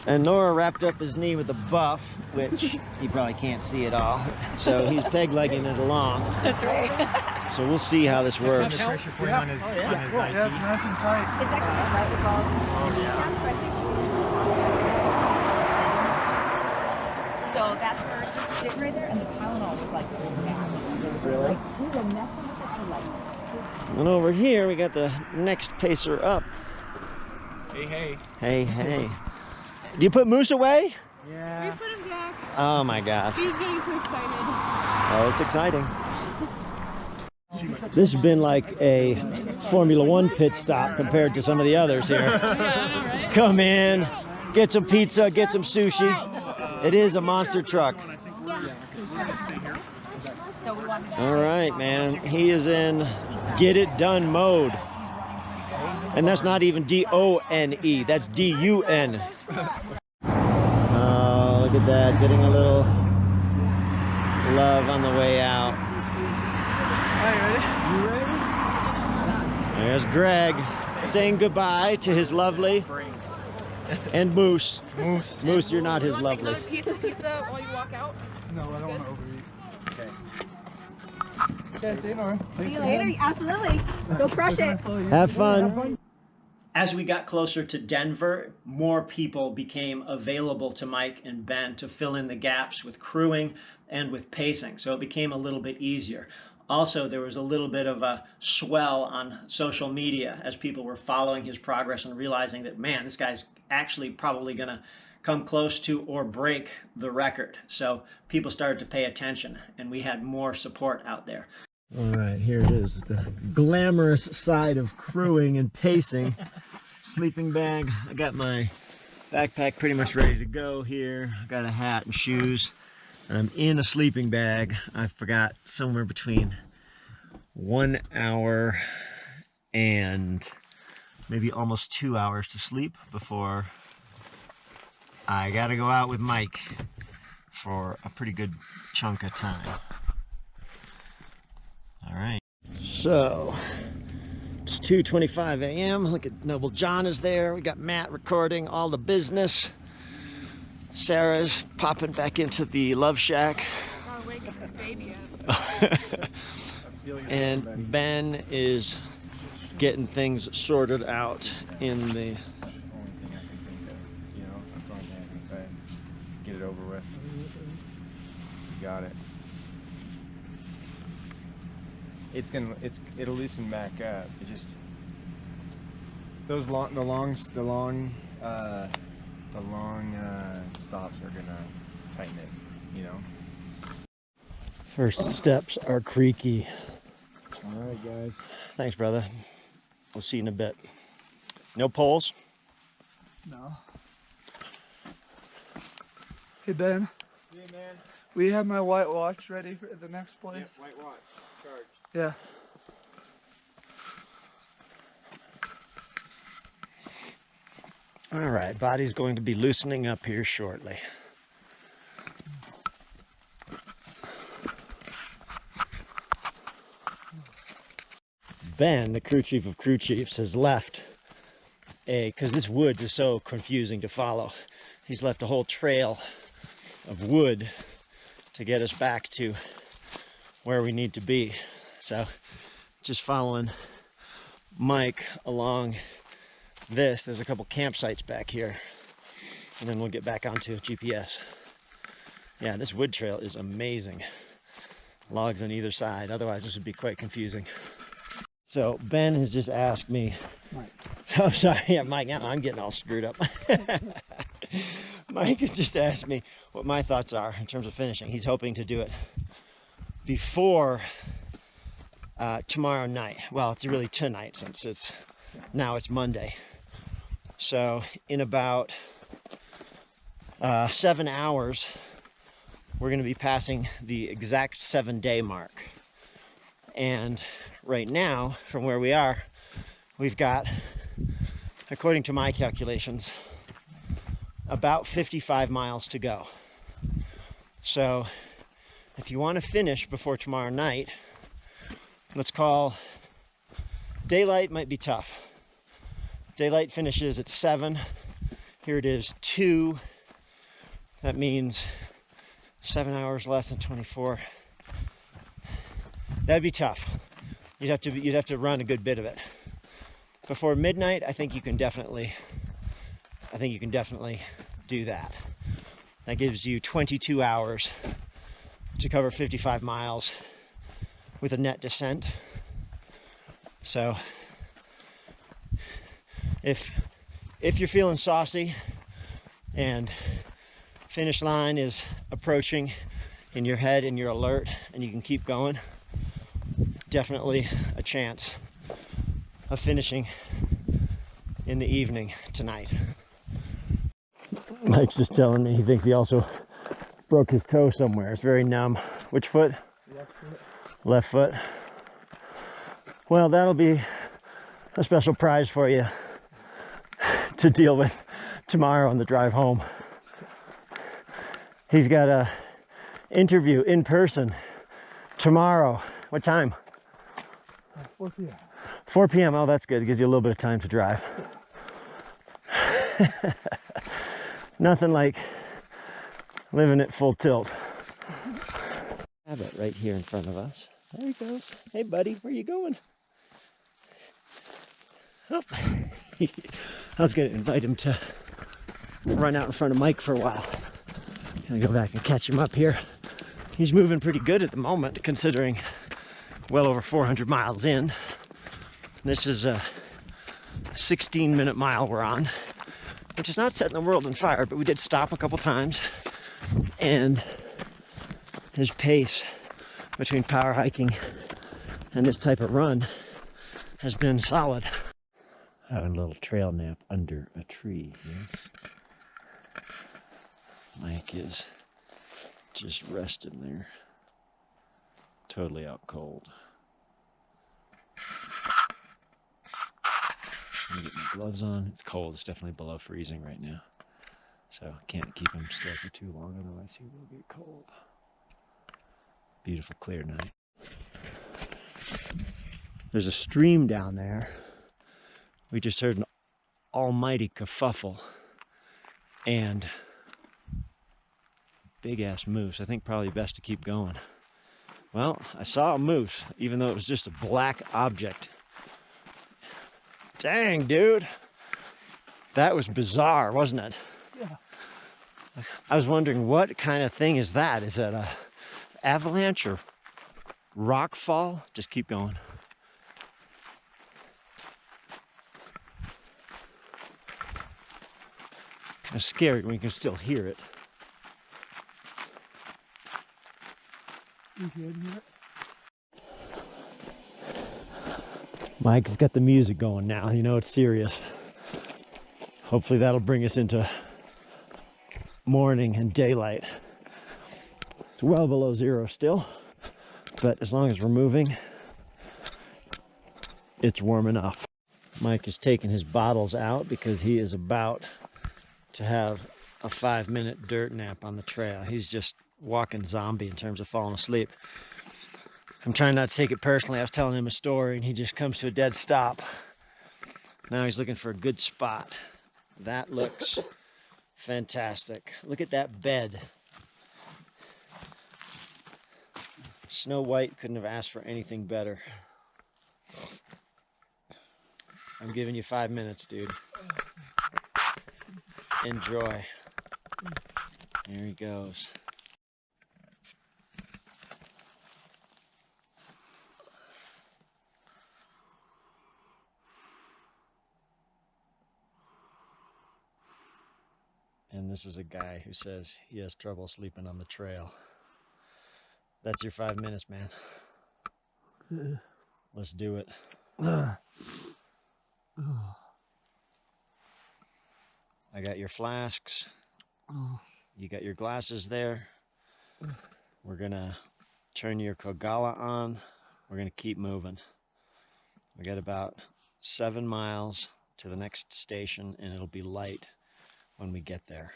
And Nora wrapped up his knee with a buff, which he probably can't see at all. So he's peg-legging it along. That's right. So we'll see how this works. Pressure point on his IT. It's actually right above. So that's where it's just sitting right there, and the Tylenol was like bad. Really? Like, we were messing with it for like. And over here, we got the next pacer up. Hey. Hey. Do you put Moose away? We put him back. Oh my God. He's getting too excited. Oh, it's exciting. This has been like a Formula One pit stop compared to some of the others here. Let's come in, get some pizza, get some sushi. It is a monster truck. All right, man. He is in get it done mode. And that's not even D-O-N-E, that's D-U-N. Oh, look at that, getting a little love on the way out. You ready? There's Greg saying goodbye to his lovely. And Moose. Moose, you're not his lovely. Another piece of pizza while you walk out. No, I don't want to overeat. See you later. Absolutely. Go crush it. Have fun. As we got closer to Denver, more people became available to Mike and Ben to fill in the gaps with crewing and with pacing, so it became a little bit easier. Also, there was a little bit of a swell on social media as people were following his progress and realizing that, man, this guy's actually probably going to come close to or break the record. So people started to pay attention, and we had more support out there. All right, here it is, the glamorous side of crewing and pacing. Sleeping bag. I got my backpack pretty much ready to go here. I got a hat and shoes. I'm in a sleeping bag. I forgot somewhere between 1 hour and maybe almost 2 hours to sleep before I gotta go out with Mike for a pretty good chunk of time. All right. So it's 2:25 a.m. Look at Noble John is there. We got Matt recording all the business. Sarah's popping back into the Love Shack. Gotta wake the baby up. And Ben is getting things sorted out in the... Only thing I can think of, you know, that's the only thing I can say. Get it over with. You got it. It'll loosen back up. It just, the long the long stops are gonna tighten it, you know. First steps are creaky. All right, guys. Thanks, brother. We'll see you in a bit. No poles? No. Hey, Ben. Hey, man. We have my white watch ready for the next place. Yeah, white watch. Charged. Yeah. All right, body's going to be loosening up here shortly. Ben, the crew chief of crew chiefs, has left because this woods is so confusing to follow. He's left a whole trail of wood to get us back to where we need to be. So just following Mike along this, there's a couple campsites back here, and then we'll get back onto GPS. Yeah, this wood trail is amazing. Logs on either side, otherwise this would be quite confusing. So Ben has just asked me, Mike. Oh, sorry, yeah, Mike, now I'm getting all screwed up. Mike has just asked me what my thoughts are in terms of finishing. He's hoping to do it before tomorrow night. Well, it's really tonight since it's Monday. So in about 7 hours, we're going to be passing the exact 7-day mark. And right now, from where we are, we've got, according to my calculations, about 55 miles to go. So if you want to finish before tomorrow night, let's call daylight might be tough. Daylight finishes at 7. Here it is 2. That means 7 hours less than 24. That'd be tough. You'd have to run a good bit of it. Before midnight, I think you can definitely do that. That gives you 22 hours to cover 55 miles with a net descent. So if you're feeling saucy and finish line is approaching in your head and you're alert and you can keep going, definitely a chance of finishing in the evening tonight. Mike's just telling me he thinks he also broke his toe somewhere. It's very numb. Which foot? Left foot. Left foot. Well, that'll be a special prize for you to deal with tomorrow on the drive home. He's got a interview in person tomorrow. What time? 4 p.m. 4 p.m. Oh, that's good. It gives you a little bit of time to drive. Nothing like living at full tilt. Have it right here in front of us. There he goes. Hey, buddy, where you going? Oh. I was going to invite him to run out in front of Mike for a while. Gonna go back and catch him up here. He's moving pretty good at the moment, considering well over 400 miles in. This is a 16-minute mile we're on, which is not setting the world on fire, but we did stop a couple times, and his pace between power hiking and this type of run has been solid. Having a little trail nap under a tree here. Mike is just resting there, totally out cold. I'm gonna get my gloves on. It's cold. It's definitely below freezing right now, so I can't keep him still for too long, otherwise he will get cold. Beautiful clear night. There's a stream down there. We just heard an almighty kerfuffle and big ass moose. I think probably best to keep going. Well, I saw a moose, even though it was just a black object. Dang, dude. That was bizarre, wasn't it? Yeah. I was wondering, what kind of thing is that? Is it a avalanche or rock fall? Just keep going. It's scary when you can still hear it. You can hear it? Mike has got the music going now. You know it's serious. Hopefully that'll bring us into morning and daylight. It's well below zero still, but as long as we're moving, it's warm enough. Mike is taking his bottles out because he is about to have a 5-minute dirt nap on the trail. He's just walking zombie in terms of falling asleep. I'm trying not to take it personally. I was telling him a story and he just comes to a dead stop. Now he's looking for a good spot. That looks fantastic. Look at that bed. Snow White couldn't have asked for anything better. I'm giving you 5 minutes, dude. Enjoy. There he goes. And this is a guy who says he has trouble sleeping on the trail. That's your 5 minutes, man. Let's do it. I got your flasks. You got your glasses there. We're gonna turn your Kogala on. We're gonna keep moving. We got about 7 miles to the next station and it'll be light when we get there.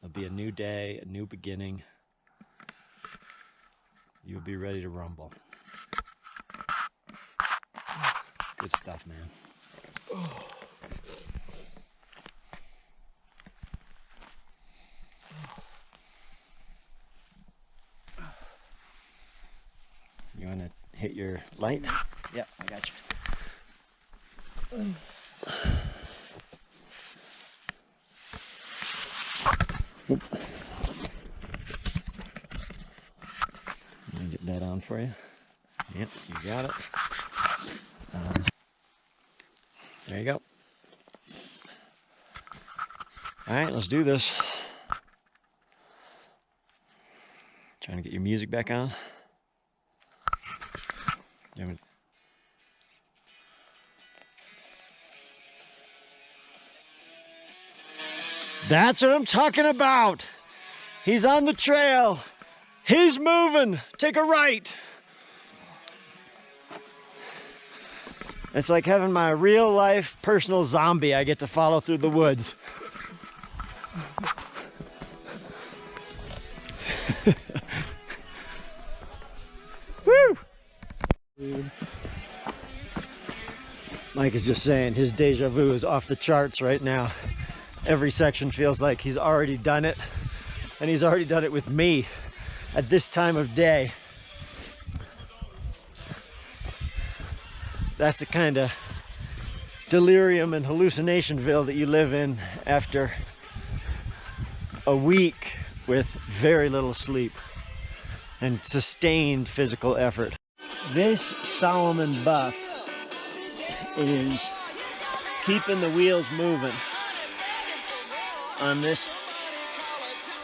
It'll be a new day, a new beginning. You'll be ready to rumble. Good stuff, man. You want to hit your light? Yep, I got you. Oop. Let me get that on for you. Yep, you got it. There you go. All right, let's do this. Trying to get your music back on. That's what I'm talking about. He's on the trail. He's moving. Take a right. It's like having my real life personal zombie I get to follow through the woods. Woo! Mike is just saying his deja vu is off the charts right now. Every section feels like he's already done it, and he's already done it with me at this time of day. That's the kind of delirium and hallucinationville that you live in after a week with very little sleep and sustained physical effort. This Solomon buff is keeping the wheels moving on this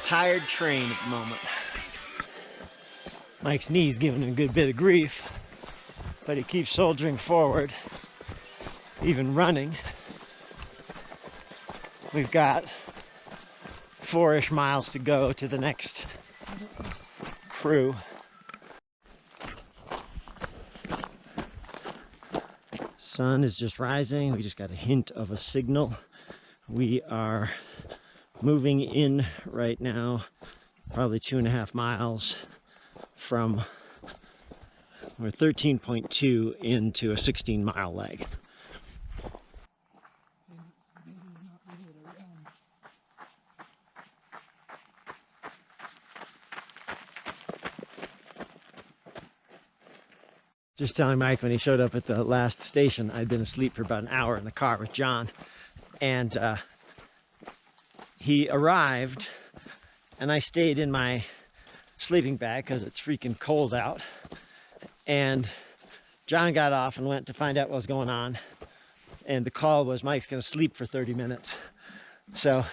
tired train at the moment. Mike's knee's giving him a good bit of grief, but he keeps soldiering forward, even running. We've got 4-ish miles to go to the next crew. Sun is just rising. We just got a hint of a signal. We are moving in right now, probably 2.5 miles from, we're 13.2 into a 16-mile leg. Just telling Mike when he showed up at the last station, I'd been asleep for about an hour in the car with John, and he arrived and I stayed in my sleeping bag because it's freaking cold out, and John got off and went to find out what was going on, and the call was Mike's gonna sleep for 30 minutes. So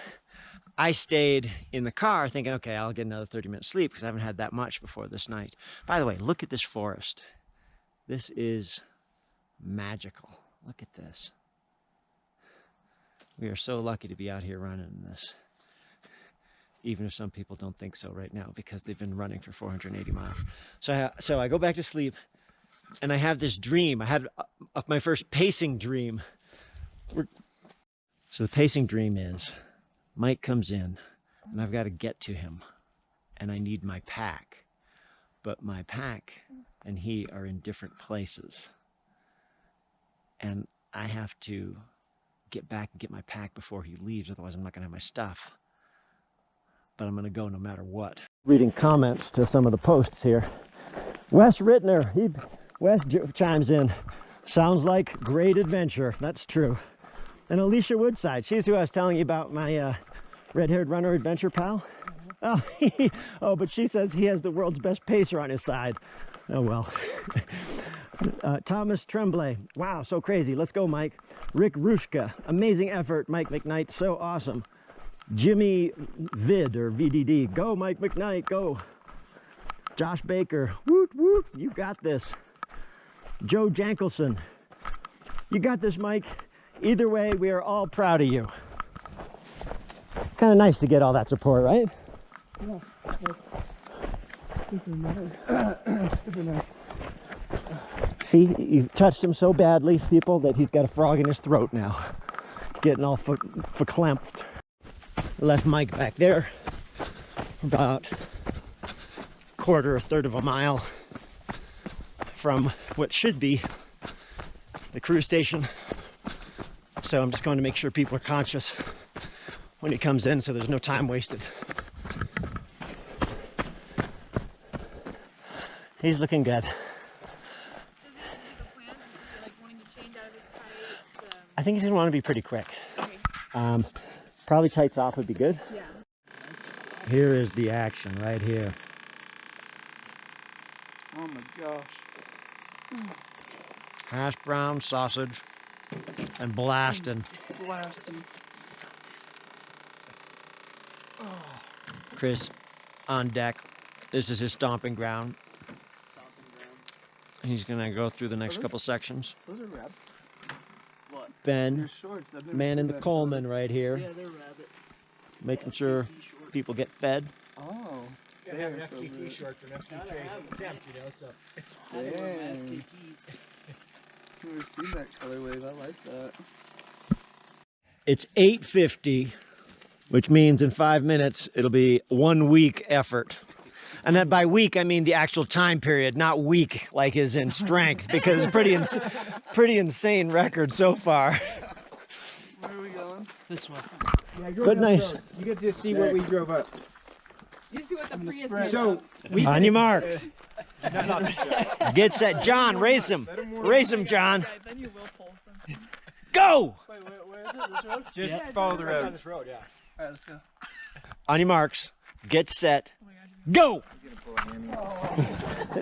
I stayed in the car thinking, okay, I'll get another 30 minutes sleep because I haven't had that much before this night. By the way, look at this forest. This is magical. Look at this. We are so lucky to be out here running this. Even if some people don't think so right now because they've been running for 480 miles. So I go back to sleep and I have this dream. I had my first pacing dream. So the pacing dream is Mike comes in and I've got to get to him and I need my pack. But my pack and he are in different places. And I have to get back and get my pack before he leaves, otherwise I'm not going to have my stuff. But I'm going to go no matter what. Reading comments to some of the posts here. Wes Rittner, Wes chimes in. Sounds like great adventure. That's true. And Alicia Woodside, she's who I was telling you about, my red-haired runner adventure pal. Oh, oh, but she says he has the world's best pacer on his side. Oh well. Thomas Tremblay, wow, so crazy. Let's go, Mike. Rick Rushka, amazing effort, Mike McKnight, so awesome. Jimmy Vid, or VDD, go Mike McKnight, go. Josh Baker, woot woot, you got this. Joe Jankelson, you got this, Mike. Either way, we are all proud of you. Kind of nice to get all that support, right? Yeah, super nice. Super nice. See, you touched him so badly, people, that he's got a frog in his throat now. Getting all verklempt. Left Mike back there. About a third of a mile from what should be the cruise station. So I'm just going to make sure people are conscious when he comes in so there's no time wasted. He's looking good. I think he's going to want to be pretty quick. Okay. Probably tights off would be good. Yeah. Here is the action right here. Oh my gosh. Hash brown, sausage, and blasting. Blasting. Oh. Chris on deck. This is his stomping ground. He's gonna go through the next couple sections. Those are rabbit. What? Ben, man in the Coleman right here. Yeah, they're rabbit. Making sure people get fed. Oh. They have an FKT short for an FKT camp, you know, so. Dang. I've never seen that colorway. I like that. It's 8:50, which means in 5 minutes it'll be 1 week effort. And then by week, I mean the actual time period, not week like is in strength, because it's pretty insane record so far. Where are we going? This one. Yeah, good night. You get to see what we drove up. You see what the Prius is. So, on your marks. Get set. John, race him. Race him, John. Then you will pull something. Go! Wait, where is it? This road? Just follow the road. On this road, yeah. All right, let's go. On your marks. Get set. Go!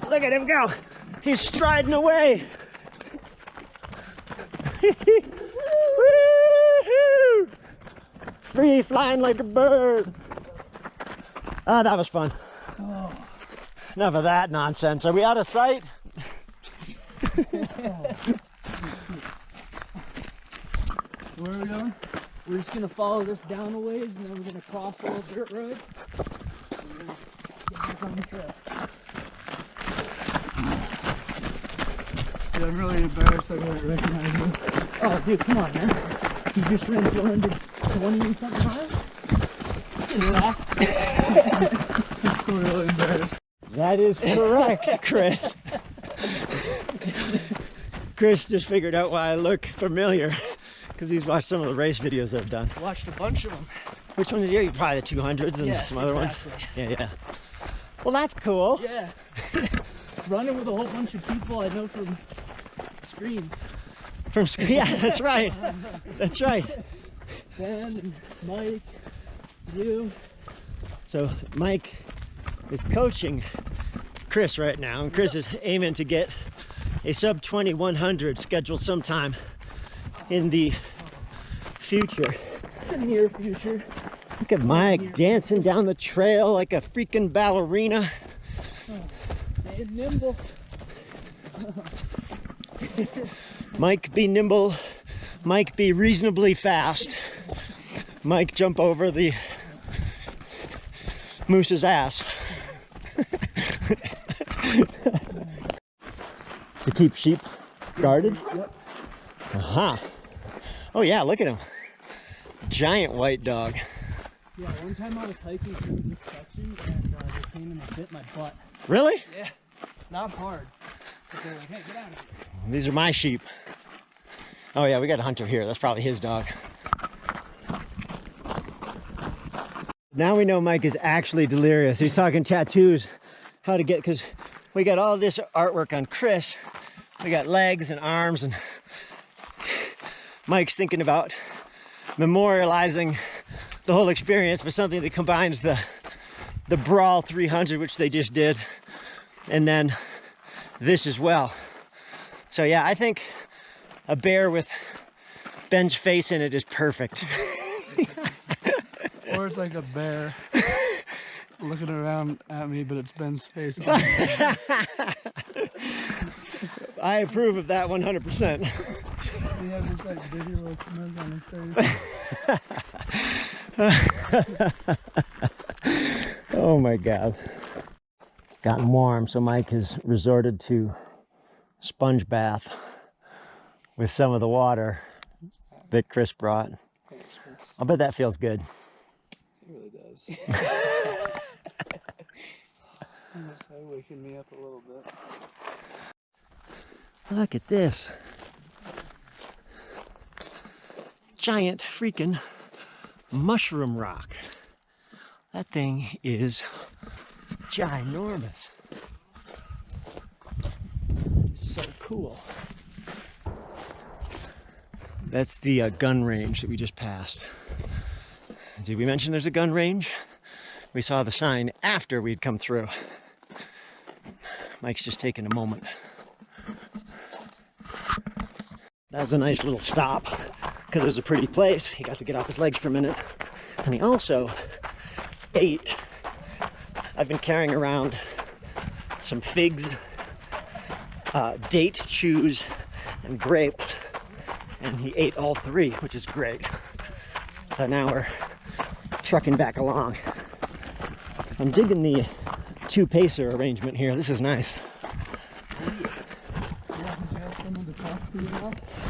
Look at him go. He's striding away. Woo-hoo! Free flying like a bird. Ah, that was fun. Oh. Enough of that nonsense. Are we out of sight? Where are we going? We're just gonna follow this down a ways and then we're gonna cross a little dirt road. Get back on the trail. Yeah, I'm really embarrassed I didn't recognize you. Oh, dude, come on, man. You just ran 420 something miles? I'm really embarrassed. That is correct, Chris. Chris just figured out why I look familiar, because he's watched some of the race videos I've done. Watched a bunch of them. Which ones are you? Probably the 200s and yes, some other exactly. ones. Yeah. Well, that's cool. Yeah. Running with a whole bunch of people I know from screens. From screen? Yeah, that's right. That's right. Ben and Mike, you. So Mike is coaching Chris right now, and Chris is aiming to get a sub 20 100 scheduled sometime in the future. The near future. Look at Mike dancing down the trail like a freaking ballerina. Stay nimble. Mike be nimble. Mike be reasonably fast. Mike jump over the moose's ass. To keep sheep guarded? Yep. Aha. Oh yeah, look at him. Giant white dog. Yeah, one time I was hiking through this section and they came and they bit my butt. Really? Yeah. Not hard. But they're like, hey, get out of here. These are my sheep. Oh yeah, we got a hunter here. That's probably his dog. Now we know Mike is actually delirious. He's talking tattoos, how to get, because we got all this artwork on Chris. We got legs and arms, and Mike's thinking about memorializing the whole experience with something that combines the Brawl 300, which they just did, and then this as well. So yeah, I think a bear with Ben's face in it is perfect. Or it's like a bear looking around at me, but it's Ben's face on it. I approve of that 100%. He has this like visual smug on his face. Oh my God. It's gotten warm, so Mike has resorted to sponge bath with some of the water that Chris brought. I'll bet that feels good. It really does. It's waking me up a little bit. Look at this. Giant freaking mushroom rock. That thing is ginormous. So cool. That's the gun range that we just passed. Did we mention there's a gun range? We saw the sign after we'd come through. Mike's just taking a moment. That was a nice little stop because it was a pretty place. He got to get off his legs for a minute. And he also ate. I've been carrying around some figs, date chews, and grapes. And he ate all three, which is great. So now we're trucking back along. I'm digging the two-pacer arrangement here. This is nice.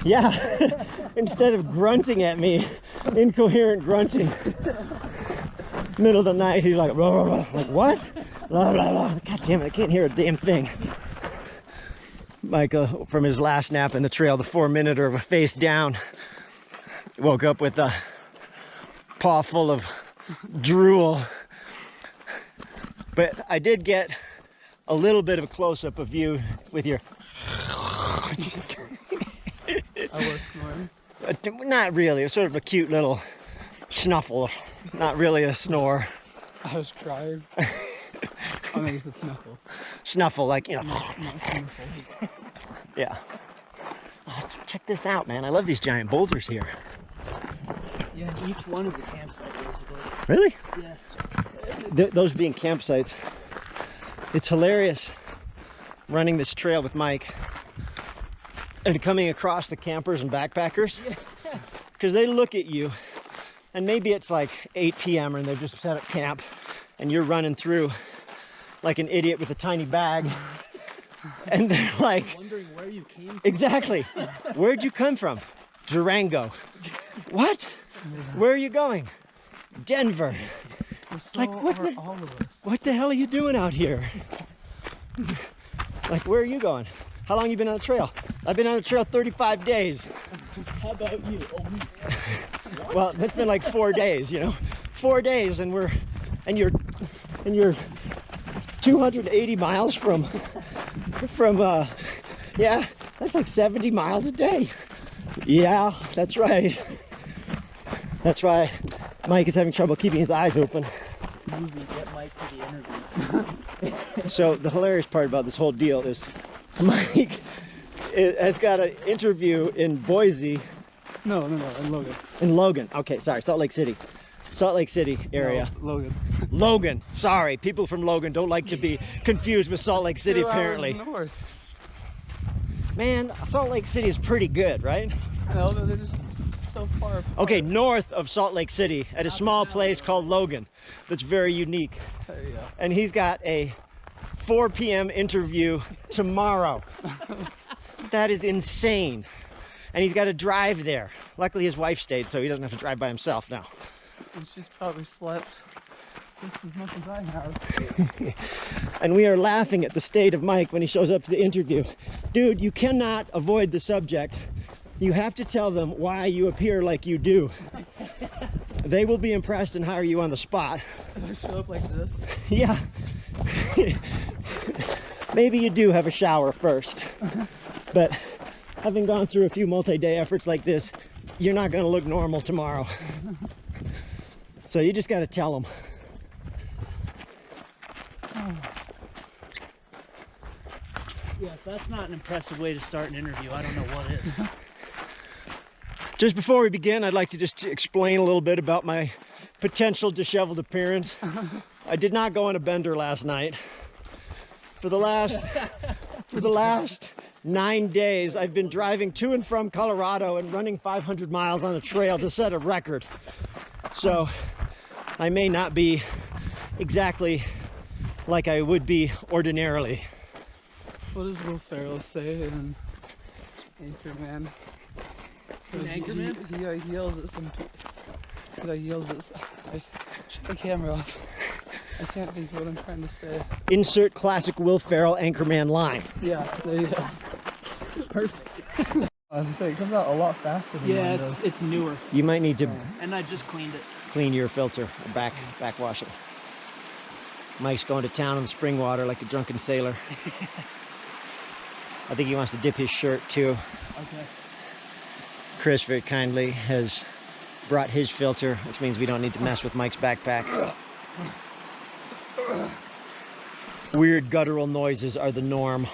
Yeah, instead of grunting at me, incoherent grunting, middle of the night, he's like, blah, blah, blah. Like, what? Blah, blah, blah. God damn it, I can't hear a damn thing. Michael, from his last nap in the trail, the 4-minute face down, woke up with a paw full of drool. But I did get a little bit of a close-up of you with your... I was snoring. Not really. It was sort of a cute little snuffle. Not really a snore. I was crying. I mean, it's a snuffle. Snuffle, like, you know. Not snuffle. Yeah. Oh, check this out, man. I love these giant boulders here. Yeah, each one is a campsite, basically. Really? Yeah. Those being campsites. It's hilarious running this trail with Mike and coming across the campers and backpackers, because they look at you and maybe it's like 8 p.m. and they've just set up camp and you're running through like an idiot with a tiny bag and they're like, wondering where you came from. Exactly. Where'd you come from? Durango. What? Where are you going? Denver. So like, what the hell are you doing out here? Like, where are you going? How long you been on the trail? I've been on the trail 35 days. How about you? A week. Well, it's been like 4 days, you know. 4 days and you're 280 miles from yeah, that's like 70 miles a day. Yeah, that's right. That's why Mike is having trouble keeping his eyes open. Get Mike to the interview. So the hilarious part about this whole deal is Mike has got an interview in Boise. No, in Logan. In Logan. Okay, sorry, Salt Lake City. Salt Lake City area. No, Logan. Logan. Sorry, people from Logan don't like to be confused with Salt Lake City, 2 hours apparently. north. Man, Salt Lake City is pretty good, right? No, but they're just so far apart. Okay, north of Salt Lake City at a small place called Logan that's very unique. There you go. And he's got a 4 p.m. interview tomorrow. That is insane. And he's got to drive there. Luckily his wife stayed, so he doesn't have to drive by himself now. And she's probably slept just as much as I have. And we are laughing at the state of Mike when he shows up to the interview. Dude, you cannot avoid the subject. You have to tell them why you appear like you do. They will be impressed and hire you on the spot. If I show up like this? Yeah. Maybe you do have a shower first. But having gone through a few multi-day efforts like this, you're not going to look normal tomorrow. So you just got to tell them. Yeah, if that's not an impressive way to start an interview, I don't know what is. Just before we begin, I'd like to just explain a little bit about my potential disheveled appearance. I did not go on a bender last night. For the last 9 days, I've been driving to and from Colorado and running 500 miles on a trail to set a record. So I may not be exactly like I would be ordinarily. What does Will Ferrell say in Anchorman? In Anchorman? He yells at some people. He yells at shut the camera off. I can't think of what I'm trying to say. Insert classic Will Ferrell Anchorman line. Yeah, there you go. Perfect. I was gonna say, it comes out a lot faster than mine does. It's newer. You might need to And I just cleaned it. clean your filter, or backwash it. Mike's going to town on the spring water like a drunken sailor. I think he wants to dip his shirt too. Okay. Chris very kindly has brought his filter, which means we don't need to mess with Mike's backpack. Weird guttural noises are the norm.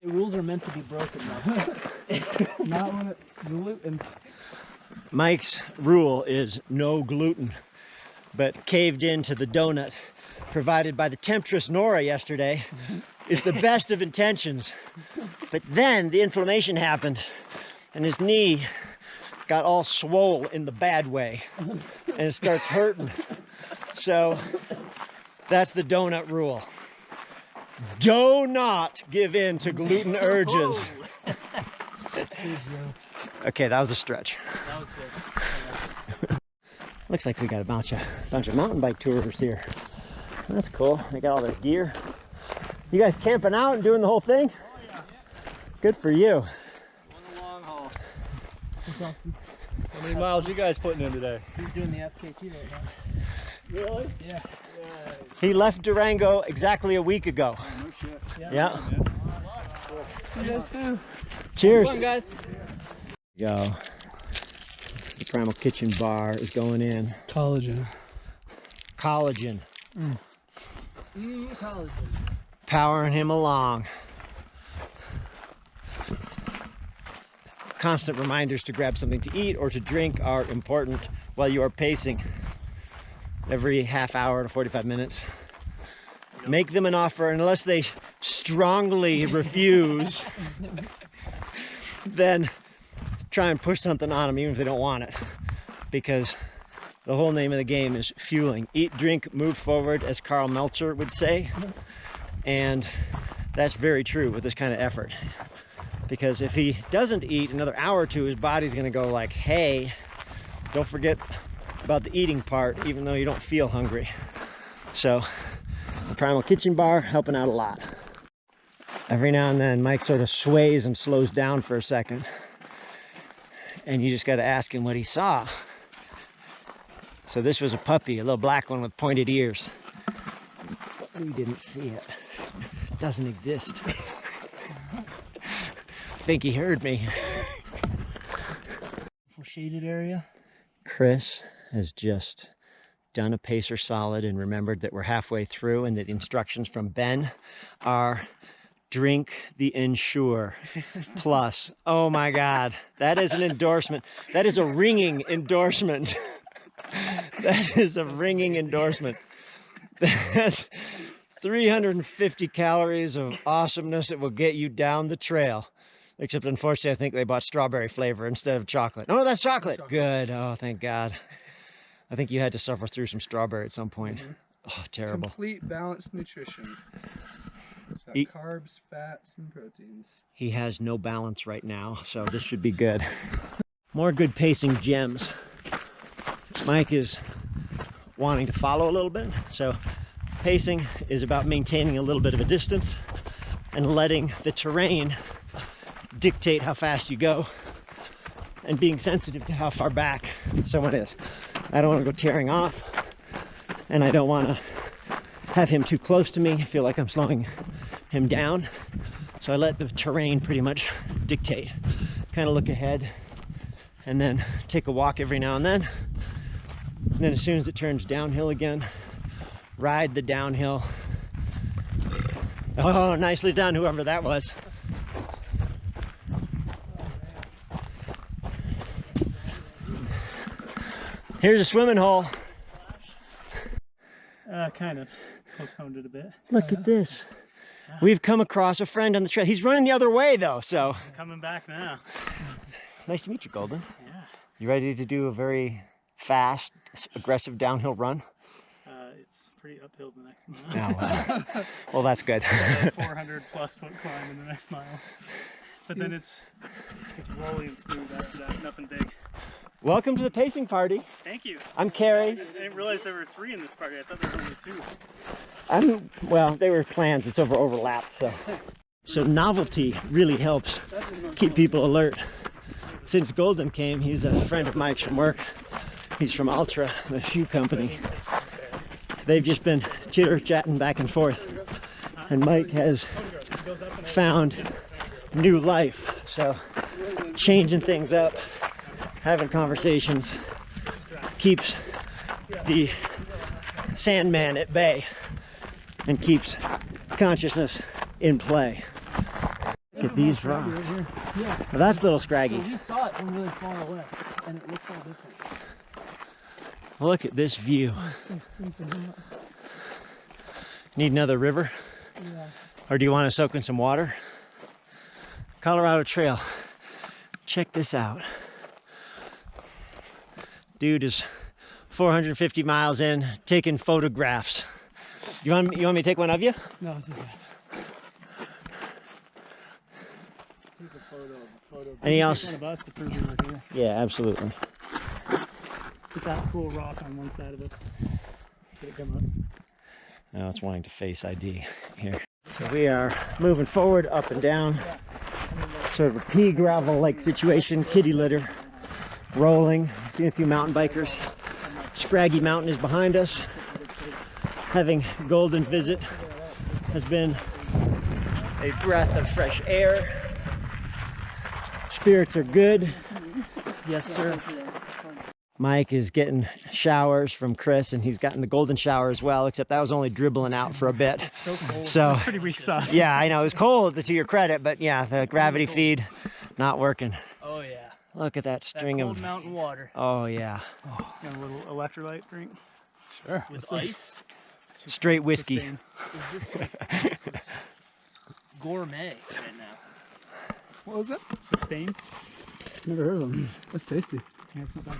The rules are meant to be broken, though. Not when it's gluten. Mike's rule is no gluten, but caved into the donut provided by the temptress Nora yesterday is the best of intentions. But then the inflammation happened and his knee got all swole in the bad way and it starts hurting. So that's the donut rule. Do not give in to gluten urges. Okay, that was a stretch. That was good. Looks like we got a bunch of mountain bike tourers here. That's cool. They got all their gear. You guys camping out and doing the whole thing? Oh, yeah. Good for you. On the long haul. That's awesome. How many miles you guys putting in today? He's doing the FKT right now. Really? Yeah. He left Durango exactly a week ago. Oh, no shit. Yeah. You guys too. Cheers. Come on, guys. Go. The Primal Kitchen bar is going in. Collagen. Collagen. Collagen. Powering him along. Constant reminders to grab something to eat or to drink are important while you are pacing. Every half hour to 45 minutes. Make them an offer, and unless they strongly refuse, then try and push something on them even if they don't want it. Because the whole name of the game is fueling. Eat, drink, move forward, as Carl Melcher would say. And that's very true with this kind of effort. Because if he doesn't eat another hour or two, his body's gonna go like, hey, don't forget about the eating part, even though you don't feel hungry. So the Primal Kitchen bar helping out a lot. Every now and then Mike sort of sways and slows down for a second, and you just got to ask him what he saw. So this was a puppy, a little black one with pointed ears. We didn't see it. It doesn't exist. I think he heard me. Shaded area. Chris has just done a pacer solid and remembered that we're halfway through and that the instructions from Ben are drink the Ensure Plus. Oh my God, that is an endorsement. That is a ringing endorsement. That is a ringing endorsement. That's 350 calories of awesomeness that will get you down the trail. Except unfortunately, I think they bought strawberry flavor instead of chocolate. Oh, that's chocolate. Good. Oh, thank God. I think you had to suffer through some strawberry at some point. Oh, terrible. Complete balanced nutrition. It's got Eat. carbs, fats, and proteins. He has no balance right now, so this should be good. More good pacing gems. Mike is wanting to follow a little bit, so pacing is about maintaining a little bit of a distance and letting the terrain dictate how fast you go and being sensitive to how far back someone is. I don't want to go tearing off, and I don't want to have him too close to me. I feel like I'm slowing him down, so I let the terrain pretty much dictate. Kind of look ahead and then take a walk every now and then. And then as soon as it turns downhill again, ride the downhill. Oh, nicely done, whoever that was. Here's a swimming hole. Kind of postponed it a bit. Look at this. We've come across a friend on the trail. He's running the other way though, so. I'm coming back now. Nice to meet you, Golden. Yeah. You ready to do a very fast, aggressive downhill run? It's pretty uphill the next mile. Oh, wow. Well, that's good. 400 plus foot climb in the next mile. But then it's rolling and smooth after that, nothing big. Welcome to the pacing party. Thank you. I'm Carrie. I didn't realize there were 3 in this party. I thought there were only 2. Well, they were plans. It's overlapped, so. So novelty really helps keep people alert. Since Golden came, he's a friend of Mike's from work. He's from Ultra, the shoe company. They've just been chitter-chatting back and forth. And Mike has found new life. So changing things up, having conversations, keeps the Sandman at bay and keeps consciousness in play. Look at these rocks. Yeah. Well, that's a little scraggy. You saw it from really far away, and it looks all different. Look at this view. Need another river? Yeah. Or do you want to soak in some water? Colorado Trail. Check this out. Dude is 450 miles in, taking photographs. You want me to take one of you? No, it's okay. Take a photo. Any else? One of us to prove we were here. Yeah, absolutely. Put that cool rock on one side of us. Did it come up? Now it's wanting to face ID here. So we are moving forward, up and down. Sort of a pea gravel like situation, kitty litter, rolling. See a few mountain bikers. Scraggy Mountain is behind us. Having Golden visit has been a breath of fresh air. Spirits are good. Yes, sir. Mike is getting showers from Chris, and he's gotten the Golden shower as well, except that was only dribbling out for a bit. It's so cold. So, It's pretty weak sauce. Yeah, I know. It was cold, to your credit, but yeah, the gravity feed not working. Oh, yeah. Look at that string cold of mountain water. Oh, yeah. Got a little electrolyte drink. Sure. With ice. Straight whiskey. This is gourmet right now. What was that? Sustain. Never heard of them. That's tasty. Yeah, it's not bad.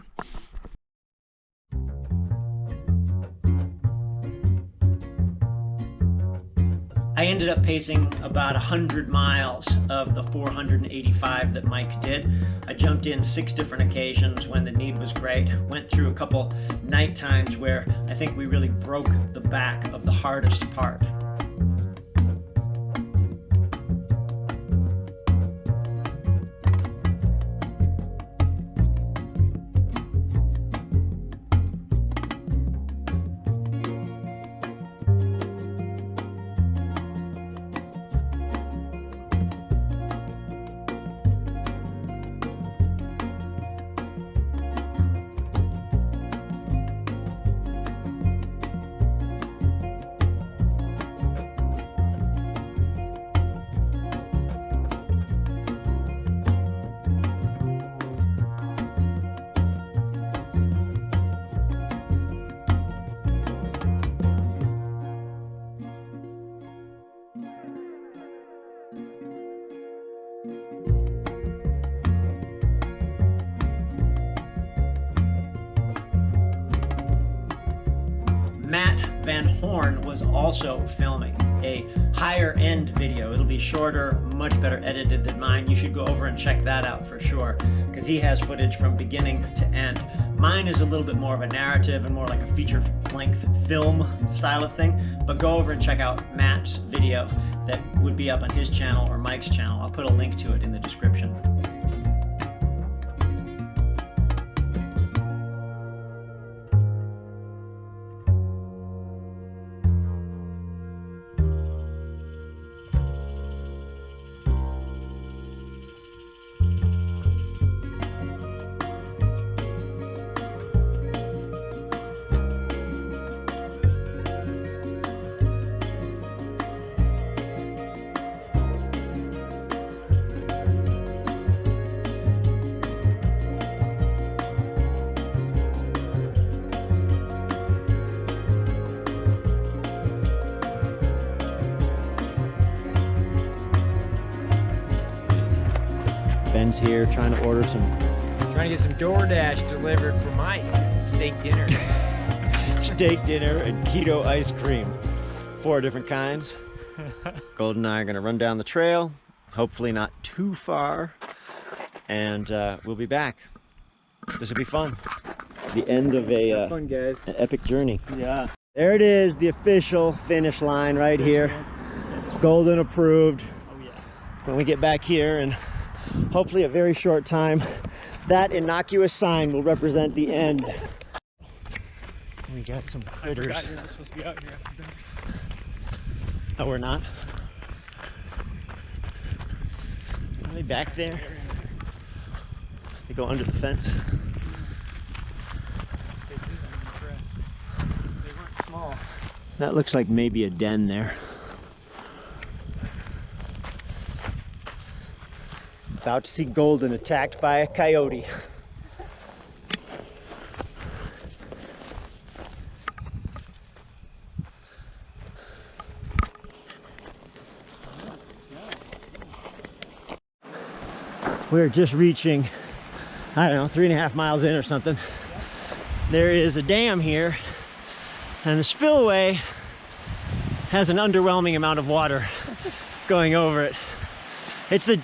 I ended up pacing about 100 miles of the 485 that Mike did. I jumped in 6 different occasions when the need was great. Went through a couple night times where I think we really broke the back of the hardest part. Ben Horn was also filming a higher end video. It'll be shorter, much better edited than mine. You should go over and check that out for sure, because he has footage from beginning to end. Mine is a little bit more of a narrative and more like a feature-length film style of thing, but go over and check out Matt's video that would be up on his channel or Mike's channel. I'll put a link to it in the description. Ben's here trying to order Trying to get some DoorDash delivered for my steak dinner. steak dinner and keto ice cream. 4 different kinds. Gold and I are gonna run down the trail, hopefully not too far, and we'll be back. This will be fun. The end of Fun, guys. an epic journey. Yeah. There it is, the official finish line right here. Golden approved. Oh yeah. When we get back here in hopefully a very short time, that innocuous sign will represent the end. We got some critters. I forgot you're not supposed to be out here after dinner. Oh, we're not? Are they back there? They go under the fence. They weren't small. That looks like maybe a den there. About to see Golden attacked by a coyote. We're just reaching, I don't know, 3.5 miles in or something. There is a dam here, and the spillway has an underwhelming amount of water going over it. It's the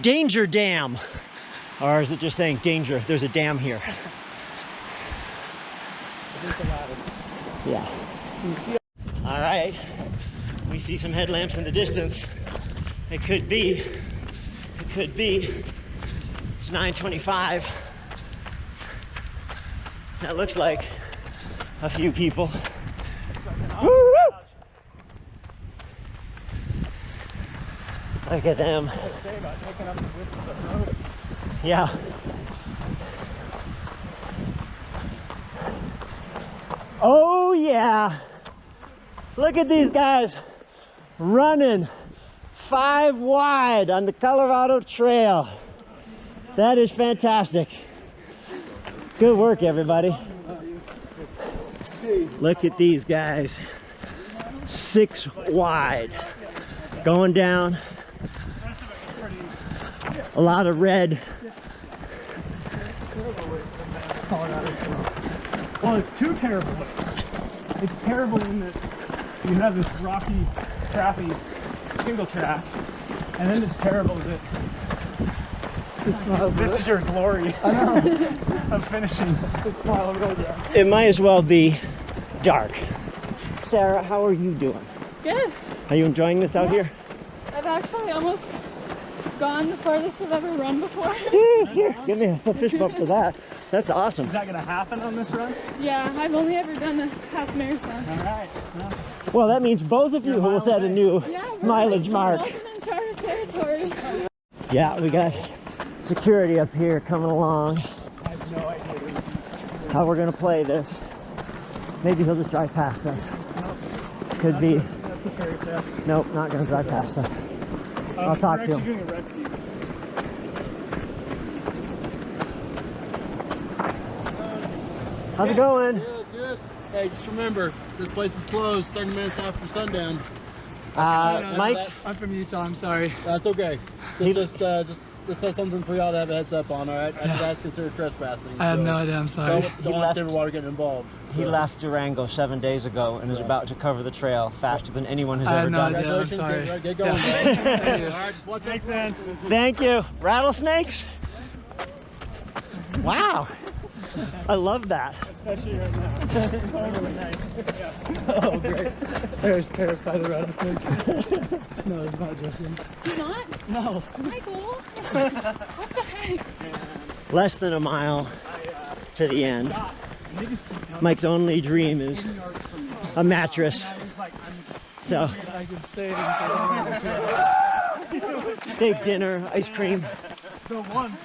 Danger Dam. Or is it just saying danger? There's a dam here. Yeah. All right. We see some headlamps in the distance. It could be. It's 9:25. That looks like a few people. Woo! Look at them. Yeah. Oh yeah. Look at these guys running 5 wide on the Colorado Trail. That is fantastic. Good work, everybody. Look at these guys. 6 wide. Going down. A lot of red. Well, it's 2 terrible ways. It's terrible in that you have this rocky, crappy single track, and then it's terrible that this is your glory of finishing 6 mile road. It might as well be dark. Sarah, how are you doing? Good. Are you enjoying this out here? I've actually almost gone the farthest I've ever run before. Dude, here, give me a fish bump for that. That's awesome. Is that going to happen on this run? Yeah, I've only ever done a half marathon. All right. Well, that means both of you will set a new mileage mark. Welcome uncharted territory. Yeah, we got security up here coming along. I have no idea How we're gonna play this. Maybe he'll just drive past us. Could be. That's a fairy tale. Nope, not gonna drive past us. I'll talk to him. We're actually doing a rescue. How's it going? Good, good. Hey, just remember, this place is closed 30 minutes after sundown. Mike? I'm from Utah, I'm sorry. That's okay. Just just saw something for y'all to have a heads up on, all right? That's considered trespassing. I have no idea, I'm sorry. Don't let the water get involved. He left Durango 7 days ago and is about to cover the trail faster than anyone has I ever have no done. idea, I'm sorry. Get going, Yeah. guys. Thank you. All right, just watch Thanks, man. Thank you. Rattlesnakes? Wow. I love that. Especially right now. Totally nice. Yeah. Oh, great. Sarah's terrified of rattlesnakes. No, it's not Justin. You're not? No. Michael? What the heck? Less than a mile to the end. Mike's only dream is a mattress. So, I can stay steak dinner, ice cream,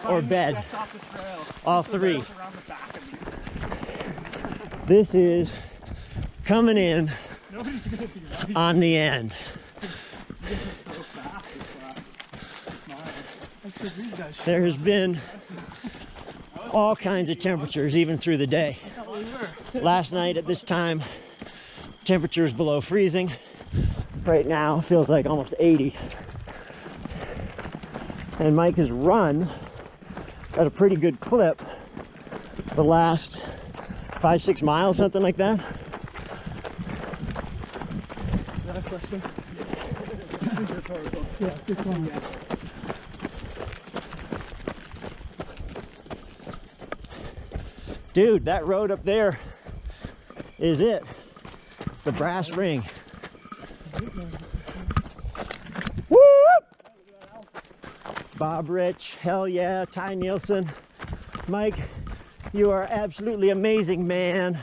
or bed. All three. This is coming in on the end. There has been all kinds of temperatures even through the day. Last night at this time, temperatures below freezing. Right now, it feels like almost 80. And Mike has run at a pretty good clip the last 5-6 miles, something like that. Yeah, keep going. Dude, that road up there is it. It's the brass ring. Woo! Bob Rich, hell yeah, Ty Nielsen. Mike, you are absolutely amazing, man.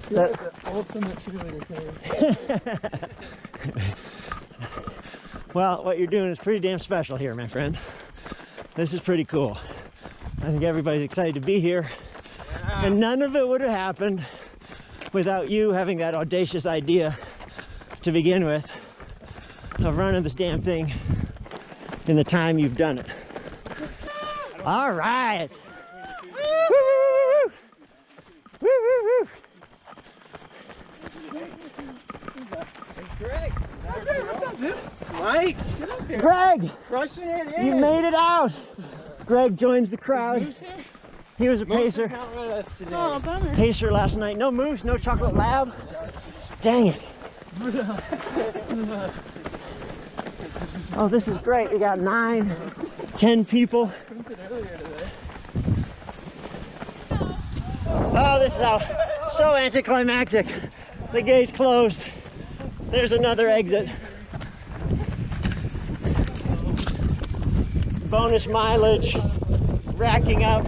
You're the ultimate cheerleader. Well, what you're doing is pretty damn special here, my friend. This is pretty cool. I think everybody's excited to be here. And none of it would have happened without you having that audacious idea to begin with of running this damn thing in the time you've done it. All right. Woo, woo, woo, woo, woo, woo. Greg. What's up, dude? Mike. Greg, Crushing it you in. made it out. Greg joins the crowd. He was a pacer. Oh, bummer. Pacer last night. No moose, no chocolate lab. Dang it. Oh, this is great. We got 9, 10 people. Oh, this is so anticlimactic. The gate's closed. There's another exit. Bonus mileage, racking up.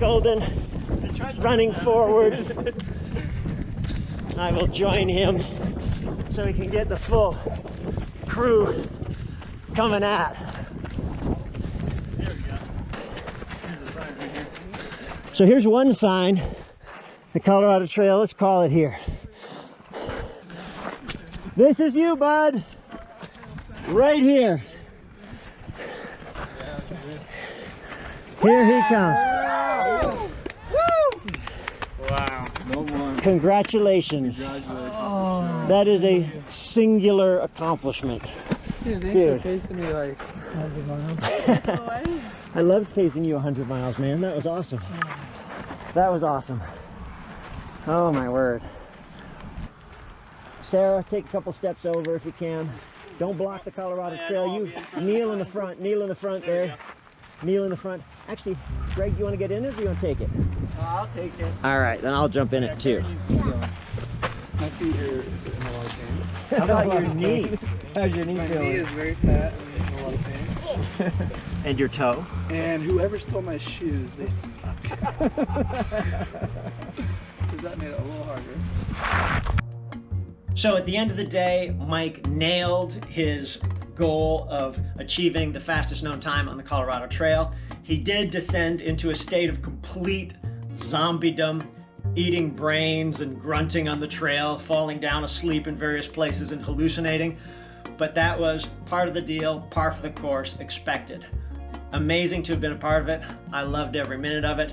Golden running forward. I will join him so we can get the full crew coming at. So here's one sign, the Colorado Trail. Let's call it here. This is you, bud. Right here. Here he comes. Wow. No more. Congratulations. Oh. That is a singular accomplishment. Dude, thanks Dude. for pacing me like 100 miles. I loved pacing you 100 miles, man. That was awesome. That was awesome. Oh my word. Sarah, take a couple steps over if you can. Don't block the Colorado Trail. You kneel in the front. Kneel in the front there. Kneel in the front. Actually, Greg, you want to get in it or do you want to take it? I'll take it. All right, then I'll jump in it too. My feet are in a lot of pain. How about your knee? How's your knee My feeling? knee is very fat and in a lot of pain. And your toe? And whoever stole my shoes, they suck. Because that made it a little harder. So at the end of the day, Mike nailed his goal of achieving the fastest known time on the Colorado Trail. He did descend into a state of complete zombiedom, eating brains and grunting on the trail, falling down asleep in various places and hallucinating. But that was part of the deal, par for the course, expected. Amazing to have been a part of it. I loved every minute of it.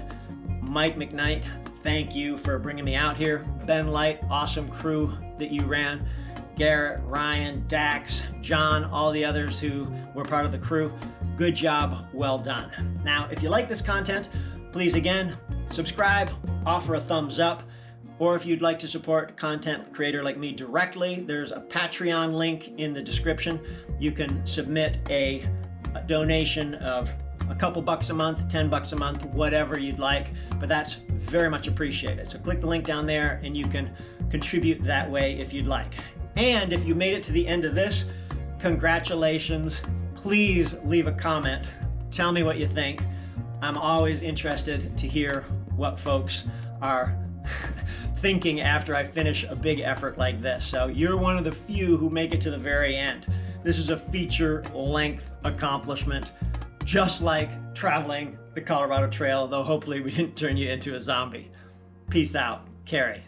Mike McKnight, thank you for bringing me out here. Ben Light, awesome crew that you ran. Garrett, Ryan, Dax, John, all the others who were part of the crew. Good job, well done. Now, if you like this content, please again, subscribe, offer a thumbs up, or if you'd like to support a content creator like me directly, there's a Patreon link in the description. You can submit a donation of a couple bucks a month, 10 bucks a month, whatever you'd like, but that's very much appreciated. So click the link down there and you can contribute that way if you'd like. And if you made it to the end of this, congratulations. Please leave a comment. Tell me what you think. I'm always interested to hear what folks are thinking after I finish a big effort like this. So you're one of the few who make it to the very end. This is a feature-length accomplishment, just like traveling the Colorado Trail, though hopefully we didn't turn you into a zombie. Peace out. Carrie.